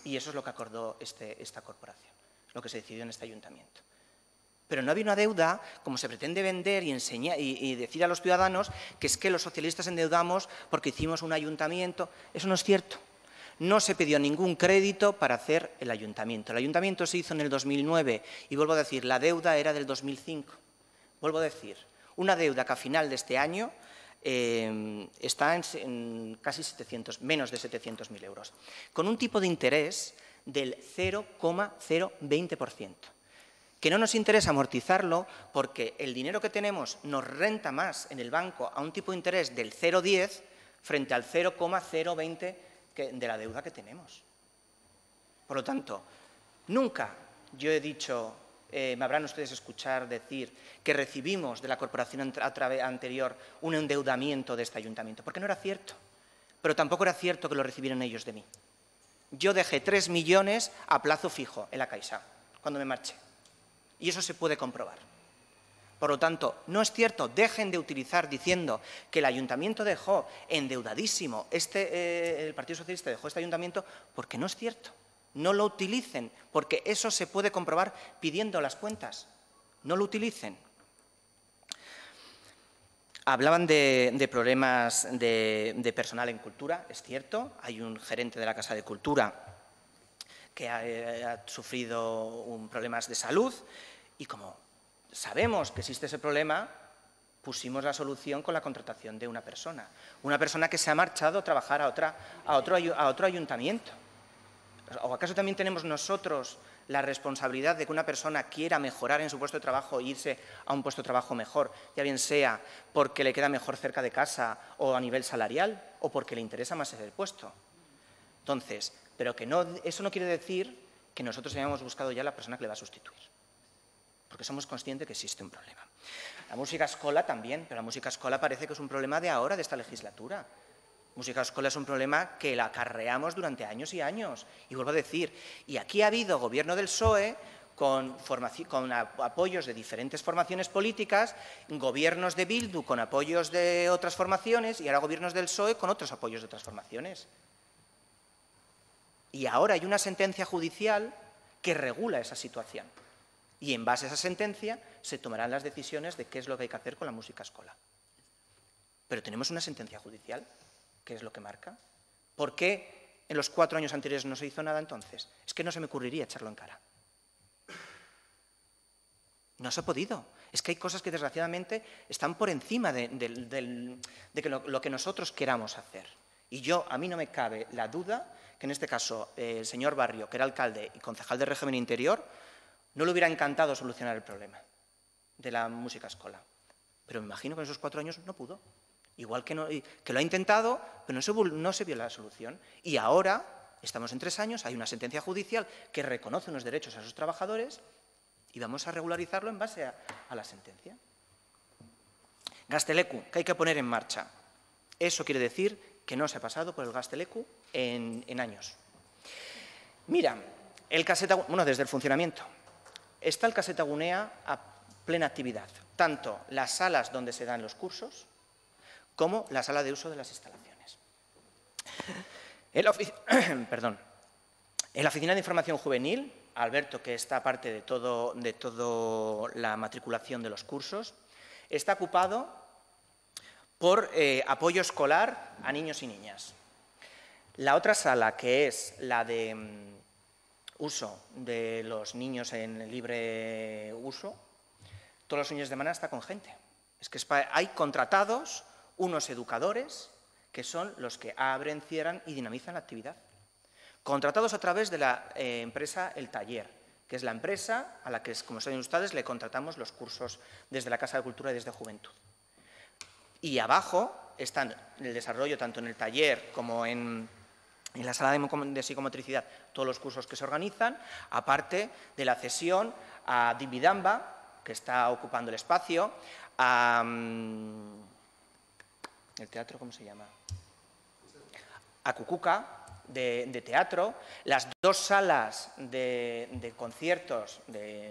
Y eso es lo que acordó esta corporación, lo que se decidió en este ayuntamiento. Pero no había una deuda, como se pretende vender y decir a los ciudadanos, que es que los socialistas endeudamos porque hicimos un ayuntamiento. Eso no es cierto. No se pidió ningún crédito para hacer el ayuntamiento. El ayuntamiento se hizo en el 2009 y vuelvo a decir, la deuda era del 2005. Vuelvo a decir, una deuda que a final de este año está en casi menos de 700.000 euros, con un tipo de interés del 0,020%. Que no nos interesa amortizarlo porque el dinero que tenemos nos renta más en el banco a un tipo de interés del 0,10 frente al 0,020 de la deuda que tenemos. Por lo tanto, nunca yo he dicho, me habrán ustedes escuchado decir que recibimos de la corporación anterior un endeudamiento de este ayuntamiento, porque no era cierto, pero tampoco era cierto que lo recibieran ellos de mí. Yo dejé 3 millones a plazo fijo en la Caixa cuando me marché. Y eso se puede comprobar. Por lo tanto, no es cierto, dejen de utilizar diciendo que el ayuntamiento dejó endeudadísimo, el Partido Socialista dejó este ayuntamiento, porque no es cierto. No lo utilicen, porque eso se puede comprobar pidiendo las cuentas. No lo utilicen. Hablaban de problemas de personal en cultura, es cierto. Hay un gerente de la Casa de Cultura que ha sufrido problemas de salud y como sabemos que existe ese problema, pusimos la solución con la contratación de una persona que se ha marchado a trabajar a otro ayuntamiento. ¿O acaso también tenemos nosotros la responsabilidad de que una persona quiera mejorar en su puesto de trabajo e irse a un puesto de trabajo mejor, ya bien sea porque le queda mejor cerca de casa o a nivel salarial o porque le interesa más ese puesto? Entonces, pero que no, eso no quiere decir que nosotros hayamos buscado ya la persona que le va a sustituir, porque somos conscientes que existe un problema. La música escola también, pero la música escola parece que es un problema de ahora, de esta legislatura. Música escola es un problema que la acarreamos durante años y años. Y vuelvo a decir, y aquí ha habido gobierno del PSOE con apoyos de diferentes formaciones políticas, gobiernos de Bildu con apoyos de otras formaciones y ahora gobiernos del PSOE con otros apoyos de otras formaciones. Y ahora hay una sentencia judicial que regula esa situación. Y en base a esa sentencia se tomarán las decisiones de qué es lo que hay que hacer con la música escola. Pero tenemos una sentencia judicial. ¿Qué es lo que marca? ¿Por qué en los 4 años anteriores no se hizo nada entonces? Es que no se me ocurriría echarlo en cara. No se ha podido. Es que hay cosas que desgraciadamente están por encima de lo que nosotros queramos hacer. Y a mí no me cabe la duda que en este caso el señor Barrio, que era alcalde y concejal de régimen interior, no le hubiera encantado solucionar el problema de la música escola. Pero me imagino que en esos 4 años no pudo. Igual que lo ha intentado, pero no se vio la solución. Y ahora, estamos en 3 años, hay una sentencia judicial que reconoce unos derechos a esos trabajadores y vamos a regularizarlo en base a la sentencia. Gazteleku, que hay que poner en marcha. Eso quiere decir que no se ha pasado por el Gazteleku en años. Mira, desde el funcionamiento. Está el Kazetagunea a plena actividad, tanto las salas donde se dan los cursos, como la sala de uso de las instalaciones. En la Oficina de Información Juvenil, Alberto, que está aparte de todo la matriculación de los cursos, está ocupado por apoyo escolar a niños y niñas. La otra sala, que es la de uso de los niños en libre uso, todos los fines de semana está con gente. Es que hay contratados unos educadores que son los que abren, cierran y dinamizan la actividad. Contratados a través de la empresa El Taller, que es la empresa a la que, como saben ustedes, le contratamos los cursos desde la Casa de Cultura y desde Juventud. Y abajo están el desarrollo, tanto en el taller como en la sala de psicomotricidad, todos los cursos que se organizan, aparte de la cesión a Dibidamba, que está ocupando el espacio, ¿el teatro cómo se llama? A Cucuca, de teatro. Las 2 salas de conciertos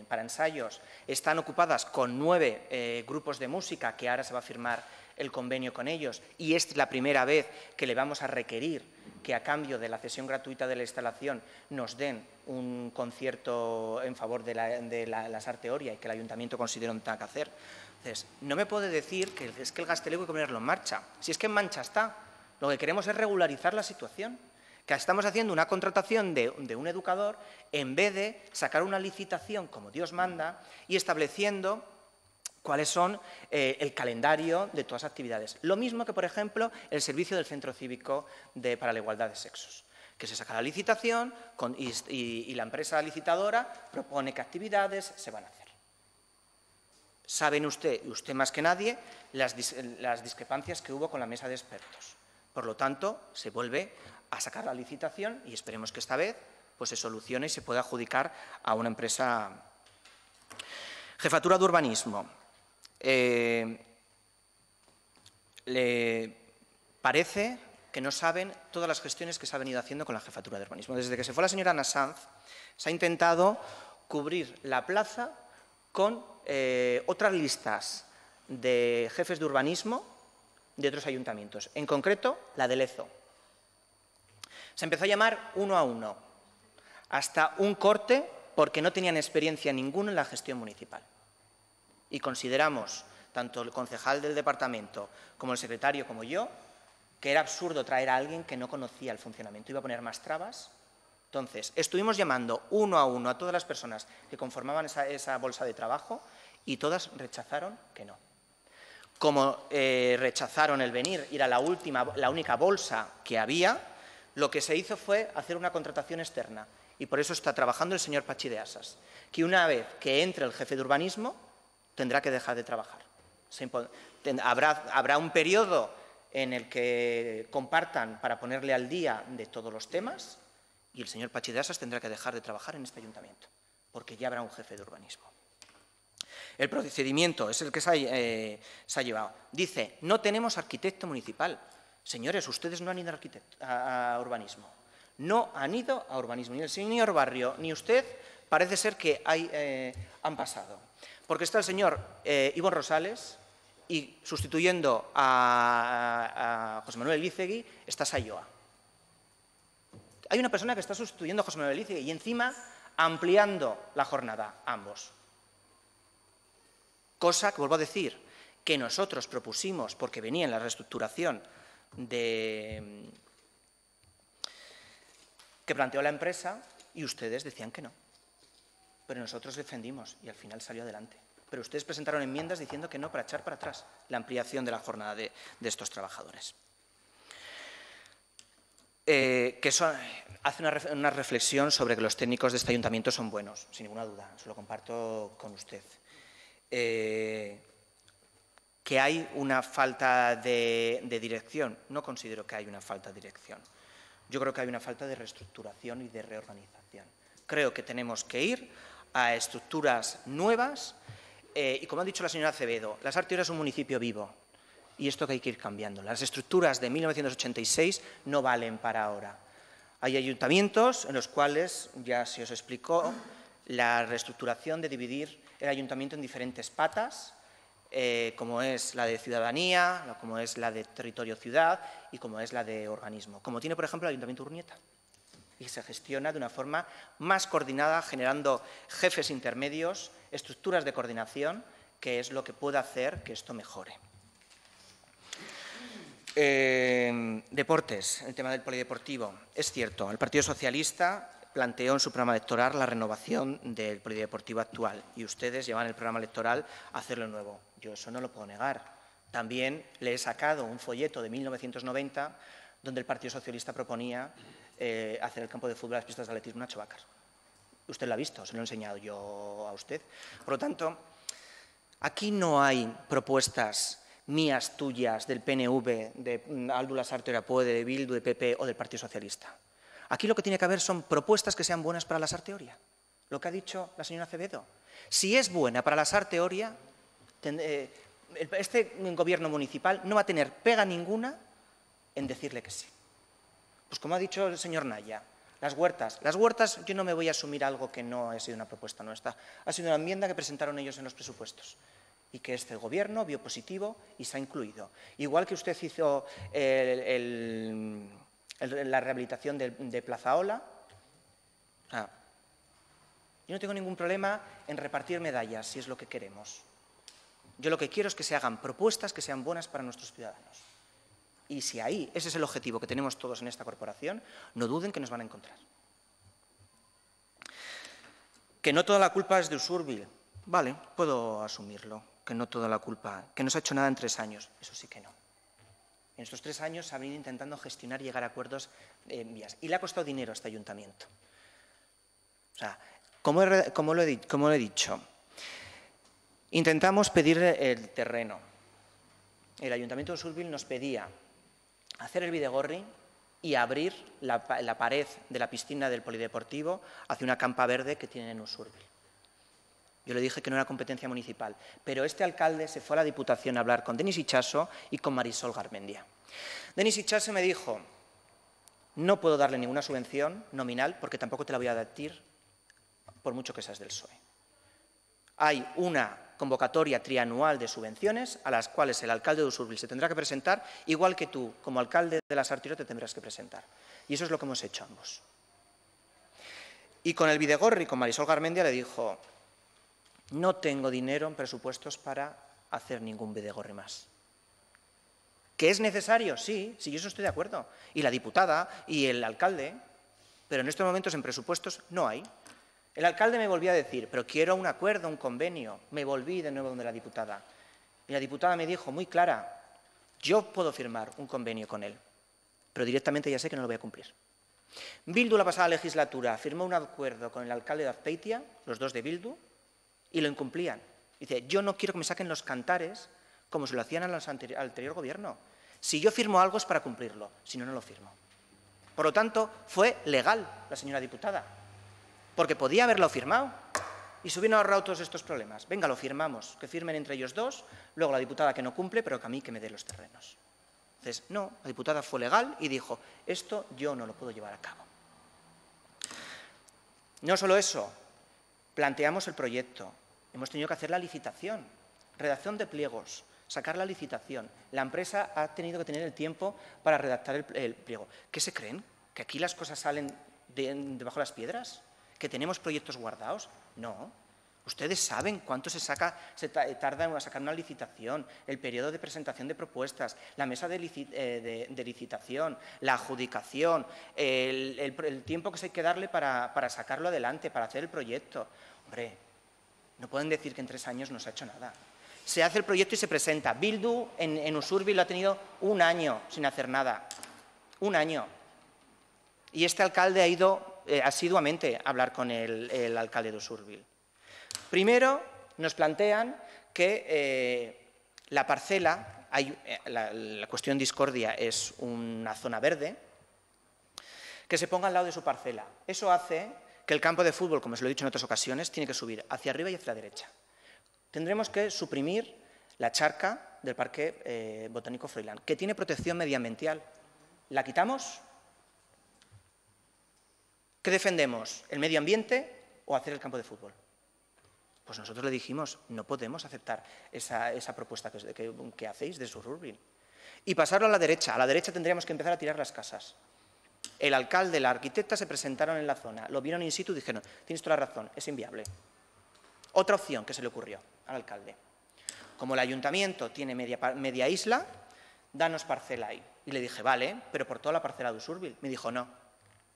para ensayos están ocupadas con 9 grupos de música, que ahora se va a firmar el convenio con ellos, y es la primera vez que le vamos a requerir que a cambio de la cesión gratuita de la instalación nos den un concierto en favor de la Sarteoria y que el ayuntamiento considera un tenga que hacer. Entonces, no me puede decir que es que el Gazteleku hay que ponerlo en marcha. Si es que en marcha está. Lo que queremos es regularizar la situación. Que estamos haciendo una contratación de un educador en vez de sacar una licitación como Dios manda y estableciendo cuáles son el calendario de todas las actividades. Lo mismo que, por ejemplo, el servicio del Centro Cívico para la Igualdad de Sexos, que se saca la licitación y la empresa licitadora propone qué actividades se van a hacer. Saben usted, y usted más que nadie, las discrepancias que hubo con la mesa de expertos. Por lo tanto, se vuelve a sacar la licitación y esperemos que esta vez pues, se solucione y se pueda adjudicar a una empresa. Jefatura de Urbanismo. Le parece que que no saben todas las gestiones que se ha venido haciendo con la jefatura de urbanismo. Desde que se fue la señora Ana Sanz, se ha intentado cubrir la plaza con otras listas de jefes de urbanismo de otros ayuntamientos, en concreto la de Lezo. Se empezó a llamar uno a uno, hasta un corte porque no tenían experiencia ninguna en la gestión municipal. Y consideramos, tanto el concejal del departamento como el secretario como yo, que era absurdo traer a alguien que no conocía el funcionamiento, iba a poner más trabas. Entonces, estuvimos llamando uno a uno a todas las personas que conformaban esa bolsa de trabajo y todas rechazaron que no. Como rechazaron el venir, era la única bolsa que había, lo que se hizo fue hacer una contratación externa. Y por eso está trabajando el señor Pachi de Asas, que una vez que entre el jefe de urbanismo, tendrá que dejar de trabajar. Habrá un periodo en el que compartan para ponerle al día de todos los temas y el señor Pachi de Asas tendrá que dejar de trabajar en este ayuntamiento, porque ya habrá un jefe de urbanismo. El procedimiento es el que se ha llevado. Dice, no tenemos arquitecto municipal. Señores, ustedes no han ido a urbanismo. No han ido a urbanismo. Ni el señor Barrio ni usted parece ser que han pasado. Porque está el señor Ivonne Rosales y sustituyendo a José Manuel Elízegui está Sayoa. Hay una persona que está sustituyendo a José Manuel Elízegui y encima ampliando la jornada, ambos. Cosa que, vuelvo a decir, que nosotros propusimos porque venía en la reestructuración que planteó la empresa y ustedes decían que no. Pero nosotros defendimos y al final salió adelante. Pero ustedes presentaron enmiendas diciendo que no para echar para atrás la ampliación de la jornada de estos trabajadores. Hace una reflexión sobre que los técnicos de este ayuntamiento son buenos, sin ninguna duda, se lo comparto con usted. Que hay una falta de dirección. No considero que hay una falta de dirección. Yo creo que hay una falta de reestructuración y de reorganización. Creo que tenemos que ir a estructuras nuevas y, como ha dicho la señora Acevedo, La Sartiola es un municipio vivo y esto que hay que ir cambiando. Las estructuras de 1986 no valen para ahora. Hay ayuntamientos en los cuales, ya se os explicó, la reestructuración de dividir el ayuntamiento en diferentes patas, como es la de ciudadanía, como es la de territorio-ciudad y como es la de organismo. Como tiene, por ejemplo, el Ayuntamiento de Urnieta. Y se gestiona de una forma más coordinada, generando jefes intermedios, estructuras de coordinación, que es lo que puede hacer que esto mejore. Deportes, el tema del polideportivo. Es cierto, el Partido Socialista planteó en su programa electoral la renovación del polideportivo actual y ustedes llevan el programa electoral a hacerlo nuevo. Yo eso no lo puedo negar. También le he sacado un folleto de 1990 donde el Partido Socialista proponía hacer el campo de fútbol a las pistas de atletismo Nacho Bacas. Usted lo ha visto, se lo he enseñado yo a usted. Por lo tanto, aquí no hay propuestas mías, tuyas, del PNV, de Aldu Lasarte Orapuede, de Bildu, de PP o del Partido Socialista. Aquí lo que tiene que haber son propuestas que sean buenas para la Sarteoria, lo que ha dicho la señora Acevedo. Si es buena para la Sarteoria, este gobierno municipal no va a tener pega ninguna en decirle que sí. Pues como ha dicho el señor Naya, las huertas yo no me voy a asumir algo que no ha sido una propuesta nuestra, ha sido una enmienda que presentaron ellos en los presupuestos y que este gobierno vio positivo y se ha incluido. Igual que usted hizo la rehabilitación de Plaza Ola. Yo no tengo ningún problema en repartir medallas, si es lo que queremos. Yo lo que quiero es que se hagan propuestas que sean buenas para nuestros ciudadanos. Y si ahí ese es el objetivo que tenemos todos en esta corporación, no duden que nos van a encontrar. Que no toda la culpa es de Usurbil. Vale, puedo asumirlo, que no toda la culpa, que no se ha hecho nada en 3 años. Eso sí que no. En estos 3 años se ha venido intentando gestionar y llegar a acuerdos en vías. Y le ha costado dinero a este ayuntamiento. O sea, como lo he dicho, intentamos pedir el terreno. El Ayuntamiento de Usurbil nos pedía hacer el bidegorri y abrir la pared de la piscina del polideportivo hacia una campa verde que tienen en Usurbil. Yo le dije que no era competencia municipal, pero este alcalde se fue a la Diputación a hablar con Denis Itxaso y con Marisol Garmendia. Denis Ichaze me dijo, no puedo darle ninguna subvención nominal porque tampoco te la voy a decir por mucho que seas del PSOE. Hay una convocatoria trianual de subvenciones a las cuales el alcalde de Usurbil se tendrá que presentar, igual que tú, como alcalde de Las Artiro, te tendrás que presentar. Y eso es lo que hemos hecho ambos. Y con el Bidegorri, con Marisol Garmendia, le dijo, no tengo dinero en presupuestos para hacer ningún Bidegorri más. ¿Que es necesario? Sí, yo eso estoy de acuerdo. Y la diputada y el alcalde, pero en estos momentos en presupuestos no hay. El alcalde me volvía a decir, pero quiero un acuerdo, un convenio. Me volví de nuevo donde la diputada. Y la diputada me dijo muy clara, yo puedo firmar un convenio con él, pero directamente ya sé que no lo voy a cumplir. Bildu la pasada legislatura firmó un acuerdo con el alcalde de Azpeitia, los dos de Bildu, y lo incumplían. Dice, yo no quiero que me saquen los cantares como se lo hacían al anterior gobierno. Si yo firmo algo es para cumplirlo, si no, no lo firmo. Por lo tanto, fue legal la señora diputada, porque podía haberlo firmado y se hubieran ahorrado todos estos problemas. Venga, lo firmamos, que firmen entre ellos dos, luego la diputada que no cumple, pero que a mí que me dé los terrenos. Entonces, no, la diputada fue legal y dijo, esto yo no lo puedo llevar a cabo. No solo eso, planteamos el proyecto, hemos tenido que hacer la licitación, redacción de pliegos, sacar la licitación. La empresa ha tenido que tener el tiempo para redactar el pliego. ¿Qué se creen? ¿Que aquí las cosas salen debajo de las piedras? ¿Que tenemos proyectos guardados? No. Ustedes saben cuánto se tarda en sacar una licitación, el periodo de presentación de propuestas, la mesa de licitación, la adjudicación, el tiempo que se hay que darle para sacarlo adelante, para hacer el proyecto. Hombre, no pueden decir que en 3 años no se ha hecho nada. Se hace el proyecto y se presenta. Bildu en Usurbil lo ha tenido 1 año sin hacer nada. 1 año. Y este alcalde ha ido asiduamente a hablar con el alcalde de Usurbil. Primero, nos plantean que la parcela, la cuestión discordia es una zona verde, que se ponga al lado de su parcela. Eso hace que el campo de fútbol, como os lo he dicho en otras ocasiones, tiene que subir hacia arriba y hacia la derecha. Tendremos que suprimir la charca del Parque Botánico Froilán, que tiene protección medioambiental. ¿La quitamos? ¿Qué defendemos? ¿El medio ambiente o hacer el campo de fútbol? Pues nosotros le dijimos, no podemos aceptar esa propuesta que hacéis de Usurbil. Y pasarlo a la derecha tendríamos que empezar a tirar las casas. El alcalde, la arquitecta se presentaron en la zona, lo vieron in situ y dijeron, tienes toda la razón, es inviable. Otra opción que se le ocurrió al alcalde. Como el ayuntamiento tiene media isla, danos parcela ahí. Y le dije, vale, pero por toda la parcela de Usurbil. Me dijo, no,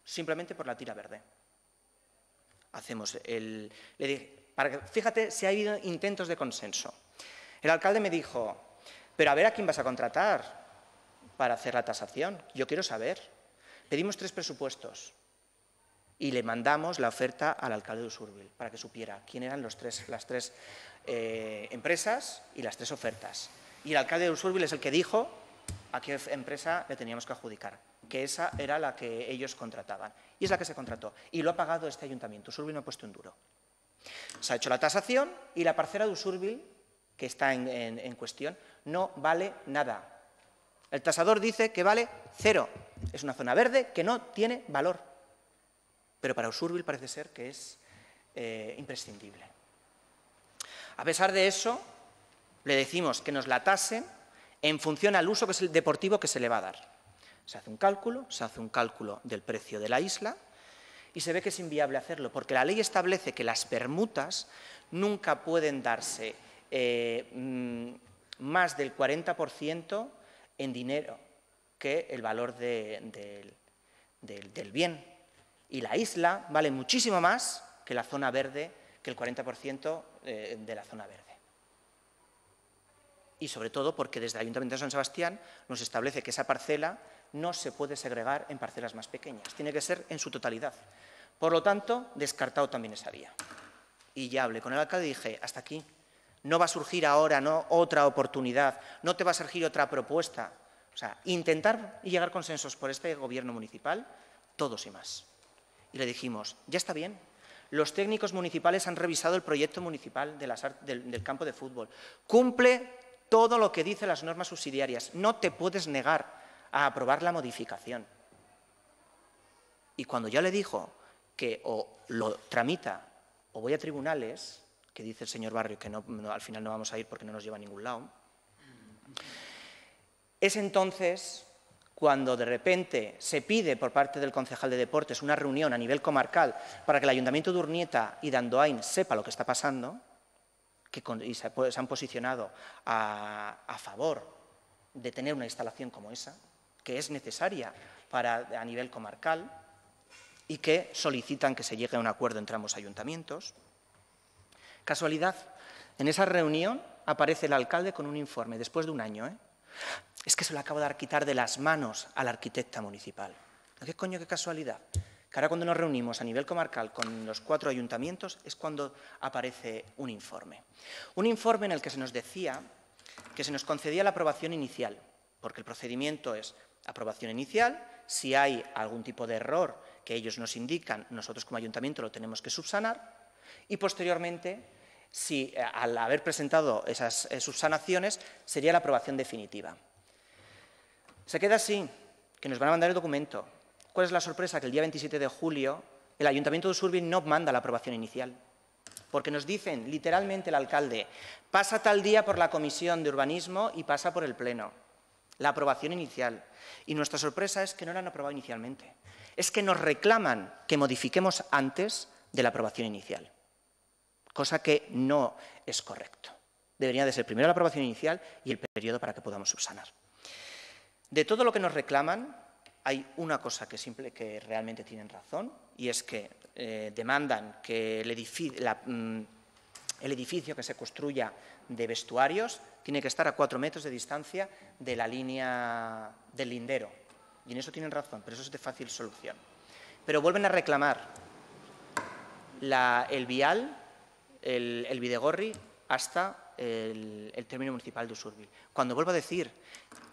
simplemente por la tira verde. Le dije, fíjate si ha habido intentos de consenso. El alcalde me dijo, pero a ver a quién vas a contratar para hacer la tasación. Yo quiero saber. Pedimos 3 presupuestos y le mandamos la oferta al alcalde de Usurbil para que supiera quién eran las tres empresas y las 3 ofertas. Y el alcalde de Usurbil es el que dijo a qué empresa le teníamos que adjudicar, que esa era la que ellos contrataban. Y es la que se contrató. Y lo ha pagado este ayuntamiento. Usurbil no ha puesto un duro. Se ha hecho la tasación y la parcela de Usurbil, que está en cuestión, no vale nada. El tasador dice que vale 0. Es una zona verde que no tiene valor. Pero para Usurbil parece ser que es imprescindible. A pesar de eso, le decimos que nos la tasen en función al uso deportivo que se le va a dar. Se hace un cálculo del precio de la isla y se ve que es inviable hacerlo, porque la ley establece que las permutas nunca pueden darse más del 40% en dinero que el valor del bien. Y la isla vale muchísimo más que la zona verde, que el 40% de la zona verde. Y sobre todo porque desde el Ayuntamiento de San Sebastián nos establece que esa parcela no se puede segregar en parcelas más pequeñas, tiene que ser en su totalidad. Por lo tanto, descartado también esa vía. Y ya hablé con el alcalde y dije, hasta aquí, no va a surgir ahora otra oportunidad, no te va a surgir otra propuesta. O sea, intentar y llegar a consensos por este gobierno municipal, todos y más. Y le dijimos, ya está bien, los técnicos municipales han revisado el proyecto municipal del campo de fútbol, cumple todo lo que dicen las normas subsidiarias, no te puedes negar a aprobar la modificación. Y cuando ya le dijo que o lo tramita o voy a tribunales, que dice el señor Barrio que al final no vamos a ir porque no nos lleva a ningún lado, es entonces cuando de repente se pide por parte del concejal de deportes una reunión a nivel comarcal para que el Ayuntamiento de Urnieta y de Andoain sepa lo que está pasando y se han posicionado a favor de tener una instalación como esa, que es necesaria a nivel comarcal y que solicitan que se llegue a un acuerdo entre ambos ayuntamientos. Casualidad, en esa reunión aparece el alcalde con un informe, después de un año, Es que se lo acabo de quitar de las manos a la arquitecta municipal. ¿Qué coño, qué casualidad? Que ahora cuando nos reunimos a nivel comarcal con los 4 ayuntamientos es cuando aparece un informe. Un informe en el que se nos decía que se nos concedía la aprobación inicial, porque el procedimiento es aprobación inicial, si hay algún tipo de error que ellos nos indican, nosotros como ayuntamiento lo tenemos que subsanar y posteriormente, si al haber presentado esas subsanaciones, sería la aprobación definitiva. Se queda así, que nos van a mandar el documento. ¿Cuál es la sorpresa? Que el día 27 de julio el Ayuntamiento de Usurbil no manda la aprobación inicial, porque nos dicen literalmente el alcalde, pasa tal día por la Comisión de Urbanismo y pasa por el Pleno, la aprobación inicial. Y nuestra sorpresa es que no la han aprobado inicialmente. Es que nos reclaman que modifiquemos antes de la aprobación inicial, cosa que no es correcto. Debería de ser primero la aprobación inicial y el periodo para que podamos subsanar. De todo lo que nos reclaman, hay una cosa que realmente tienen razón, y es que demandan que el edificio que se construya de vestuarios tiene que estar a 4 metros de distancia de la línea del lindero. Y en eso tienen razón, pero eso es de fácil solución. Pero vuelven a reclamar el vial, el Bidegorri, hasta el término municipal de Usurbil. Cuando vuelvo a decir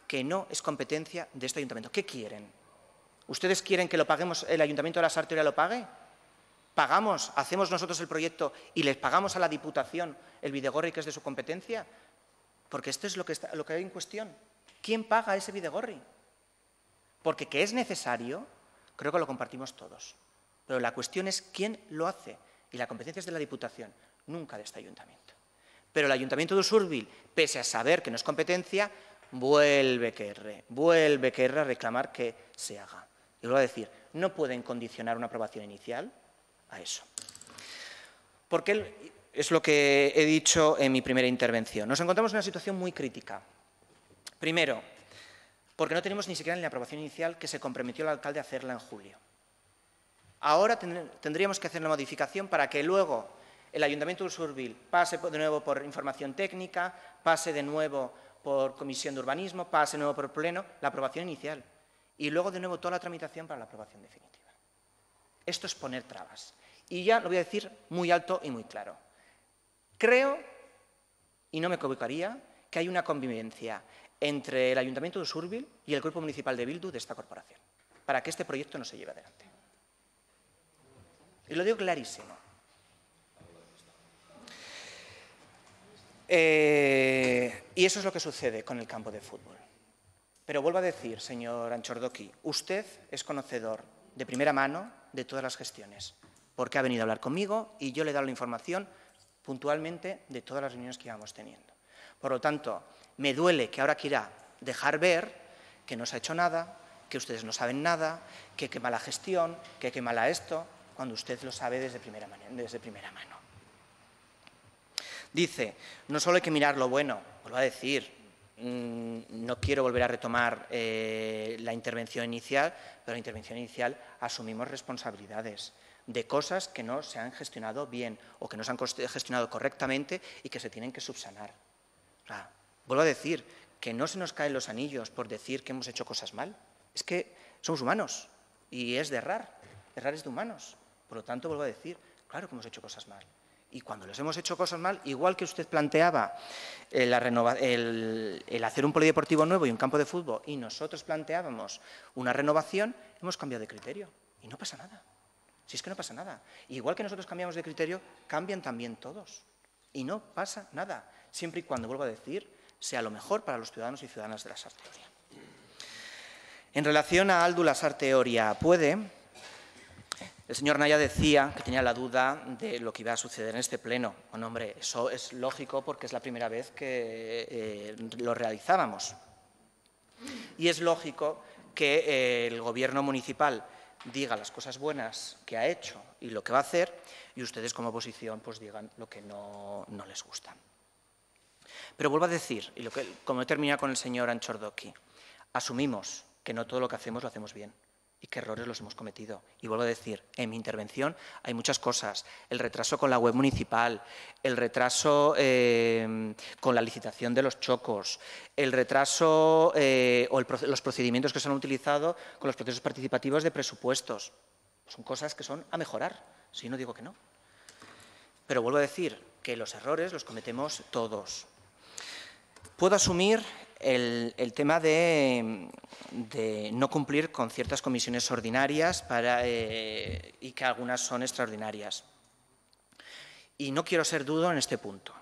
que no es competencia de este ayuntamiento. ¿Qué quieren? ¿Ustedes quieren que lo paguemos, el Ayuntamiento de la Sartoria lo pague? ¿Pagamos, hacemos nosotros el proyecto y les pagamos a la Diputación el Bidegorri que es de su competencia? Porque esto es lo que hay en cuestión. ¿Quién paga ese Bidegorri? Porque que es necesario, creo que lo compartimos todos. Pero la cuestión es quién lo hace. Y la competencia es de la Diputación, nunca de este ayuntamiento. Pero el Ayuntamiento de Usurbil, pese a saber que no es competencia, vuelve a reclamar que se haga. Y vuelvo a decir, no pueden condicionar una aprobación inicial a eso. Porque es lo que he dicho en mi primera intervención. Nos encontramos en una situación muy crítica. Primero, porque no tenemos ni siquiera en la aprobación inicial que se comprometió el alcalde a hacerla en julio. Ahora tendríamos que hacer una modificación para que luego el Ayuntamiento de Usurbil pase de nuevo por información técnica, pase de nuevo por Comisión de Urbanismo, pase de nuevo por Pleno, la aprobación inicial. Y luego de nuevo toda la tramitación para la aprobación definitiva. Esto es poner trabas. Y ya lo voy a decir muy alto y muy claro. Creo, y no me equivocaría, que hay una convivencia entre el Ayuntamiento de Usurbil y el Grupo Municipal de Bildu de esta corporación, para que este proyecto no se lleve adelante. Y lo digo clarísimo. Y eso es lo que sucede con el campo de fútbol. Pero vuelvo a decir, señor Anchordoki, usted es conocedor de primera mano de todas las gestiones, porque ha venido a hablar conmigo y yo le he dado la información puntualmente de todas las reuniones que íbamos teniendo. Por lo tanto, me duele que ahora quiera dejar ver que no se ha hecho nada, que ustedes no saben nada, que qué mala gestión, que qué mala esto, cuando usted lo sabe desde primera mano. Dice, no solo hay que mirar lo bueno, vuelvo a decir, no quiero volver a retomar la intervención inicial, pero la intervención inicial asumimos responsabilidades de cosas que no se han gestionado bien o que no se han gestionado correctamente y que se tienen que subsanar. Vuelvo a decir, que no se nos caen los anillos por decir que hemos hecho cosas mal. Es que somos humanos y es de errar es de humanos. Por lo tanto, vuelvo a decir, claro que hemos hecho cosas mal. Y cuando les hemos hecho cosas mal, igual que usted planteaba el hacer un polideportivo nuevo y un campo de fútbol, y nosotros planteábamos una renovación, hemos cambiado de criterio. Y no pasa nada. Si es que no pasa nada. Igual que nosotros cambiamos de criterio, cambian también todos. Y no pasa nada. Siempre y cuando, vuelvo a decir, sea lo mejor para los ciudadanos y ciudadanas de la Sartoria. En relación a Aldu Lasarte Oria puede, el señor Naya decía que tenía la duda de lo que iba a suceder en este pleno. Bueno, hombre, eso es lógico porque es la primera vez que lo realizábamos. Y es lógico que el Gobierno municipal diga las cosas buenas que ha hecho y lo que va a hacer, y ustedes como oposición pues digan lo que no les gusta. Pero vuelvo a decir, y como he terminado con el señor Anchordoki, asumimos que no todo lo que hacemos lo hacemos bien y que errores los hemos cometido. Y vuelvo a decir, en mi intervención hay muchas cosas. El retraso con la web municipal, el retraso con la licitación de los chocos, el retraso o los procedimientos que se han utilizado con los procesos participativos de presupuestos. Son cosas que son a mejorar, si no digo que no. Pero vuelvo a decir que los errores los cometemos todos. Puedo asumir el tema de no cumplir con ciertas comisiones ordinarias y que algunas son extraordinarias. Y no quiero ser dudo en este punto.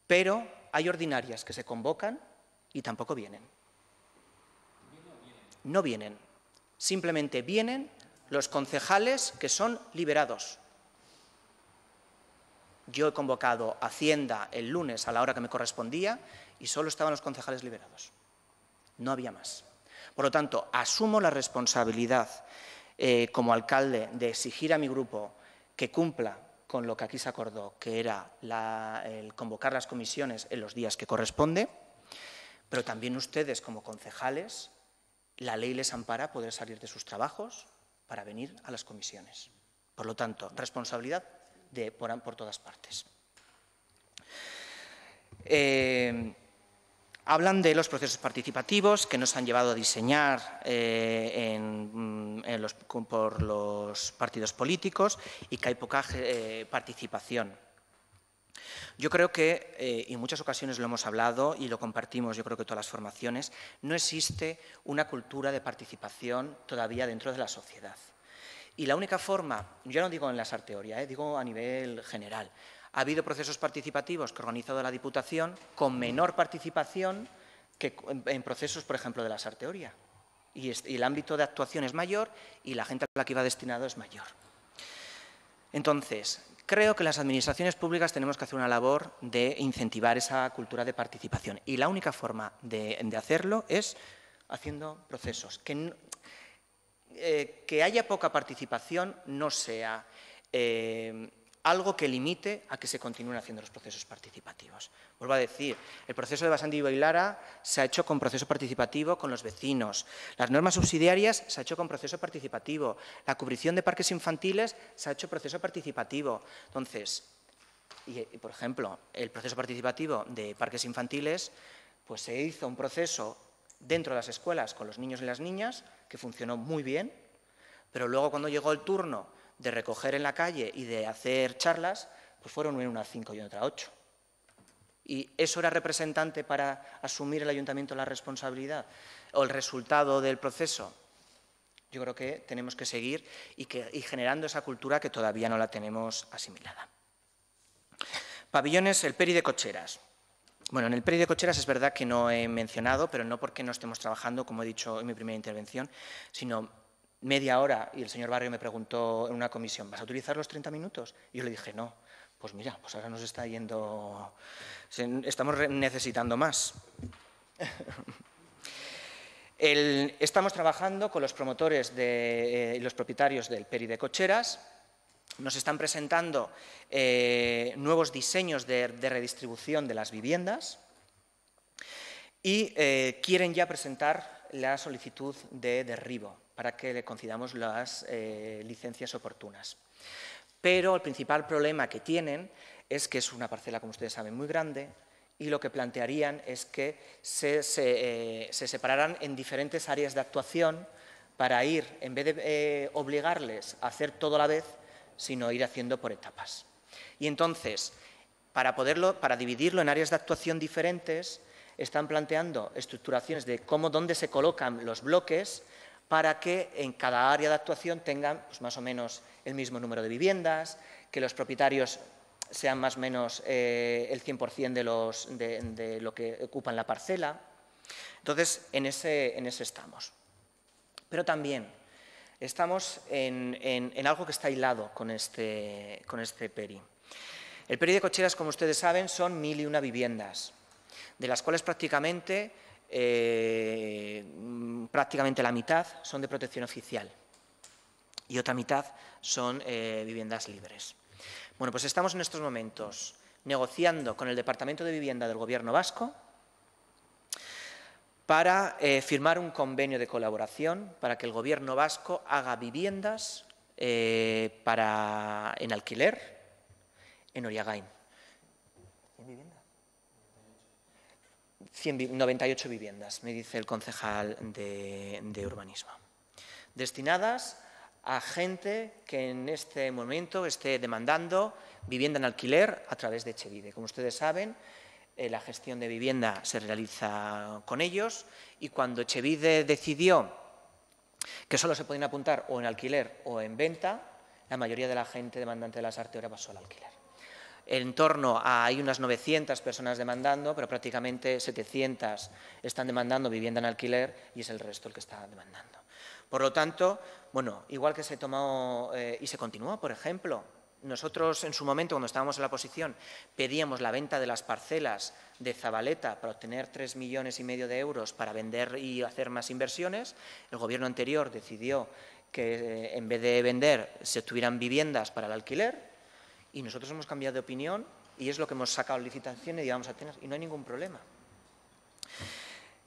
Pero hay ordinarias que se convocan y tampoco vienen. No vienen. Simplemente vienen los concejales que son liberados. Yo he convocado a Hacienda el lunes a la hora que me correspondía y solo estaban los concejales liberados. No había más. Por lo tanto, asumo la responsabilidad como alcalde de exigir a mi grupo que cumpla con lo que aquí se acordó, que era el convocar las comisiones en los días que corresponde, pero también ustedes como concejales, la ley les ampara poder salir de sus trabajos para venir a las comisiones. Por lo tanto, responsabilidad por todas partes. Hablan de los procesos participativos que nos han llevado a diseñar por los partidos políticos y que hay poca participación. Yo creo que, y en muchas ocasiones lo hemos hablado y lo compartimos, yo creo que todas las formaciones, no existe una cultura de participación todavía dentro de la sociedad. Y la única forma, yo no digo en la Lasarte Oria, digo a nivel general, ha habido procesos participativos que ha organizado la Diputación con menor participación que en procesos, por ejemplo, de la Lasarte Oria. Y el ámbito de actuación es mayor y la gente a la que iba destinado es mayor. Entonces, creo que las administraciones públicas tenemos que hacer una labor de incentivar esa cultura de participación. Y la única forma de hacerlo es haciendo procesos. Que haya poca participación no sea algo que limite a que se continúen haciendo los procesos participativos. Vuelvo a decir, el proceso de Basanti y Bailara se ha hecho con proceso participativo con los vecinos. Las normas subsidiarias se ha hecho con proceso participativo. La cubrición de parques infantiles se ha hecho proceso participativo. Entonces, por ejemplo, el proceso participativo de parques infantiles, pues se hizo un proceso dentro de las escuelas con los niños y las niñas, que funcionó muy bien, pero luego cuando llegó el turno de recoger en la calle y de hacer charlas, pues fueron una 5 y otra 8. ¿Y eso era representante para asumir el ayuntamiento la responsabilidad o el resultado del proceso? Yo creo que tenemos que seguir y generando esa cultura que todavía no la tenemos asimilada. Pabellones, el Peri de Cocheras. Bueno, en el Peri de Cocheras es verdad que no he mencionado, pero no porque no estemos trabajando, como he dicho en mi primera intervención, sino media hora, y el señor Barrio me preguntó en una comisión, ¿vas a utilizar los 30 minutos? Y yo le dije, no. Pues mira, pues ahora nos está yendo, estamos necesitando más. Estamos trabajando con los promotores y los propietarios del Peri de Cocheras. Nos están presentando nuevos diseños de redistribución de las viviendas y quieren ya presentar la solicitud de derribo para que le concedamos las licencias oportunas. Pero el principal problema que tienen es que es una parcela, como ustedes saben, muy grande y lo que plantearían es que se separaran en diferentes áreas de actuación para ir, en vez de obligarles a hacer todo a la vez, sino ir haciendo por etapas. Y entonces, para dividirlo en áreas de actuación diferentes, están planteando estructuraciones de dónde se colocan los bloques para que en cada área de actuación tengan pues, más o menos el mismo número de viviendas, que los propietarios sean más o menos el 100% de lo que ocupan la parcela. Entonces, en ese estamos. Pero también estamos en algo que está hilado con este PERI. El PERI de cocheras, como ustedes saben, son 1001 viviendas, de las cuales prácticamente la mitad son de protección oficial y otra mitad son viviendas libres. Bueno, pues estamos en estos momentos negociando con el Departamento de Vivienda del Gobierno vasco para firmar un convenio de colaboración para que el Gobierno vasco haga viviendas en alquiler en Oriagain. ¿100 viviendas? 98 viviendas, me dice el concejal de urbanismo, destinadas a gente que en este momento esté demandando vivienda en alquiler a través de Etxebide. Como ustedes saben, la gestión de vivienda se realiza con ellos y cuando Etxebide decidió que solo se podían apuntar o en alquiler o en venta, la mayoría de la gente demandante de la SARTE ahora pasó al alquiler. En torno a, hay unas 900 personas demandando, pero prácticamente 700 están demandando vivienda en alquiler y es el resto el que está demandando. Por lo tanto, bueno, igual que se tomó y se continuó, por ejemplo, nosotros en su momento, cuando estábamos en la oposición, pedíamos la venta de las parcelas de Zabaleta para obtener 3,5 millones de euros para vender y hacer más inversiones. El Gobierno anterior decidió que en vez de vender se tuvieran viviendas para el alquiler y nosotros hemos cambiado de opinión y es lo que hemos sacado en licitación y vamos a tener y no hay ningún problema.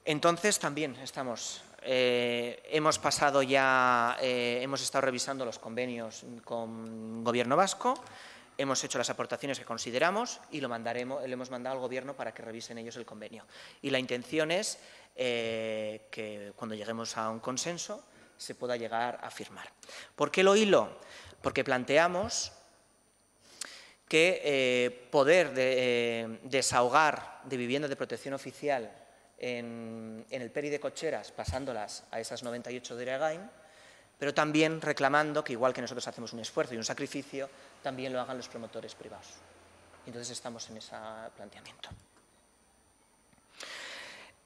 Entonces también estamos, hemos pasado ya, hemos estado revisando los convenios con Gobierno vasco, hemos hecho las aportaciones que consideramos y lo hemos mandado al Gobierno para que revisen ellos el convenio. Y la intención es que cuando lleguemos a un consenso se pueda llegar a firmar. ¿Por qué lo hilo? Porque planteamos que poder desahogar de vivienda de protección oficial en el PERI de cocheras, pasándolas a esas 98 de Oriagain, pero también reclamando que, igual que nosotros hacemos un esfuerzo y un sacrificio, también lo hagan los promotores privados. Entonces estamos en ese planteamiento.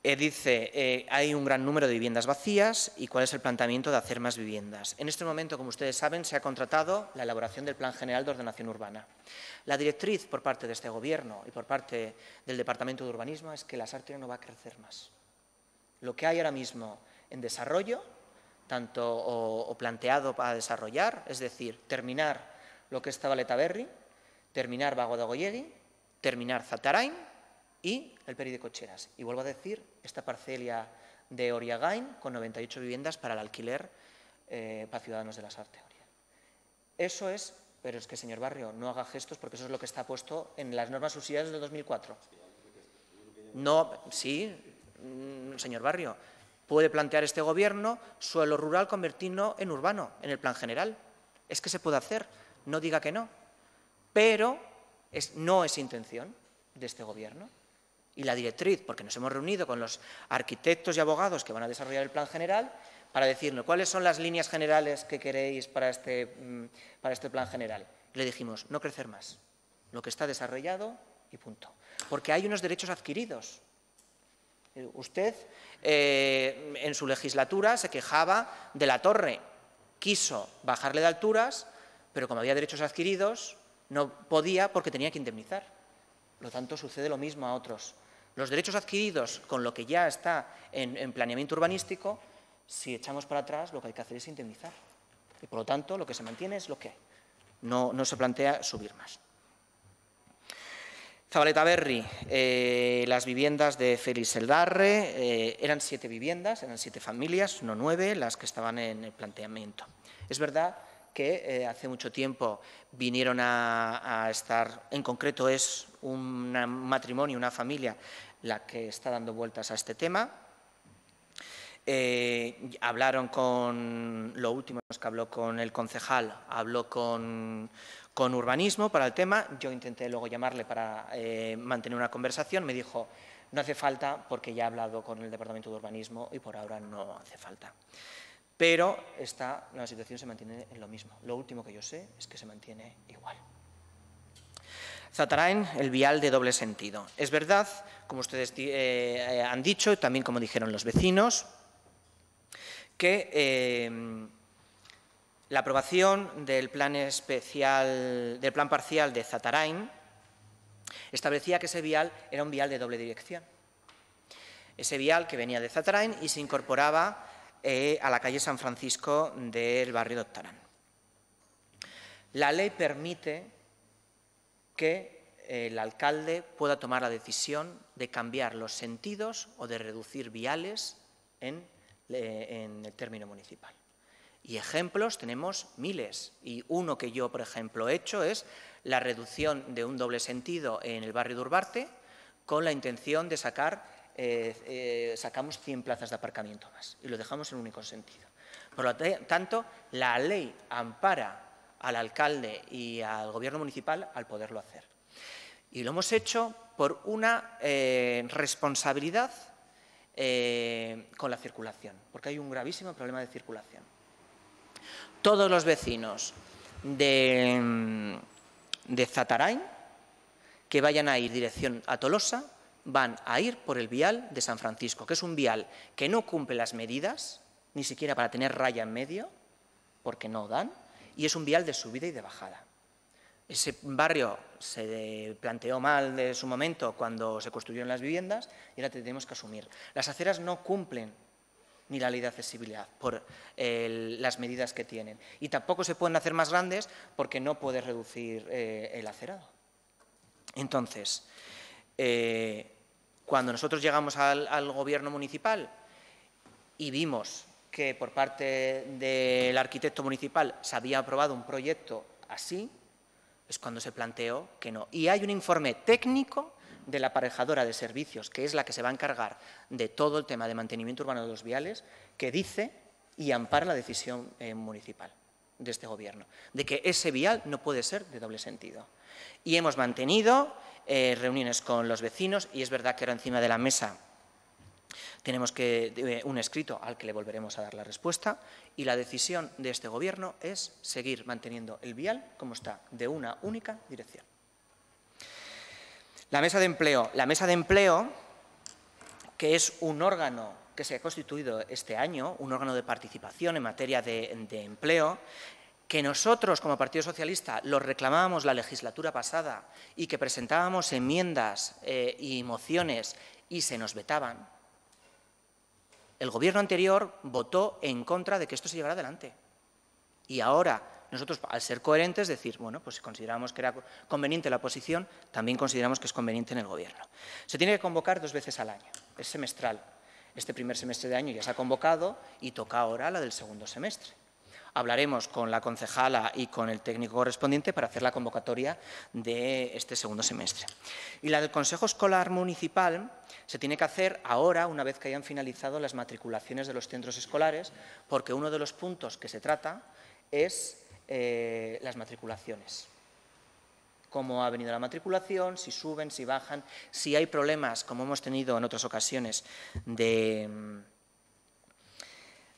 Dice, hay un gran número de viviendas vacías y cuál es el planteamiento de hacer más viviendas. En este momento, como ustedes saben, se ha contratado la elaboración del Plan General de Ordenación Urbana. La directriz por parte de este Gobierno y por parte del Departamento de Urbanismo es que la SARTE no va a crecer más. Lo que hay ahora mismo en desarrollo, tanto o planteado para desarrollar, es decir, terminar lo que es Zabaleta Berri, terminar Bago de Goyegui, terminar Zatarain y el PERI de cocheras. Y vuelvo a decir, esta parcela de Oriagain con 98 viviendas para el alquiler para ciudadanos de la SARTE. Eso es, pero es que, señor Barrio, no haga gestos porque eso es lo que está puesto en las normas subsidiarias de 2004. No, sí, señor Barrio, puede plantear este Gobierno suelo rural convertirlo en urbano, en el plan general. Es que se puede hacer, no diga que no, pero no es intención de este Gobierno. Y la directriz, porque nos hemos reunido con los arquitectos y abogados que van a desarrollar el plan general, para decirnos cuáles son las líneas generales que queréis para este plan general. Y le dijimos, no crecer más, lo que está desarrollado y punto. Porque hay unos derechos adquiridos. Usted, en su legislatura, se quejaba de la torre, quiso bajarle de alturas, pero como había derechos adquiridos, no podía porque tenía que indemnizar. Por lo tanto, sucede lo mismo a otros. Los derechos adquiridos con lo que ya está en planeamiento urbanístico, si echamos para atrás, lo que hay que hacer es indemnizar. Y, por lo tanto, lo que se mantiene es lo que hay. No se plantea subir más. Zabaleta Berri, las viviendas de Félix Eldarre, eran 7 viviendas, eran 7 familias, no 9, las que estaban en el planteamiento. Es verdad que hace mucho tiempo vinieron a estar, en concreto es un matrimonio, una familia, la que está dando vueltas a este tema. Hablaron con, lo último es que habló con el concejal, habló con urbanismo para el tema, yo intenté luego llamarle para mantener una conversación, me dijo, no hace falta porque ya he hablado con el Departamento de Urbanismo y por ahora no hace falta. Pero la situación se mantiene en lo mismo. Lo último que yo sé es que se mantiene igual. Zatarain, el vial de doble sentido. Es verdad, como ustedes han dicho, también como dijeron los vecinos, que la aprobación del plan parcial de Zatarain establecía que ese vial era un vial de doble dirección. Ese vial que venía de Zatarain y se incorporaba a la calle San Francisco del barrio de Octarán. La ley permite que el alcalde pueda tomar la decisión de cambiar los sentidos o de reducir viales en el término municipal. Y ejemplos tenemos miles. Y uno que yo, por ejemplo, he hecho es la reducción de un doble sentido en el barrio de Urbarte con la intención de sacamos 100 plazas de aparcamiento más y lo dejamos en un único sentido. Por lo tanto, la ley ampara al alcalde y al gobierno municipal al poderlo hacer. Y lo hemos hecho por una responsabilidad con la circulación, porque hay un gravísimo problema de circulación. Todos los vecinos de Zatarain que vayan a ir dirección a Tolosa van a ir por el vial de San Francisco, que es un vial que no cumple las medidas, ni siquiera para tener raya en medio, porque no dan, y es un vial de subida y de bajada. Ese barrio se planteó mal de su momento cuando se construyeron las viviendas y ahora tenemos que asumir. Las aceras no cumplen ni la ley de accesibilidad por las medidas que tienen. Y tampoco se pueden hacer más grandes porque no puedes reducir el acerado. Entonces, cuando nosotros llegamos al gobierno municipal y vimos que por parte del arquitecto municipal se había aprobado un proyecto así, es cuando se planteó que no. Y hay un informe técnico de la aparejadora de servicios, que es la que se va a encargar de todo el tema de mantenimiento urbano de los viales, que dice y ampara la decisión municipal de este gobierno, de que ese vial no puede ser de doble sentido. Y hemos mantenido reuniones con los vecinos y es verdad que ahora encima de la mesa tenemos un escrito al que le volveremos a dar la respuesta y la decisión de este gobierno es seguir manteniendo el vial como está, de una única dirección. La mesa de empleo, que es un órgano que se ha constituido este año, un órgano de participación en materia de empleo, que nosotros como Partido Socialista lo reclamábamos la legislatura pasada y que presentábamos enmiendas y mociones y se nos vetaban. El gobierno anterior votó en contra de que esto se llevara adelante. Y ahora, nosotros, al ser coherentes, decir, bueno, pues si consideramos que era conveniente la oposición, también consideramos que es conveniente en el gobierno. Se tiene que convocar 2 veces al año, es semestral. Este primer semestre de año ya se ha convocado y toca ahora la del segundo semestre. Hablaremos con la concejala y con el técnico correspondiente para hacer la convocatoria de este segundo semestre. Y la del Consejo Escolar Municipal se tiene que hacer ahora, una vez que hayan finalizado las matriculaciones de los centros escolares, porque uno de los puntos que se trata es las matriculaciones. Cómo ha venido la matriculación, si suben, si bajan, si hay problemas, como hemos tenido en otras ocasiones,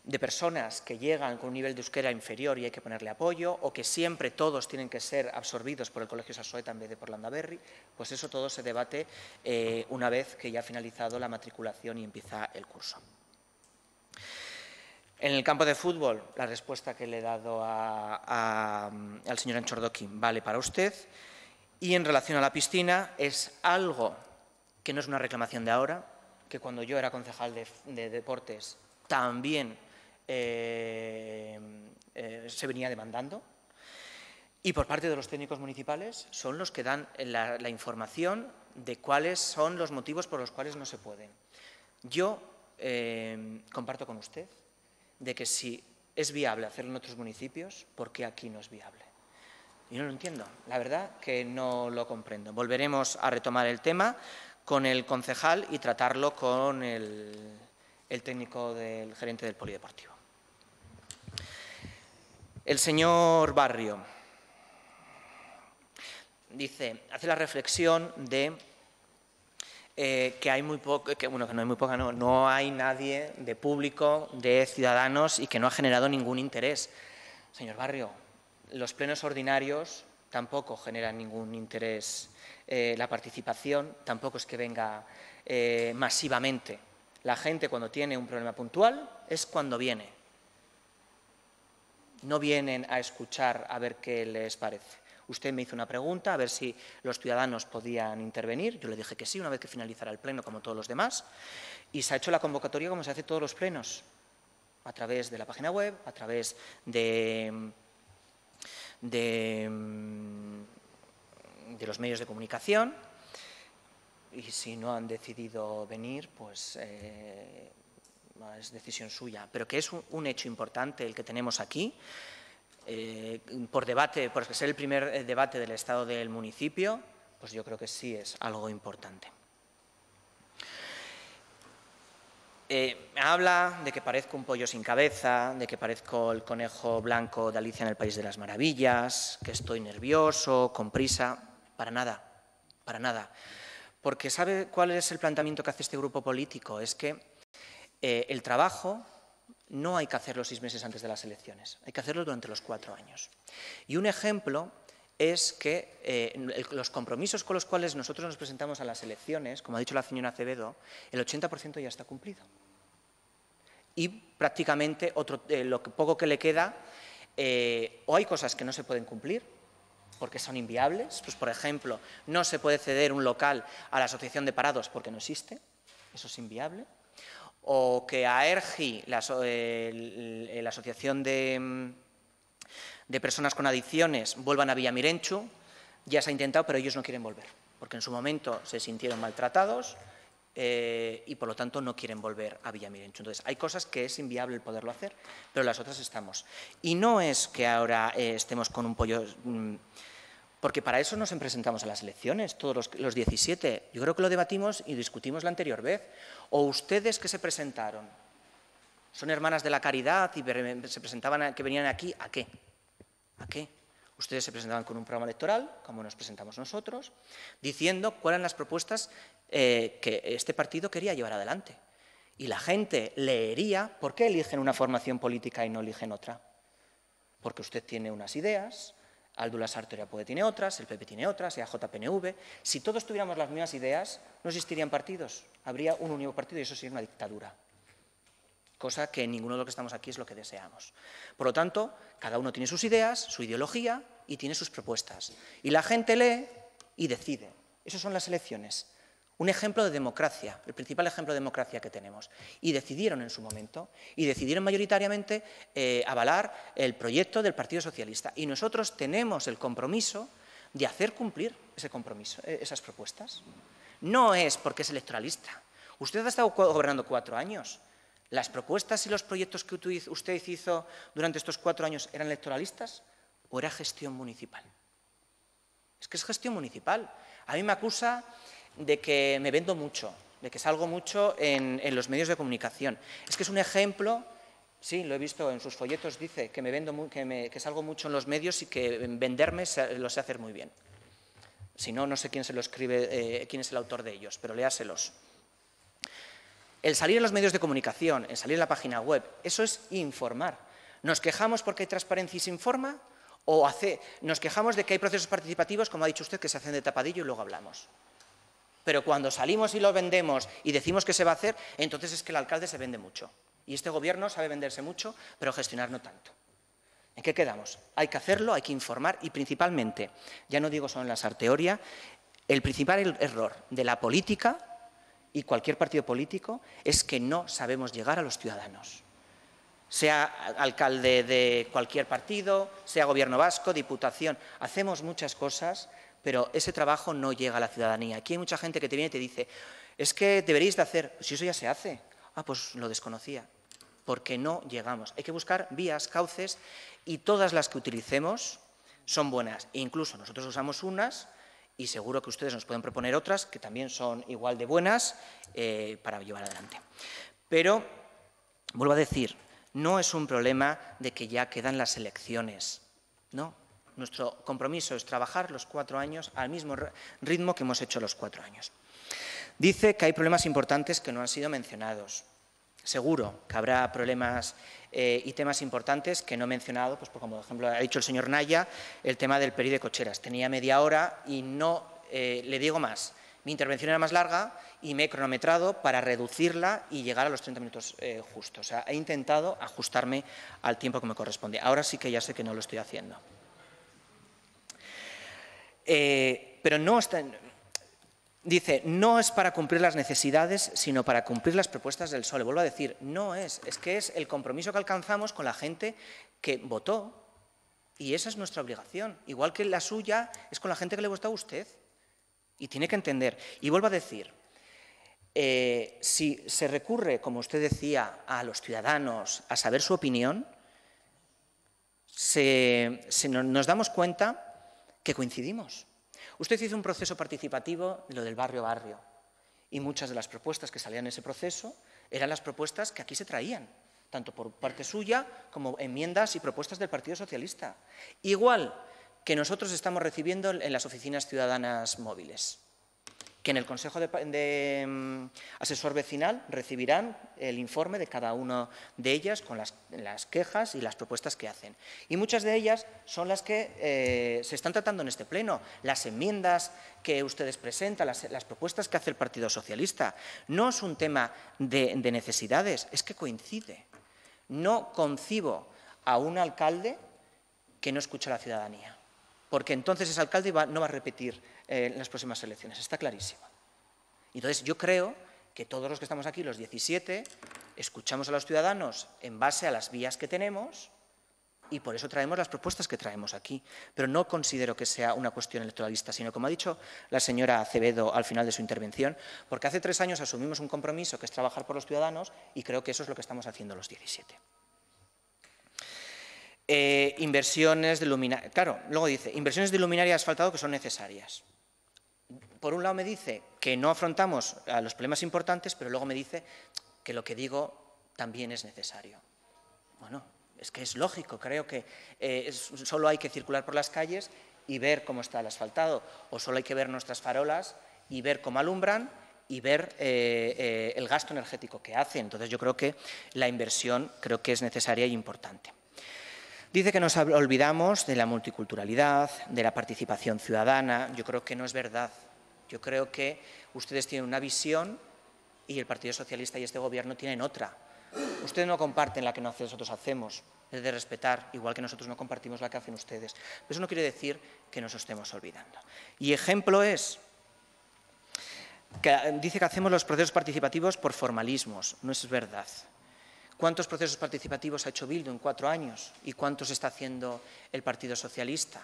de personas que llegan con un nivel de euskera inferior y hay que ponerle apoyo, o que siempre todos tienen que ser absorbidos por el Colegio Sasoeta en vez de por Landaberri, pues eso todo se debate una vez que ya ha finalizado la matriculación y empieza el curso. En el campo de fútbol, la respuesta que le he dado al señor Anchordoki vale para usted. Y en relación a la piscina, es algo que no es una reclamación de ahora, que cuando yo era concejal de deportes también se venía demandando. Y por parte de los técnicos municipales son los que dan la información de cuáles son los motivos por los cuales no se pueden. Yo comparto con usted de que si es viable hacerlo en otros municipios, ¿por qué aquí no es viable? Yo no lo entiendo, la verdad que no lo comprendo. Volveremos a retomar el tema con el concejal y tratarlo con el técnico del gerente del polideportivo. El señor Barrio dice, hace la reflexión de que hay muy poco, no hay nadie de público, de ciudadanos y que no ha generado ningún interés. Señor Barrio, los plenos ordinarios tampoco genera ningún interés la participación, tampoco es que venga masivamente. La gente cuando tiene un problema puntual es cuando viene. No vienen a escuchar a ver qué les parece. Usted me hizo una pregunta a ver si los ciudadanos podían intervenir. Yo le dije que sí, una vez que finalizara el pleno, como todos los demás. Y se ha hecho la convocatoria como se hace todos los plenos, a través de la página web, a través de los medios de comunicación. Y si no han decidido venir, pues es decisión suya. Pero que es un hecho importante el que tenemos aquí. Por debate, por ser el primer debate del estado del municipio, pues yo creo que sí es algo importante. Habla de que parezco un pollo sin cabeza, de que parezco el conejo blanco de Alicia en el País de las Maravillas, que estoy nervioso, con prisa. Para nada, para nada. Porque ¿sabe cuál es el planteamiento que hace este grupo político? Es que el trabajo no hay que hacerlo 6 meses antes de las elecciones, hay que hacerlo durante los 4 años. Y un ejemplo es que los compromisos con los cuales nosotros nos presentamos a las elecciones, como ha dicho la señora Acevedo, el 80% ya está cumplido. Y prácticamente lo poco que le queda, o hay cosas que no se pueden cumplir, porque son inviables. Pues, por ejemplo, no se puede ceder un local a la asociación de parados porque no existe, eso es inviable. O que a ERGI, la asociación de personas con adicciones, vuelvan a Villamirenchu, ya se ha intentado, pero ellos no quieren volver, porque en su momento se sintieron maltratados y por lo tanto no quieren volver a Villamirenchu. Entonces, hay cosas que es inviable el poderlo hacer, pero las otras estamos. Y no es que ahora estemos con un pollo, porque para eso nos presentamos a las elecciones, todos los 17. Yo creo que lo debatimos y discutimos la anterior vez. O ustedes que se presentaron, son hermanas de la caridad y se presentaban, que venían aquí, ¿a qué? ¿A qué? Ustedes se presentaban con un programa electoral, como nos presentamos nosotros, diciendo cuáles eran las propuestas que este partido quería llevar adelante. Y la gente leería por qué eligen una formación política y no eligen otra. Porque usted tiene unas ideas, Aldula Sartoria tiene otras, el PP tiene otras, EAJ-PNV. Si todos tuviéramos las mismas ideas, no existirían partidos, habría un único partido y eso sería una dictadura. Cosa que ninguno de los que estamos aquí es lo que deseamos. Por lo tanto, cada uno tiene sus ideas, su ideología y tiene sus propuestas. Y la gente lee y decide. Esas son las elecciones. Un ejemplo de democracia, el principal ejemplo de democracia que tenemos. Y decidieron en su momento, y decidieron mayoritariamente avalar el proyecto del Partido Socialista. Y nosotros tenemos el compromiso de hacer cumplir ese compromiso, esas propuestas. No es porque es electoralista. Usted ha estado gobernando 4 años. ¿Las propuestas y los proyectos que usted hizo durante estos 4 años eran electoralistas o era gestión municipal? Es que es gestión municipal. A mí me acusa de que me vendo mucho, de que salgo mucho en los medios de comunicación. Es que es un ejemplo, sí, lo he visto en sus folletos, dice que salgo mucho en los medios y que venderme lo sé hacer muy bien. Si no, no sé quién se lo escribe, quién es el autor de ellos, pero léaselos. El salir en los medios de comunicación, el salir en la página web, eso es informar. ¿Nos quejamos porque hay transparencia y se informa? ¿O nos quejamos de que hay procesos participativos, como ha dicho usted, que se hacen de tapadillo y luego hablamos? Pero cuando salimos y lo vendemos y decimos que se va a hacer, entonces es que el alcalde se vende mucho. Y este gobierno sabe venderse mucho, pero gestionar no tanto. ¿En qué quedamos? Hay que hacerlo, hay que informar y principalmente, ya no digo solo en la Sarteoria, el principal error de la política y cualquier partido político es que no sabemos llegar a los ciudadanos. Sea alcalde de cualquier partido, sea gobierno vasco, diputación, hacemos muchas cosas, pero ese trabajo no llega a la ciudadanía. Aquí hay mucha gente que te viene y te dice, es que deberíais de hacer, si eso ya se hace. Ah, pues lo desconocía, porque no llegamos. Hay que buscar vías, cauces, y todas las que utilicemos son buenas. E incluso nosotros usamos unas, y seguro que ustedes nos pueden proponer otras, que también son igual de buenas, para llevar adelante. Pero, vuelvo a decir, no es un problema de que ya quedan las elecciones, no. Nuestro compromiso es trabajar los 4 años al mismo ritmo que hemos hecho los 4 años. Dice que hay problemas importantes que no han sido mencionados. Seguro que habrá problemas y temas importantes que no he mencionado, pues como por ejemplo ha dicho el señor Naya, el tema del PERI de cocheras. Tenía media hora y no le digo más. Mi intervención era más larga y me he cronometrado para reducirla y llegar a los 30 minutos justos. O sea, he intentado ajustarme al tiempo que me corresponde. Ahora sí que ya sé que no lo estoy haciendo. Pero no está... Dice, no es para cumplir las necesidades, sino para cumplir las propuestas del PSOE. Le vuelvo a decir, no es que es el compromiso que alcanzamos con la gente que votó. Y esa es nuestra obligación. Igual que la suya es con la gente que le votó a usted. Y tiene que entender. Y vuelvo a decir, si se recurre, como usted decía, a los ciudadanos a saber su opinión, nos damos cuenta que coincidimos. Usted hizo un proceso participativo, lo del barrio-barrio, y muchas de las propuestas que salían en ese proceso eran las propuestas que aquí se traían, tanto por parte suya como enmiendas y propuestas del Partido Socialista. Igual que nosotros estamos recibiendo en las oficinas ciudadanas móviles, que en el Consejo de Asesor Vecinal recibirán el informe de cada una de ellas con las quejas y las propuestas que hacen. Y muchas de ellas son las que se están tratando en este pleno, las enmiendas que ustedes presentan, las propuestas que hace el Partido Socialista. No es un tema de necesidades, es que coincide. No concibo a un alcalde que no escucha a la ciudadanía, porque entonces ese alcalde no va a repetir en las próximas elecciones, está clarísimo. Entonces, yo creo que todos los que estamos aquí, los 17, escuchamos a los ciudadanos en base a las vías que tenemos y por eso traemos las propuestas que traemos aquí. Pero no considero que sea una cuestión electoralista, sino, como ha dicho la señora Acevedo al final de su intervención, porque hace 3 años asumimos un compromiso que es trabajar por los ciudadanos y creo que eso es lo que estamos haciendo los 17. Inversiones de luminaria. Claro, luego dice, inversiones de luminaria y asfaltado que son necesarias. Por un lado me dice que no afrontamos a los problemas importantes, pero luego me dice que lo que digo también es necesario. Bueno, es que es lógico, creo que solo hay que circular por las calles y ver cómo está el asfaltado, o solo hay que ver nuestras farolas y ver cómo alumbran y ver el gasto energético que hacen. Entonces yo creo que la inversión creo que es necesaria y importante. Dice que nos olvidamos de la multiculturalidad, de la participación ciudadana. Yo creo que no es verdad. Yo creo que ustedes tienen una visión y el Partido Socialista y este Gobierno tienen otra. Ustedes no comparten la que nosotros hacemos, es de respetar, igual que nosotros no compartimos la que hacen ustedes. Pero eso no quiere decir que nos estemos olvidando. Y ejemplo es que dice que hacemos los procesos participativos por formalismos. No es verdad. ¿Cuántos procesos participativos ha hecho Bildu en 4 años? ¿Y cuántos está haciendo el Partido Socialista?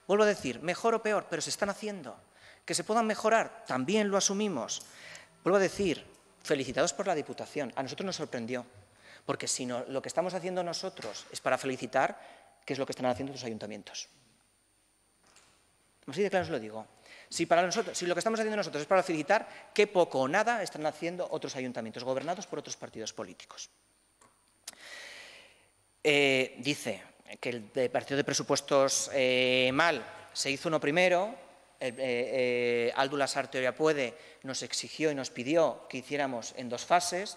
Vuelvo a decir, mejor o peor, pero se están haciendo. ¿Que se puedan mejorar? También lo asumimos. Vuelvo a decir, felicitados por la Diputación. A nosotros nos sorprendió, porque si no, lo que estamos haciendo nosotros es para felicitar, ¿qué es lo que están haciendo los ayuntamientos? Así de claro os lo digo. Si lo que estamos haciendo nosotros es para felicitar, qué poco o nada están haciendo otros ayuntamientos gobernados por otros partidos políticos. Dice que el partido de presupuestos mal se hizo uno primero, Aldu Lasarte Oria Puede nos exigió y nos pidió que hiciéramos en 2 fases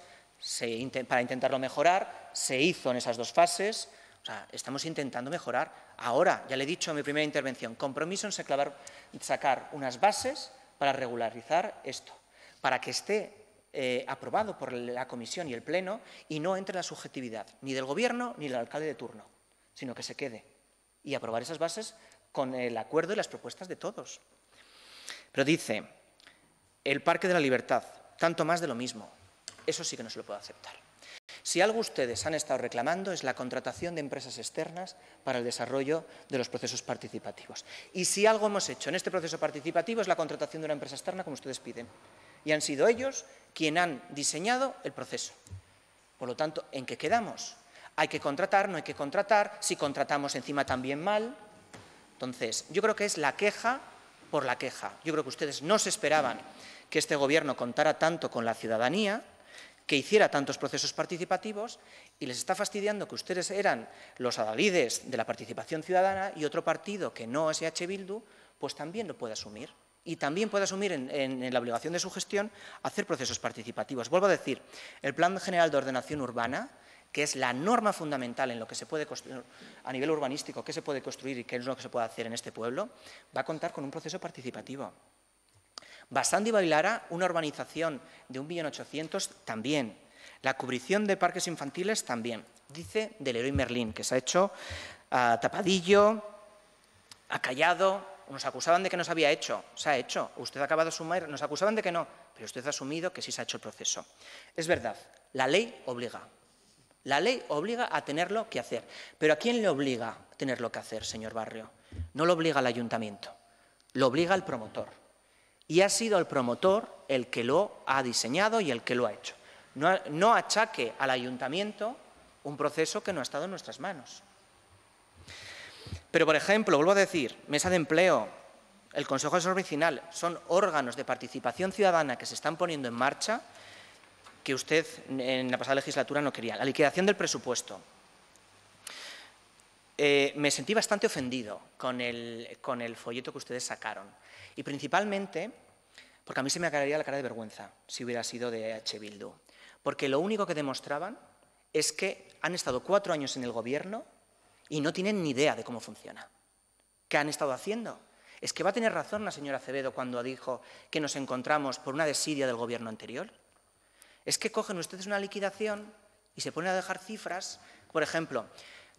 para intentarlo mejorar, se hizo en esas 2 fases, o sea, estamos intentando mejorar. Ahora, ya le he dicho en mi primera intervención, compromiso en sacar unas bases para regularizar esto, para que esté aprobado por la Comisión y el Pleno y no entre la subjetividad ni del Gobierno ni del alcalde de turno, sino que se quede y aprobar esas bases con el acuerdo y las propuestas de todos. Pero dice, el Parque de la Libertad, tanto más de lo mismo. Eso sí que no se lo puedo aceptar. Si algo ustedes han estado reclamando es la contratación de empresas externas para el desarrollo de los procesos participativos. Y si algo hemos hecho en este proceso participativo es la contratación de una empresa externa, como ustedes piden. Y han sido ellos quienes han diseñado el proceso. Por lo tanto, ¿en qué quedamos? ¿Hay que contratar? ¿No hay que contratar? Si contratamos encima también mal. Entonces, yo creo que es la queja por la queja. Yo creo que ustedes no se esperaban que este Gobierno contara tanto con la ciudadanía, que hiciera tantos procesos participativos, y les está fastidiando que ustedes eran los adalides de la participación ciudadana y otro partido que no es EH Bildu, pues también lo puede asumir. y también puede asumir en la obligación de su gestión hacer procesos participativos. Vuelvo a decir, el Plan General de Ordenación Urbana, que es la norma fundamental en lo que se puede construir a nivel urbanístico, qué se puede construir y qué es lo que se puede hacer en este pueblo, va a contar con un proceso participativo. Bassando y Bailara, una urbanización de 1.800.000 también. La cubrición de parques infantiles también. Dice del Leroy Merlin, que se ha hecho a tapadillo, ha callado. Nos acusaban de que no se había hecho. Se ha hecho. Usted acaba de asumir, nos acusaban de que no, pero usted ha asumido que sí se ha hecho el proceso. Es verdad, la ley obliga. La ley obliga a tenerlo que hacer. ¿Pero a quién le obliga a tenerlo que hacer, señor Barrio? No lo obliga al ayuntamiento, lo obliga al promotor. Y ha sido el promotor el que lo ha diseñado y el que lo ha hecho. No achaque al ayuntamiento un proceso que no ha estado en nuestras manos. Pero, por ejemplo, vuelvo a decir, mesa de empleo, el Consejo Asesor Vecinal, son órganos de participación ciudadana que se están poniendo en marcha que usted en la pasada legislatura no quería. La liquidación del presupuesto. Me sentí bastante ofendido con el folleto que ustedes sacaron. Y principalmente porque a mí se me caería la cara de vergüenza si hubiera sido de EH Bildu. Porque lo único que demostraban es que han estado 4 años en el gobierno y no tienen ni idea de cómo funciona. ¿Qué han estado haciendo? Es que va a tener razón la señora Acevedo cuando dijo que nos encontramos por una desidia del gobierno anterior. Es que cogen ustedes una liquidación y se ponen a dejar cifras. Por ejemplo,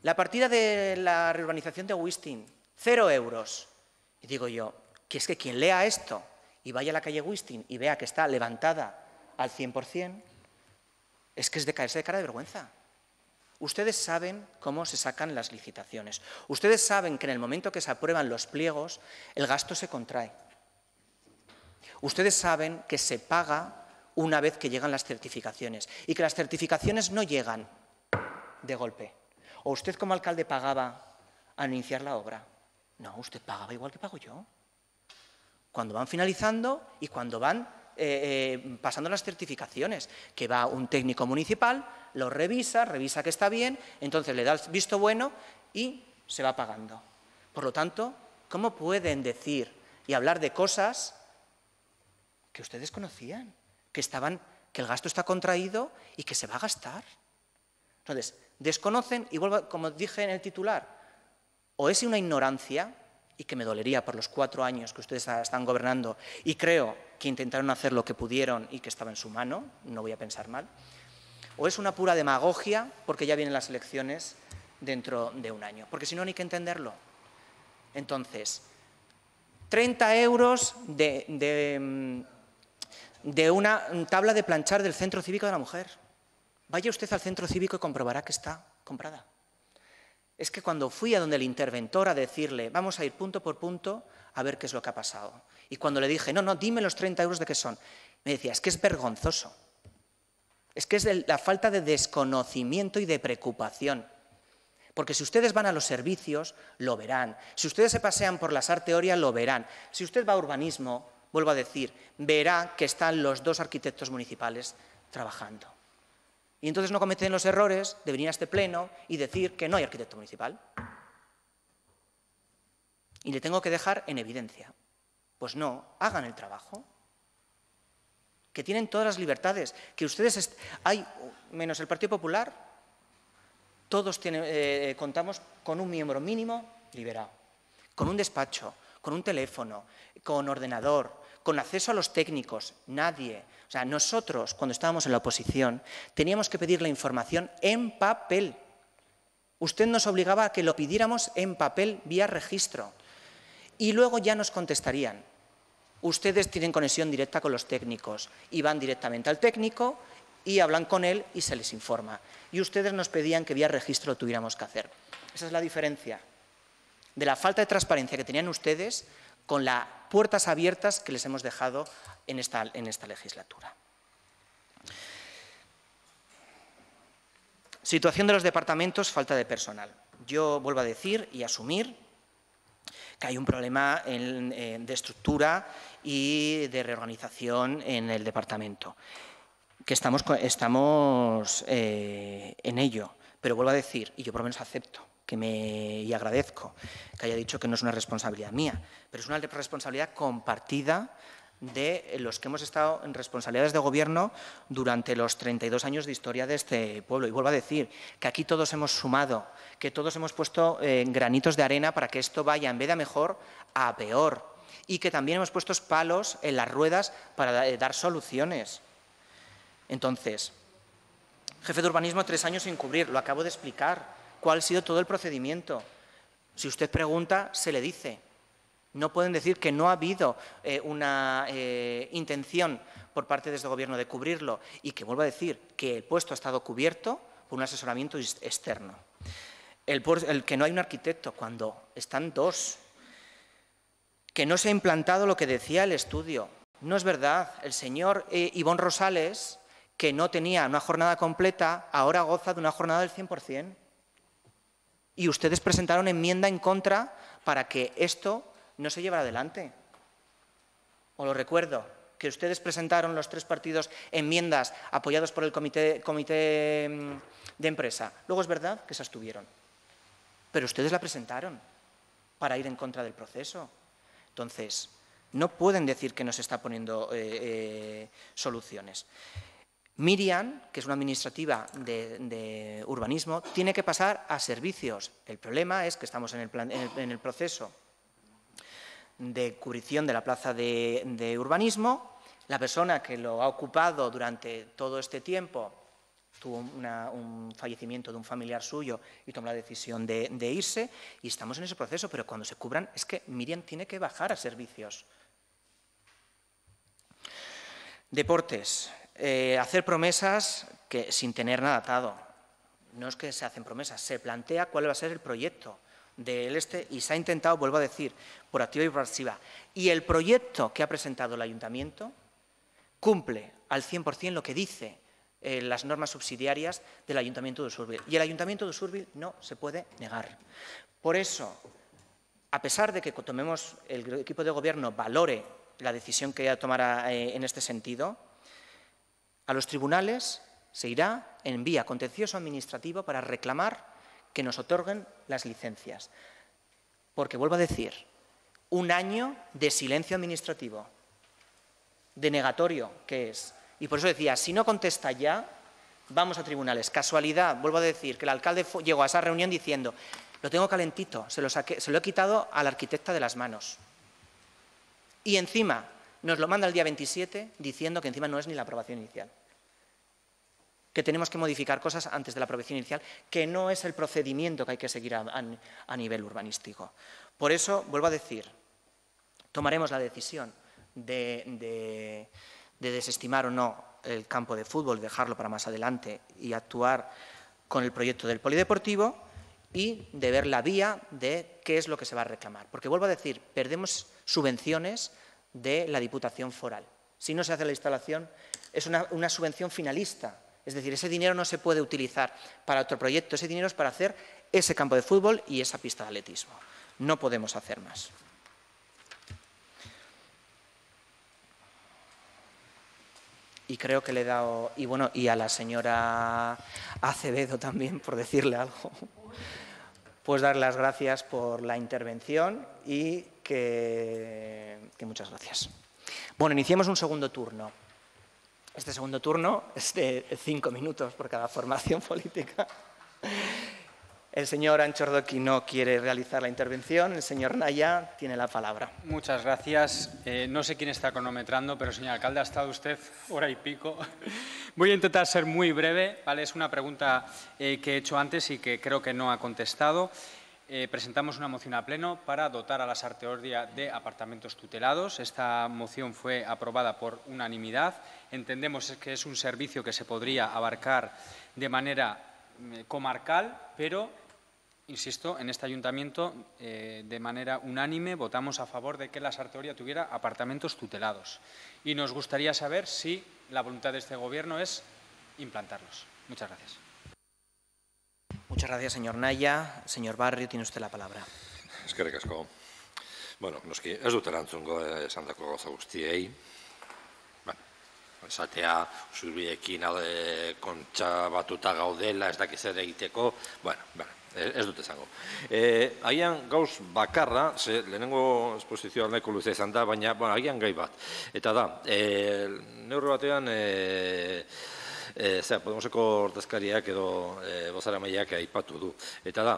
la partida de la reurbanización de Wisting, 0 euros. Y digo yo, que es que quien lea esto y vaya a la calle Wisting y vea que está levantada al 100%, es que es de caerse de cara de vergüenza. Ustedes saben cómo se sacan las licitaciones. Ustedes saben que en el momento que se aprueban los pliegos, el gasto se contrae. Ustedes saben que se paga una vez que llegan las certificaciones y que las certificaciones no llegan de golpe. ¿O usted como alcalde pagaba al iniciar la obra? No, usted pagaba igual que pago yo. Cuando van finalizando y cuando van pasando las certificaciones, que va un técnico municipal, lo revisa que está bien, entonces le da el visto bueno y se va pagando. Por lo tanto, ¿cómo pueden decir y hablar de cosas que ustedes conocían? Que el gasto está contraído y que se va a gastar. Entonces, desconocen, y vuelvo, como dije en el titular, o es una ignorancia, y que me dolería por los 4 años que ustedes están gobernando, y creo que intentaron hacer lo que pudieron y que estaba en su mano, no voy a pensar mal, o es una pura demagogia, porque ya vienen las elecciones dentro de un año, porque si no, ni hay que entenderlo. Entonces, 30 euros de una tabla de planchar del Centro Cívico de la Mujer. Vaya usted al Centro Cívico y comprobará que está comprada. Es que cuando fui a donde el interventor a decirle, vamos a ir punto por punto a ver qué es lo que ha pasado. Y cuando le dije, no, dime los 30 euros de qué son, me decía, es que es vergonzoso. Es que es la falta de desconocimiento y de preocupación. Porque si ustedes van a los servicios, lo verán. Si ustedes se pasean por la Sarteoria, lo verán. Si usted va a urbanismo, vuelvo a decir, verá que están los 2 arquitectos municipales trabajando. Y entonces no cometen los errores de venir a este pleno y decir que no hay arquitecto municipal. Y le tengo que dejar en evidencia. Pues no, hagan el trabajo. Que tienen todas las libertades. Que ustedes, hay, menos el Partido Popular, todos contamos con un miembro mínimo liberado. Con un despacho, con un teléfono, con ordenador, con acceso a los técnicos. Nadie. O sea, nosotros, cuando estábamos en la oposición, teníamos que pedir la información en papel. Usted nos obligaba a que lo pidiéramos en papel vía registro. Y luego ya nos contestarían. Ustedes tienen conexión directa con los técnicos y van directamente al técnico y hablan con él y se les informa. Y ustedes nos pedían que vía registro lo tuviéramos que hacer. Esa es la diferencia de la falta de transparencia que tenían ustedes con las puertas abiertas que les hemos dejado en esta legislatura. Situación de los departamentos, falta de personal. Yo vuelvo a decir y asumir que hay un problema de estructura y de reorganización en el departamento, que estamos en ello. Pero vuelvo a decir, y yo por lo menos acepto, y agradezco que haya dicho que no es una responsabilidad mía, pero es una responsabilidad compartida de los que hemos estado en responsabilidades de gobierno durante los 32 años de historia de este pueblo. Y vuelvo a decir que aquí todos hemos sumado, que todos hemos puesto granitos de arena para que esto vaya, en vez de a mejor, a peor. Y que también hemos puesto palos en las ruedas para dar soluciones. Entonces, jefe de urbanismo, 3 años sin cubrir, lo acabo de explicar. ¿Cuál ha sido todo el procedimiento? Si usted pregunta, se le dice. No pueden decir que no ha habido una intención por parte de este Gobierno de cubrirlo y que, vuelvo a decir, que el puesto ha estado cubierto por un asesoramiento externo. El que no hay un arquitecto cuando están 2. Que no se ha implantado lo que decía el estudio. No es verdad. El señor Ivón Rosales, que no tenía una jornada completa, ahora goza de una jornada del 100%. Y ustedes presentaron enmienda en contra para que esto no se llevará adelante. Os lo recuerdo, que ustedes presentaron los 3 partidos enmiendas apoyados por el comité de empresa. Luego es verdad que se abstuvieron, pero ustedes la presentaron para ir en contra del proceso. Entonces, no pueden decir que no se está poniendo soluciones. Miriam, que es una administrativa de urbanismo, tiene que pasar a servicios. El problema es que estamos en el proceso de cubrición de la plaza de urbanismo. La persona que lo ha ocupado durante todo este tiempo tuvo un fallecimiento de un familiar suyo y tomó la decisión de irse, y estamos en ese proceso, pero cuando se cubran es que Miriam tiene que bajar a servicios. Deportes. Hacer promesas sin tener nada atado. No es que se hacen promesas, se plantea cuál va a ser el proyecto del y se ha intentado, vuelvo a decir, por activa y por pasiva. Y el proyecto que ha presentado el Ayuntamiento cumple al 100% lo que dice las normas subsidiarias del Ayuntamiento de Usurbil. Y el Ayuntamiento de Usurbil no se puede negar. Por eso, a pesar de que tomemos, el equipo de gobierno valore la decisión que tomará en este sentido, a los tribunales se irá en vía contencioso administrativo para reclamar que nos otorguen las licencias. Porque, vuelvo a decir, 1 año de silencio administrativo, denegatorio que es. Y por eso decía, si no contesta ya, vamos a tribunales. Casualidad, vuelvo a decir, que el alcalde llegó a esa reunión diciendo, lo tengo calentito, se lo he quitado a la arquitecta de las manos. Y encima nos lo manda el día 27 diciendo que encima no es ni la aprobación inicial. Que tenemos que modificar cosas antes de la aprobación inicial, que no es el procedimiento que hay que seguir a nivel urbanístico. Por eso, vuelvo a decir, tomaremos la decisión de desestimar o no el campo de fútbol, dejarlo para más adelante y actuar con el proyecto del polideportivo y de ver la vía de qué es lo que se va a reclamar. Porque, vuelvo a decir, perdemos subvenciones de la Diputación Foral. Si no se hace la instalación, es una subvención finalista. Es decir, ese dinero no se puede utilizar para otro proyecto, ese dinero es para hacer ese campo de fútbol y esa pista de atletismo. No podemos hacer más. Y creo que le he dado, y bueno, y a la señora Acevedo también, por decirle algo, pues dar las gracias por la intervención y que muchas gracias. Bueno, iniciemos un segundo turno. Este segundo turno es de 5 minutos por cada formación política. El señor Anchordoqui no quiere realizar la intervención. El señor Naya tiene la palabra. Muchas gracias. No sé quién está cronometrando, pero, señor alcalde, ha estado usted 1 hora y pico. Voy a intentar ser muy breve, ¿vale? Es una pregunta que he hecho antes y que creo que no ha contestado. Presentamos una moción a pleno para dotar a la Sarteordia de apartamentos tutelados. Esta moción fue aprobada por unanimidad. Entendemos que es un servicio que se podría abarcar de manera comarcal, pero, insisto, en este ayuntamiento, de manera unánime, votamos a favor de que la Sarteordia tuviera apartamentos tutelados. Y nos gustaría saber si la voluntad de este Gobierno es implantarlos. Muchas gracias. Muchas gracias, señor Naya. Señor Barrio, tiene usted la palabra. Eskerrik asko. Bueno, noski, ez dut erantzungo esandako gauza guztiei. Esatea, Usurbilekin kontxa batuta gaudela, ez dakiz ere egiteko. Bueno, ez dut esango. Agian gauz bakarra, lehenengo esposizioa nahiko luze izan da, baina agian gai bat. Eta da, neurri batean, Podemoseko ordezkariak edo bozeramaileak aipatu du. Eta da,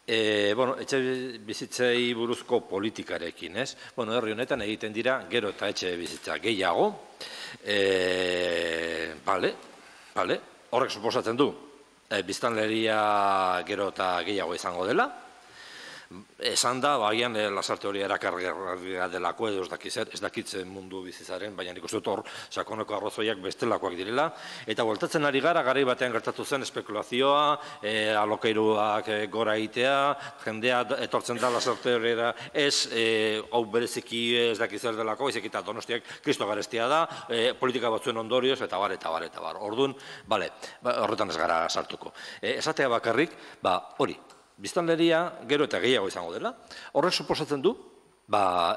etxe bizitzei buruzko politikarekin, ez? Herri honetan egiten dira gero eta etxe bizitza gehiago. Horrek suposatzen du, biztanleria gero eta gehiago izango dela. Esan da, agian Lasarte hori erakargarria delako edo ez dakitzen mundu bizizaren, baina nik uste dut hor sakoneko arrazoiak bestelakoak direla. Eta bueltatzen ari gara, garai batean gertatu zen espekulazioa, alokairuak gora egitea, jendea etortzen da Lasarte horrera, ez hau bereziki ez dakitzer delako, ezik eta Donostiak kristo garestia da, politika batzuen ondorioz, eta bar. Orduan, horretan ez gara sartuko. Esatea bakarrik, hori, biztanleria gero eta gehiago izango dela. Horrek suposatzen du,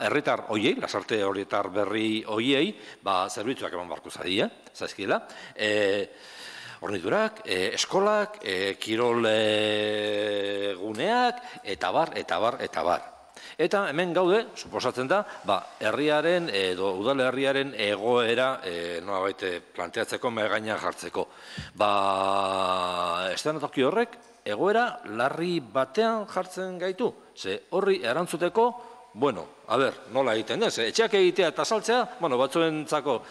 herritar hoiei, Lasarte horietar berri hoiei, zerbitzuak eman barko zaizkiela. Horniturak, eskolak, kirol guneak, eta bar. Eta hemen gaude, suposatzen da, herriaren edo udal herriaren egoera nolabait planteatzeko, mahai gainean jartzeko. Eszenatoki horrek, egoera larri batean jartzen gaitu. Ze horri erantzuteko, nola egiten den, etxeak egitea eta saltzea, batzuentzako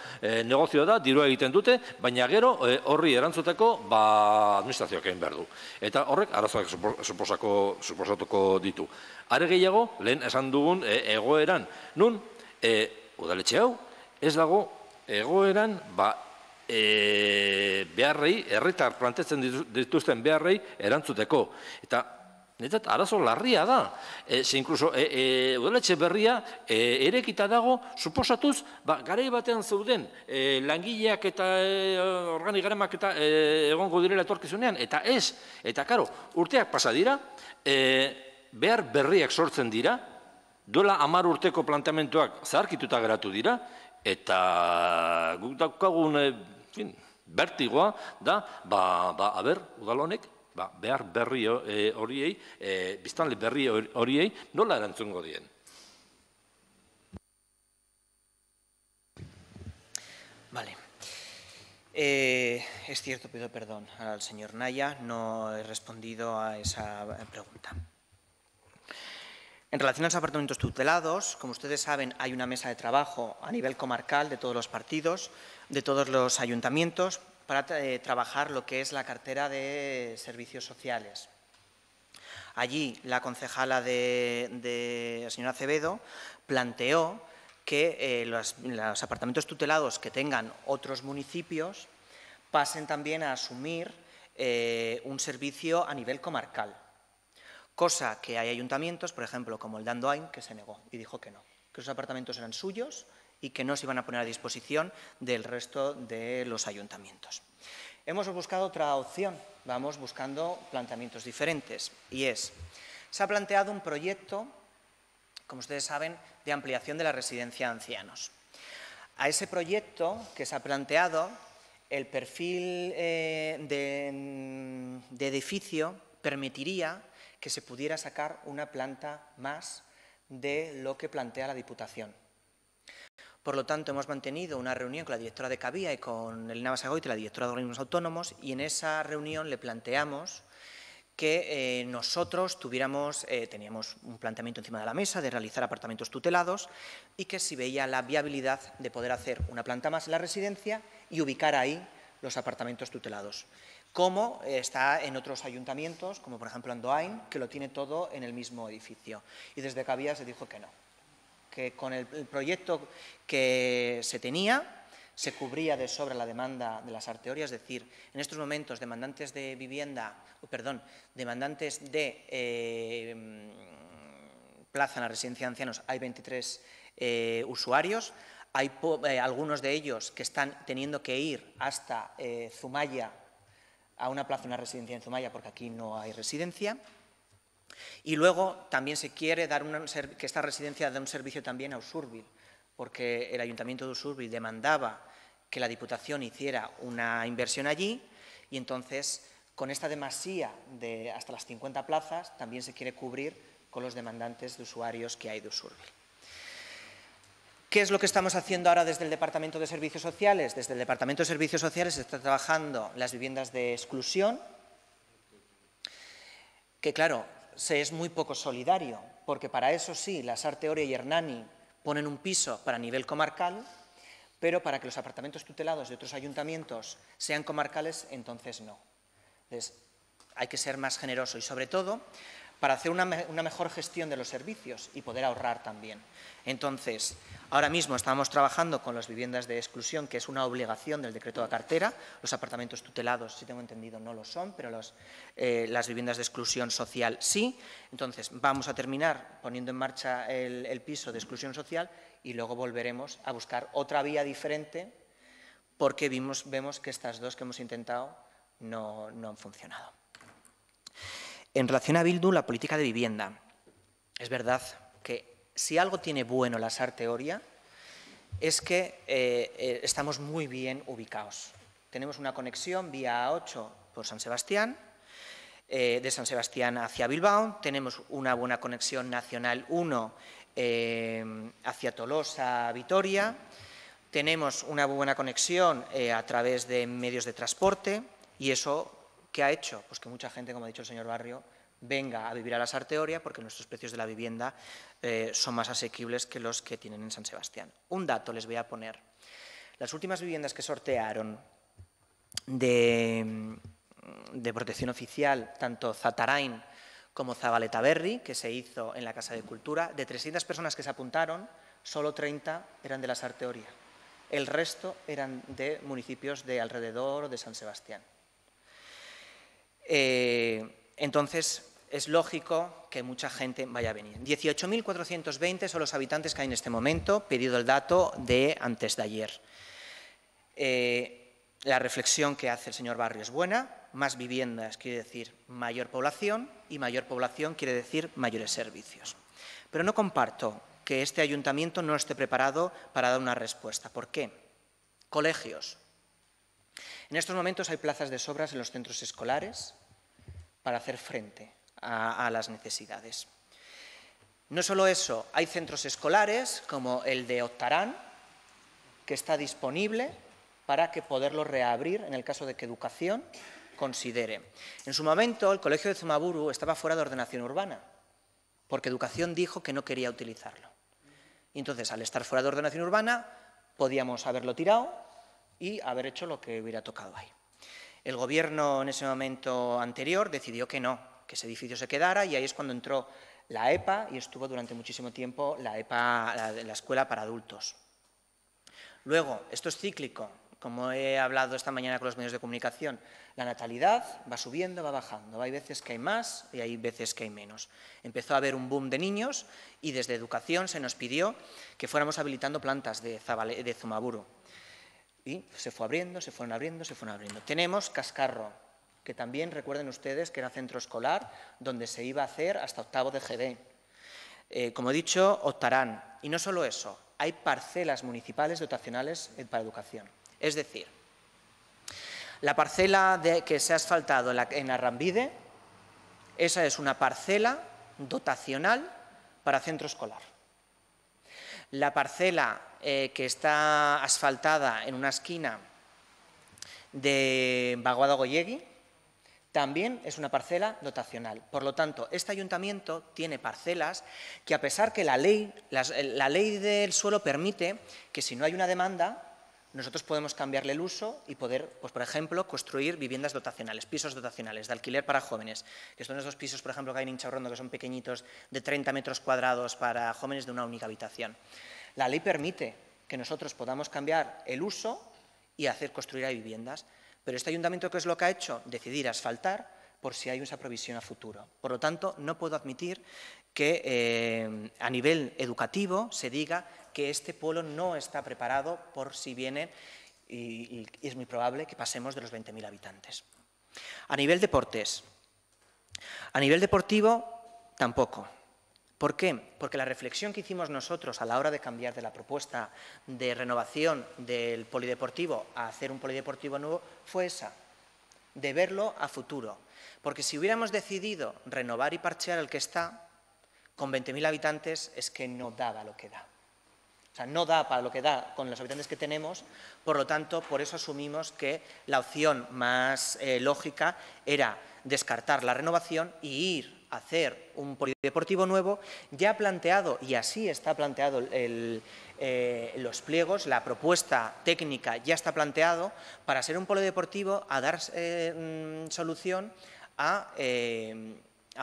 negozioa da, dirua egiten dute, baina gero horri erantzuteko administrazioak egin behar du. Eta horrek arazoak suposatuko ditu. Are gehiago, lehen esan dugun egoeran, nun udaletxe hau ez dago egoeran beharrei, herritar plantetzen dituzten beharrei erantzuteko. Eta netzat arazo larria da. Inkluso udaletxe berria erekita dago, suposatuz, garai batean zeuden langileak eta organigramak eta egongo direla etorkizunean, eta ez. Eta karo, urteak pasa dira, behar berriak sortzen dira, duela 10 urteko planteamentuak zaharkituta geratu dira, eta guk daukagun bertigoa da, udal honek, behar berri horiei, biztanle berri horiei, nola erantzungo dien? Vale. Es cierto, pido perdón al señor Naya, no he respondido a esa pregunta. En relación a los apartamentos tutelados, como ustedes saben, hay una mesa de trabajo a nivel comarcal de todos los partidos, de todos los ayuntamientos, para trabajar lo que es la cartera de servicios sociales. Allí la concejala la señora Acevedo planteó que los apartamentos tutelados que tengan otros municipios pasen también a asumir un servicio a nivel comarcal. Cosa que hay ayuntamientos, por ejemplo, como el de Andoain, que se negó y dijo que no, que esos apartamentos eran suyos y que no se iban a poner a disposición del resto de los ayuntamientos. Hemos buscado otra opción, vamos buscando planteamientos diferentes, y se ha planteado un proyecto, como ustedes saben, de ampliación de la residencia de ancianos. A ese proyecto que se ha planteado, el perfil de edificio permitiría que se pudiera sacar una planta más de lo que plantea la Diputación. Por lo tanto, hemos mantenido una reunión con la directora de Cavia y con Elena Basagoiti, la directora de Organismos Autónomos, y en esa reunión le planteamos que nosotros teníamos un planteamiento encima de la mesa de realizar apartamentos tutelados y que si veía la viabilidad de poder hacer una planta más en la residencia y ubicar ahí los apartamentos tutelados, como está en otros ayuntamientos, como por ejemplo Andoain, que lo tiene todo en el mismo edificio. Y desde Cavia se dijo que no, que con el proyecto que se tenía se cubría de sobra la demanda de las arteorias, es decir, en estos momentos demandantes de vivienda, demandantes de plaza en la residencia de ancianos hay 23 usuarios. Hay algunos de ellos que están teniendo que ir hasta Zumaya, a una plaza, una residencia en Zumaya, porque aquí no hay residencia. Y luego también se quiere dar que esta residencia dé un servicio también a Usurbil, porque el Ayuntamiento de Usurbil demandaba que la Diputación hiciera una inversión allí y entonces, con esta demasía de hasta las 50 plazas también se quiere cubrir con los demandantes de usuarios que hay de Usurbil. ¿Qué es lo que estamos haciendo ahora desde el Departamento de Servicios Sociales? Desde el Departamento de Servicios Sociales se está trabajando las viviendas de exclusión, que claro, se es muy poco solidario, porque para eso sí, la Sarte Oria y Hernani ponen un piso para nivel comarcal, pero para que los apartamentos tutelados de otros ayuntamientos sean comarcales, entonces no. Entonces, hay que ser más generoso y, sobre todo, para hacer una mejor gestión de los servicios y poder ahorrar también. Entonces, ahora mismo estamos trabajando con las viviendas de exclusión, que es una obligación del decreto de cartera. Los apartamentos tutelados, si tengo entendido, no lo son, pero las viviendas de exclusión social sí. Entonces, vamos a terminar poniendo en marcha el piso de exclusión social y luego volveremos a buscar otra vía diferente porque vemos que estas dos que hemos intentado no han funcionado. En relación a Bildu, la política de vivienda. Es verdad que si algo tiene bueno la Sarte Oria es que estamos muy bien ubicados. Tenemos una conexión vía A8 por San Sebastián, de San Sebastián hacia Bilbao. Tenemos una buena conexión nacional 1 hacia Tolosa, Vitoria. Tenemos una buena conexión a través de medios de transporte y eso, ¿qué ha hecho? Pues que mucha gente, como ha dicho el señor Barrio, venga a vivir a la Sarte Oria porque nuestros precios de la vivienda son más asequibles que los que tienen en San Sebastián. Un dato les voy a poner. Las últimas viviendas que sortearon de protección oficial, tanto Zatarain como Zabaleta Berri, que se hizo en la Casa de Cultura, de 300 personas que se apuntaron, solo 30 eran de la Sarte Oria. El resto eran de municipios de alrededor o de San Sebastián. Entonces, es lógico que mucha gente vaya a venir. 18.420 son los habitantes que hay en este momento, pedido el dato de antes de ayer. La reflexión que hace el señor Barrio es buena. Más viviendas quiere decir mayor población y mayor población quiere decir mayores servicios. Pero no comparto que este ayuntamiento no esté preparado para dar una respuesta. ¿Por qué? Colegios. En estos momentos hay plazas de sobras en los centros escolares para hacer frente a las necesidades. No solo eso, hay centros escolares como el de Octarán, que está disponible para que poderlo reabrir en el caso de que Educación considere. En su momento, el Colegio de Zumaburu estaba fuera de ordenación urbana, porque Educación dijo que no quería utilizarlo. Y entonces, al estar fuera de ordenación urbana, podíamos haberlo tirado y haber hecho lo que hubiera tocado ahí. El Gobierno en ese momento anterior decidió que no, que ese edificio se quedara y ahí es cuando entró la EPA y estuvo durante muchísimo tiempo la EPA, la escuela para adultos. Luego, esto es cíclico, como he hablado esta mañana con los medios de comunicación, la natalidad va subiendo, va bajando, hay veces que hay más y hay veces que hay menos. Empezó a haber un boom de niños y desde Educación se nos pidió que fuéramos habilitando plantas de Zumaburu. Y se fue abriendo, se fueron abriendo, se fueron abriendo. Tenemos Cascarro, que también recuerden ustedes que era centro escolar donde se iba a hacer hasta octavo de GB. Como he dicho, Octarán. Y no solo eso, hay parcelas municipales dotacionales para educación. Es decir, la parcela que se ha asfaltado en Arrambide, esa es una parcela dotacional para centro escolar. La parcela que está asfaltada en una esquina de Baguada Goyegui también es una parcela dotacional. Por lo tanto, este ayuntamiento tiene parcelas que, a pesar que la ley del suelo permite que si no hay una demanda, nosotros podemos cambiarle el uso y poder, pues, por ejemplo, construir viviendas dotacionales, pisos dotacionales de alquiler para jóvenes, que son esos pisos, por ejemplo, que hay en Inchaurrondo, que son pequeñitos, de 30 metros cuadrados para jóvenes de una única habitación. La ley permite que nosotros podamos cambiar el uso y hacer construir ahí viviendas, pero este ayuntamiento, ¿qué es lo que ha hecho? Decidir asfaltar por si hay esa provisión a futuro. Por lo tanto, no puedo admitir que a nivel educativo se diga que este pueblo no está preparado por si vienen y es muy probable que pasemos de los 20.000 habitantes. A nivel deportes, a nivel deportivo tampoco. ¿Por qué? Porque la reflexión que hicimos nosotros a la hora de cambiar de la propuesta de renovación del polideportivo a hacer un polideportivo nuevo fue esa. de verlo a futuro. Porque si hubiéramos decidido renovar y parchear el que está, con 20.000 habitantes es que no daba lo que da. O sea, no da para lo que da con los habitantes que tenemos, por lo tanto, por eso asumimos que la opción más lógica era descartar la renovación y ir a hacer un polideportivo nuevo ya planteado, y así está planteado los pliegos, la propuesta técnica ya está planteado para ser un polideportivo a dar solución a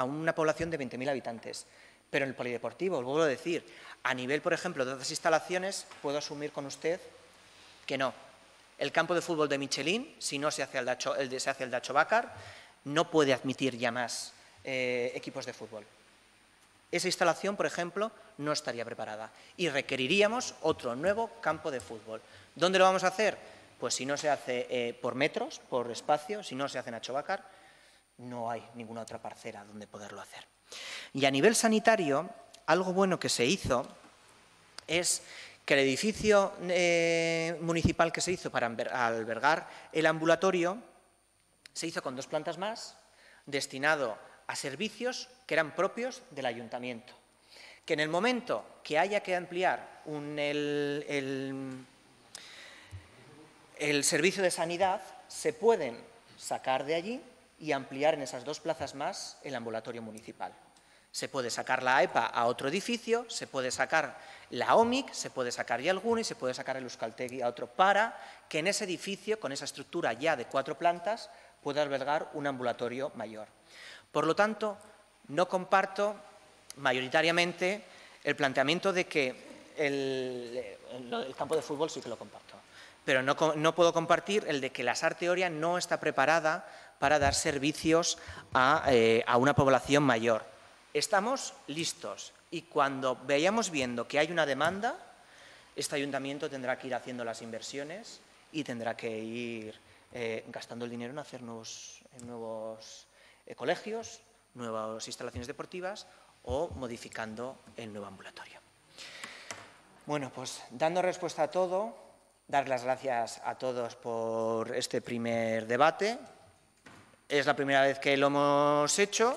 una población de 20.000 habitantes. Pero en el polideportivo, os vuelvo a decir, a nivel, por ejemplo, de otras instalaciones, puedo asumir con usted que no. El campo de fútbol de Michelin, si no se hace el de Achobacar, no puede admitir ya más equipos de fútbol. Esa instalación, por ejemplo, no estaría preparada y requeriríamos otro nuevo campo de fútbol. ¿Dónde lo vamos a hacer? Pues si no se hace por metros, por espacio, si no se hace en Achobacar, no hay ninguna otra parcela donde poderlo hacer. Y a nivel sanitario, algo bueno que se hizo es que el edificio municipal que se hizo para albergar el ambulatorio se hizo con 2 plantas más, destinado a servicios que eran propios del ayuntamiento. Que en el momento que haya que ampliar el servicio de sanidad, se pueden sacar de allí y ampliar en esas 2 plazas más el ambulatorio municipal. Se puede sacar la AEPA a otro edificio, se puede sacar la OMIC, se puede sacar Yalguna y se puede sacar el Euskaltegi a otro, para que en ese edificio, con esa estructura ya de 4 plantas, pueda albergar un ambulatorio mayor. Por lo tanto, no comparto mayoritariamente el planteamiento de que el campo de fútbol sí que lo comparto, pero no puedo compartir el de que la Sarte Oria no está preparada para dar servicios a una población mayor. Estamos listos y cuando vayamos viendo que hay una demanda, este ayuntamiento tendrá que ir haciendo las inversiones y tendrá que ir gastando el dinero en hacer nuevos colegios, nuevas instalaciones deportivas o modificando el nuevo ambulatorio. Bueno, pues dando respuesta a todo, dar las gracias a todos por este primer debate. Es la primera vez que lo hemos hecho,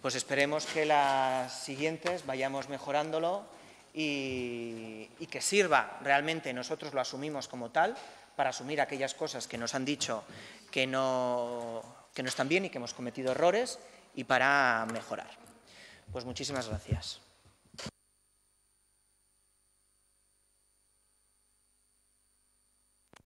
pues esperemos que las siguientes vayamos mejorándolo y que sirva realmente, nosotros lo asumimos como tal, para asumir aquellas cosas que nos han dicho que no están bien y que hemos cometido errores y para mejorar. Pues muchísimas gracias.